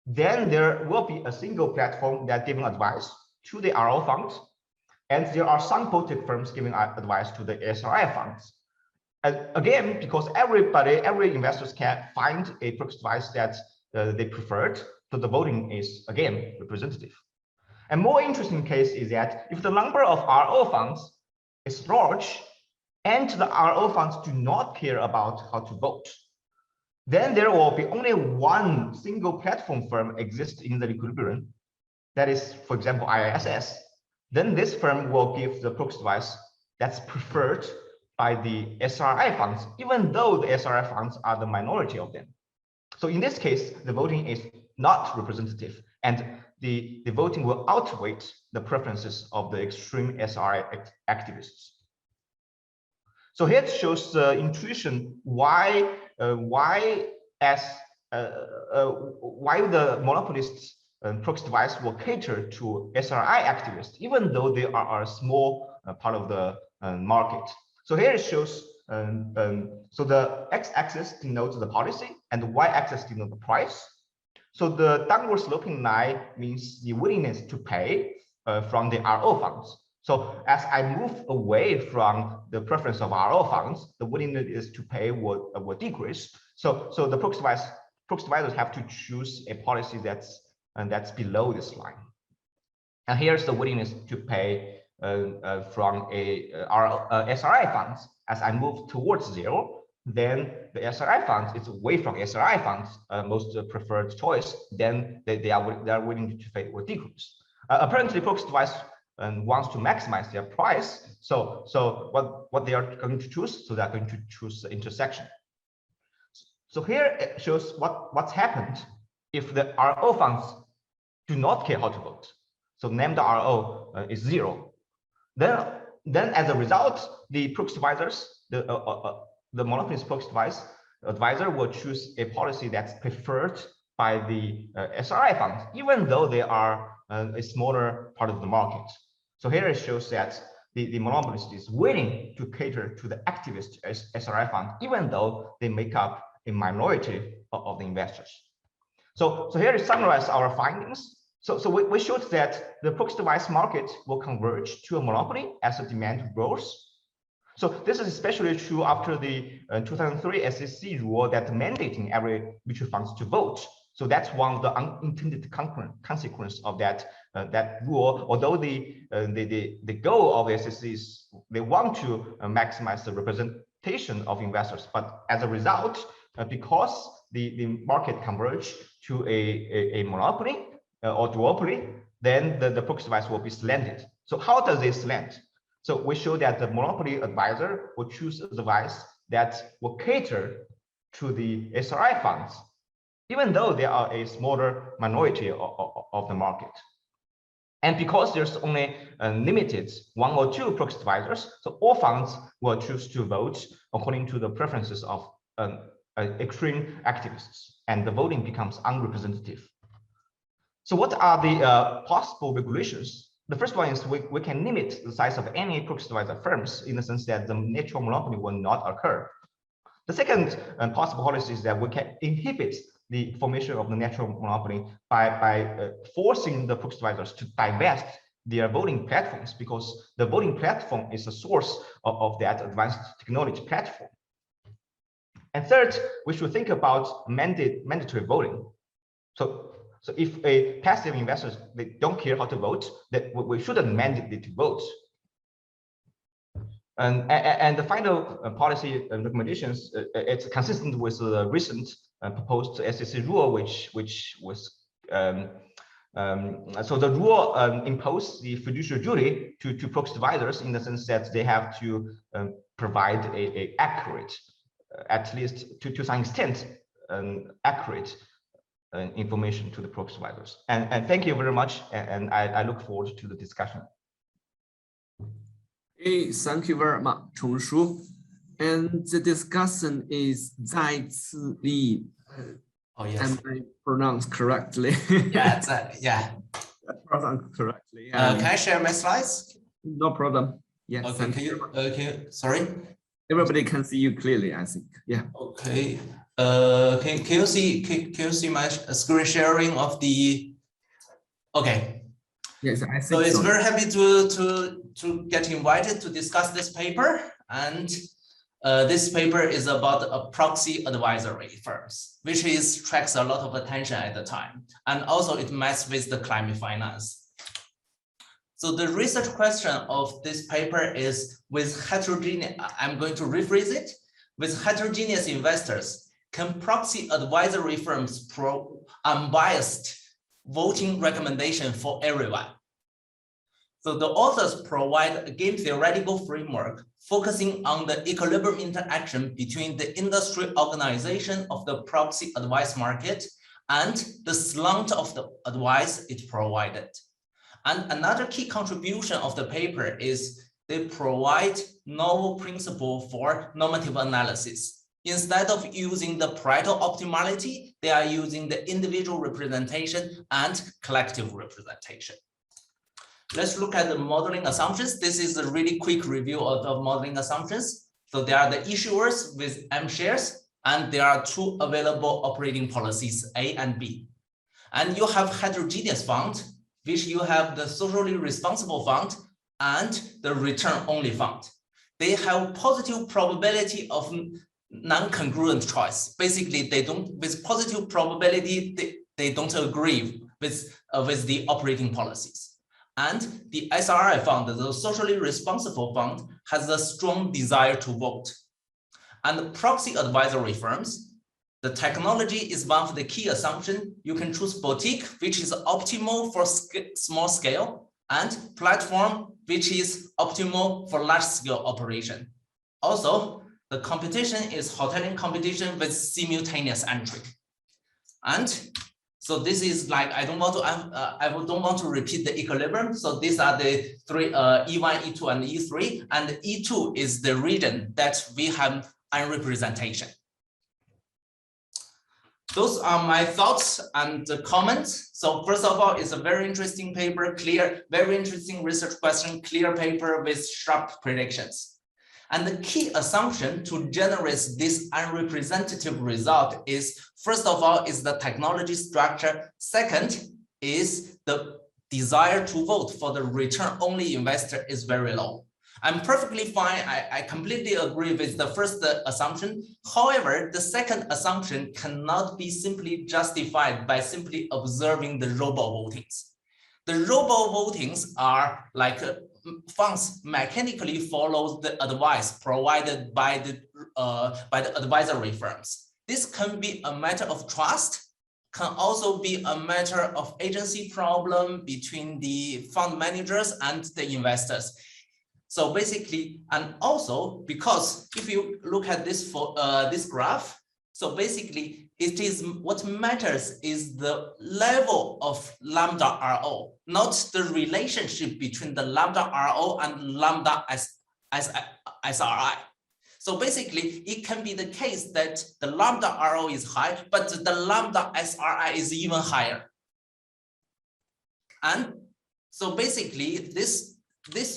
then there will be a single platform that giving advice to the RO funds, and there are some Baltic firms giving advice to the SRI funds. And again, because every investors can find a proxy device that they preferred, so the voting is again representative. A more interesting case is that if the number of RO funds is large and the RO funds do not care about how to vote, then there will be only one single platform firm exist in the equilibrium. That is, for example, IISS. Then this firm will give the proxy device that's preferred by the SRI funds, even though the SRI funds are the minority of them. So in this case, the voting is not representative, and the voting will outweigh the preferences of the extreme SRI activists. So here it shows the intuition why the monopolists proxy device will cater to SRI activists, even though they are a small part of the market. So here it shows, so the x-axis denotes the policy and the y-axis denotes the price. So the downward sloping line means the willingness to pay from the RO funds. So as I move away from the preference of RO funds, the willingness to pay will decrease. So the proxy devisers have to choose a policy that's below this line. And here's the willingness to pay from SRI funds. As I move towards zero, then the SRI funds is away from SRI funds, most preferred choice. Then they are willing to pay will decrease. Apparently, proxy device wants to maximize their price. So what they are going to choose? So they're going to choose the intersection. So here it shows what's happened if the RO funds do not care how to vote. So lambda RO is 0. Then as a result, the proxy devisers, the monopolist proxy device advisor will choose a policy that's preferred by the SRI funds, even though they are a smaller part of the market. So here it shows that the monopolist is willing to cater to the activist SRI fund, even though they make up a minority of the investors. So here is summarize our findings. So we showed that the proxy device market will converge to a monopoly as the demand grows. So this is especially true after the 2003 SEC rule that mandating every mutual funds to vote. So that's one of the unintended consequence of that rule. Although the goal of the SEC is they want to maximize the representation of investors, but as a result, because the market converge to a monopoly or duopoly, then the proxy device will be slanted. So how does it slant? So we show that the monopoly advisor will choose a device that will cater to the SRI funds, even though they are a smaller minority of the market. And because there's only limited 1 or 2 proxy advisors, so all funds will choose to vote according to the preferences of extreme activists, and the voting becomes unrepresentative. So what are the possible regulations? The first one is we can limit the size of any proxy advisor firms in the sense that the natural monopoly will not occur. The second possible policy is that we can inhibit the formation of the natural monopoly by forcing the proxy advisors to divest their voting platforms, because the voting platform is a source of that advanced technology platform. And third, we should think about mandatory voting. So if a passive investors, they don't care how to vote, that we shouldn't mandate it to vote. And the final policy recommendations, it's consistent with the recent proposed SEC rule, which was so the rule imposed the fiduciary duty to proxy advisors in the sense that they have to provide a accurate, at least to some extent, accurate information to the proxy advisors. And thank you very much, and I look forward to the discussion. Hey, thank you very much, Chongshu. And the discussion is 再次力. Oh yes. Am I pronounced correctly? Yeah, yeah. Pronounced correctly. Can I share my slides? No problem. Yes. Okay. Can you? Okay. Sorry. Everybody can see you clearly, I think. Yeah. Okay. Can you see my screen sharing of the? Okay. Yes, I think so. It's very happy to get invited to discuss this paper, and this paper is about a proxy advisory firms, which attracts a lot of attention at the time, and also it messes with the climate finance. So the research question of this paper is with heterogeneous, I'm going to rephrase it, with heterogeneous investors, can proxy advisory firms pro unbiased voting recommendation for everyone? So the authors provide a game theoretical framework focusing on the equilibrium interaction between the industry organization of the proxy advice market and the slant of the advice it provided. And another key contribution of the paper is they provide novel principle for normative analysis. Instead of using the Pareto optimality, they are using the individual representation and collective representation. Let's look at the modeling assumptions. This is a really quick review of the modeling assumptions. So there are the issuers with M shares, and there are two available operating policies, A and B. And you have heterogeneous fund, which you have the socially responsible fund and the return-only fund. They have positive probability of non-congruent choice. Basically, they don't, with positive probability, they don't agree with the operating policies. And the SRI fund, the socially responsible fund, has a strong desire to vote. And proxy advisory firms, the technology is one of the key assumptions. You can choose boutique, which is optimal for small scale, and platform, which is optimal for large scale operation. Also, the competition is hoteling competition with simultaneous entry. And so this is like, I don't want to repeat the equilibrium. So these are the three, E1, E2, and E3. And E2 is the region that we have unrepresentation. Those are my thoughts and comments. So first of all, it's a very interesting paper, clear, very interesting research question, clear paper with sharp predictions. And the key assumption to generate this unrepresentative result is, first of all, is the technology structure. Second is the desire to vote for the return-only investor is very low. I'm perfectly fine. I completely agree with the first assumption. However, the second assumption cannot be simply justified by simply observing the robo-votings. The robo-votings are like funds mechanically follow the advice provided by the advisory firms. This can be a matter of trust, can also be a matter of agency problem between the fund managers and the investors. So basically, and also because if you look at this for this graph, so basically it is what matters is the level of lambda RO, not the relationship between the lambda RO and lambda SRI. So basically, it can be the case that the lambda RO is high, but the lambda SRI is even higher. And so basically, this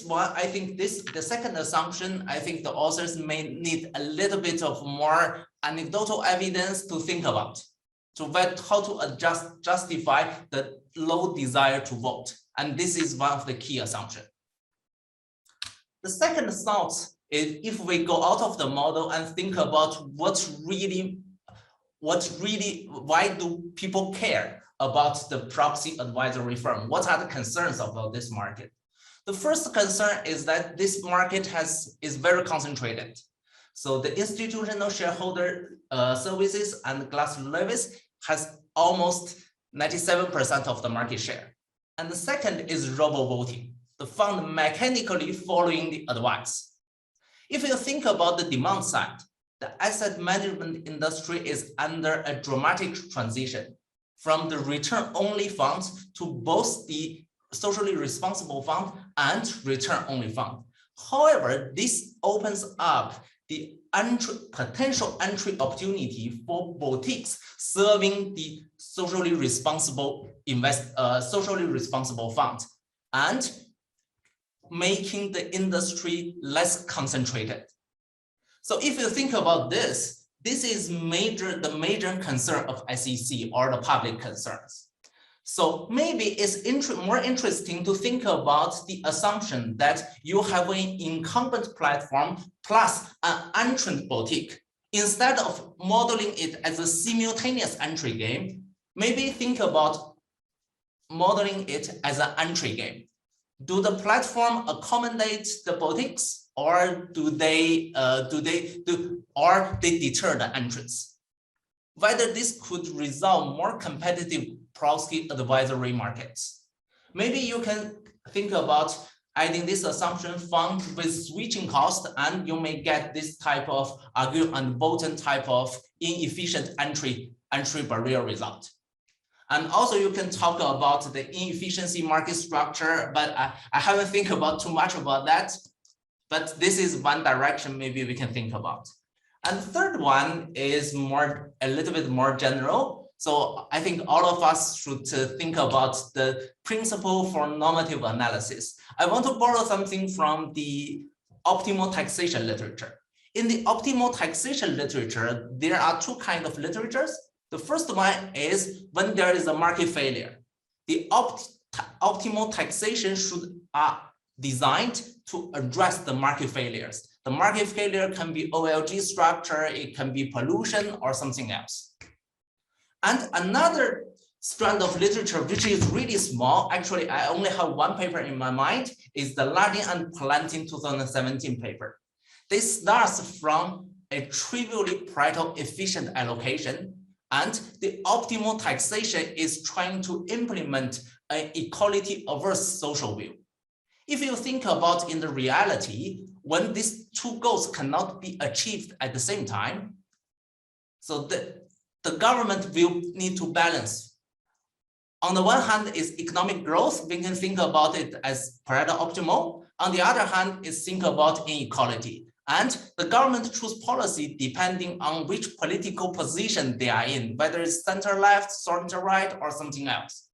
one, I think the second assumption, I think the authors may need a little bit of more anecdotal evidence to think about, how to justify the low desire to vote. And this is one of the key assumptions. The second thought is if we go out of the model and think about why do people care about the proxy advisory firm? What are the concerns about this market? The first concern is that this market is very concentrated. So the institutional shareholder services and Glasgow has almost 97% of the market share. And the second is robo-voting, the fund mechanically following the advice. If you think about the demand side, the asset management industry is under a dramatic transition from the return-only funds to both the socially responsible fund and return-only fund. However, this opens up the potential entry opportunity for boutiques serving the socially responsible fund and making the industry less concentrated. So if you think about this, this is the major concern of SEC or the public concerns. So maybe it's more interesting to think about the assumption that you have an incumbent platform plus an entrant boutique. Instead of modeling it as a simultaneous entry game, maybe think about modeling it as an entry game. Do the platform accommodate the boutiques, or do they deter the entrants? Whether this could result more competitive proxy advisory markets. Maybe you can think about adding this assumption fund with switching cost, and you may get this type of argue and Bolton type of inefficient entry barrier result. And also you can talk about the inefficiency market structure, but I haven't think about too much about that. But this is one direction maybe we can think about. And the third one is a little bit more general. So I think all of us should think about the principle for normative analysis. I want to borrow something from the optimal taxation literature. In the optimal taxation literature, there are two kinds of literatures. The first one is when there is a market failure. The optimal taxation should designed to address the market failures. The market failure can be OLG structure, it can be pollution or something else. And another strand of literature, which is really small, actually I only have one paper in my mind, is the Lardin and Plantin 2017 paper. This starts from a trivially Pareto efficient allocation, and the optimal taxation is trying to implement an equality averse social view. If you think about in the reality, when these two goals cannot be achieved at the same time, so the government will need to balance. On the one hand is economic growth, we can think about it as Pareto optimal. On the other hand is think about inequality. And the government choose policy depending on which political position they are in, whether it's center left, center right, or something else.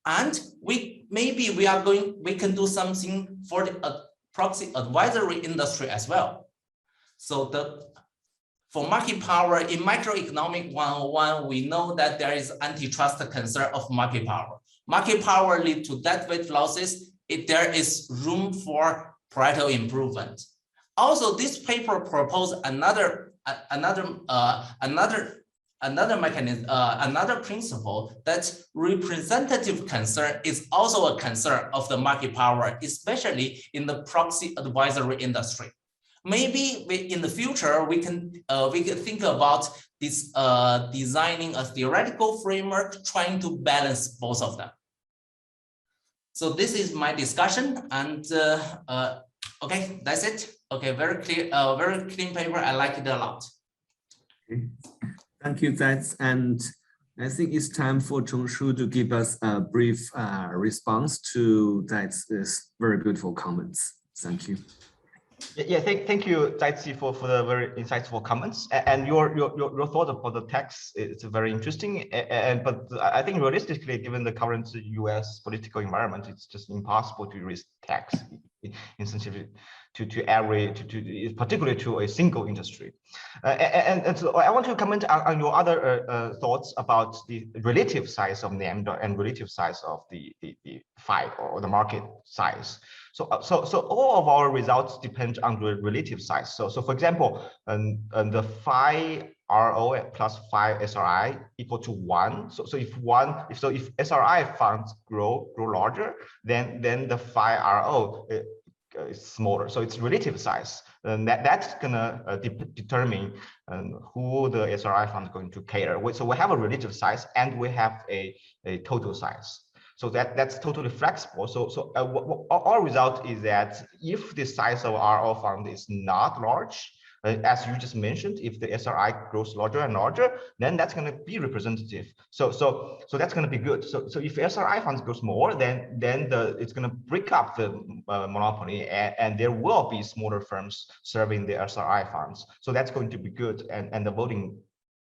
And we can do something for the proxy advisory industry as well. So for market power in microeconomic 101, we know that there is antitrust concern of market power. Market power lead to deadweight losses. There is room for Pareto improvement. Also, this paper proposed another mechanism, another principle that representative concern is also a concern of the market power, especially in the proxy advisory industry. Maybe in the future we can think about this designing a theoretical framework trying to balance both of them. So this is my discussion, and okay, that's it. Okay, very clear, very clean paper. I like it a lot. Okay. Thank you, Zai. And I think it's time for Zhongshu to give us a brief response to Zai's very beautiful comments. Thank you. Yeah, thank you, Zai, for the very insightful comments. And your thought about the text is very interesting. But I think realistically, given the current US political environment, it's just impossible to raise tax insensitive particularly to a single industry. And so I want to comment on your other thoughts about the relative size of NAMD and relative size of the FI or the market size. So all of our results depend on the relative size. So for example, the FI RO plus FI SRI equal to 1. So if SRI funds grow larger, then the FI RO is smaller. So it's relative size, and that's gonna determine who the SRI fund is going to cater. So we have a relative size and we have a total size. So that's totally flexible. So our result is that if the size of RO fund is not large, as you just mentioned, if the SRI grows larger and larger, then that's going to be representative. So that's going to be good. So if SRI funds grows more, then it's going to break up the monopoly, and there will be smaller firms serving the SRI funds. So that's going to be good, and the voting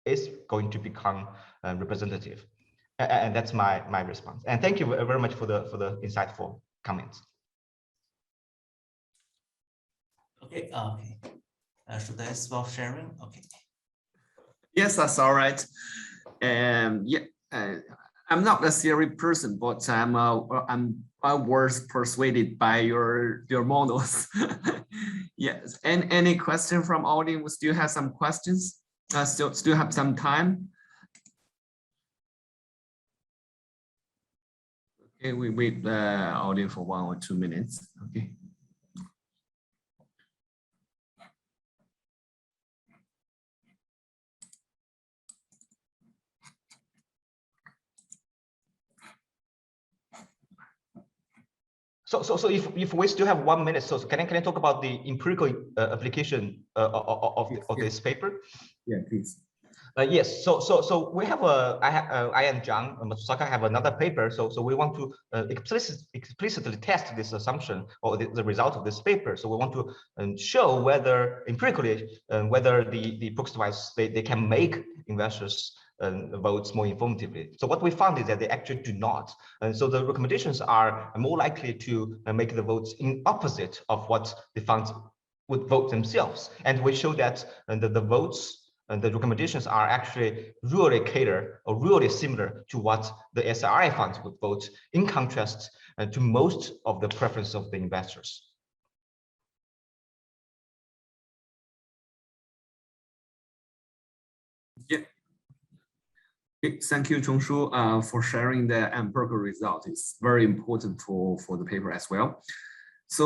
is going to become representative. And that's my response. And thank you very much for the insightful comments. Okay. Should I stop sharing? Okay. Yes, that's all right. Yeah, I'm not a theory person, but I was persuaded by your models. Yes. And any question from audience? Do you have some questions? Still have some time? Okay, we wait the audience for 1 or 2 minutes. Okay. So if we still have 1 minute, so can I talk about the empirical application of this paper? Yeah, please. Yes. So we have I and John Matsusaka have another paper. So we want to explicitly test this assumption or the result of this paper. So we want to show whether empirically whether the proxy device they can make investors votes more informatively. So what we found is that they actually do not. And so the recommendations are more likely to make the votes in opposite of what the funds would vote themselves. And we show that the votes and the recommendations are actually really cater or really similar to what the SRI funds would vote, in contrast to most of the preference of the investors. Yeah. Thank you, Chongshu, for sharing the empirical result. It's very important for the paper as well.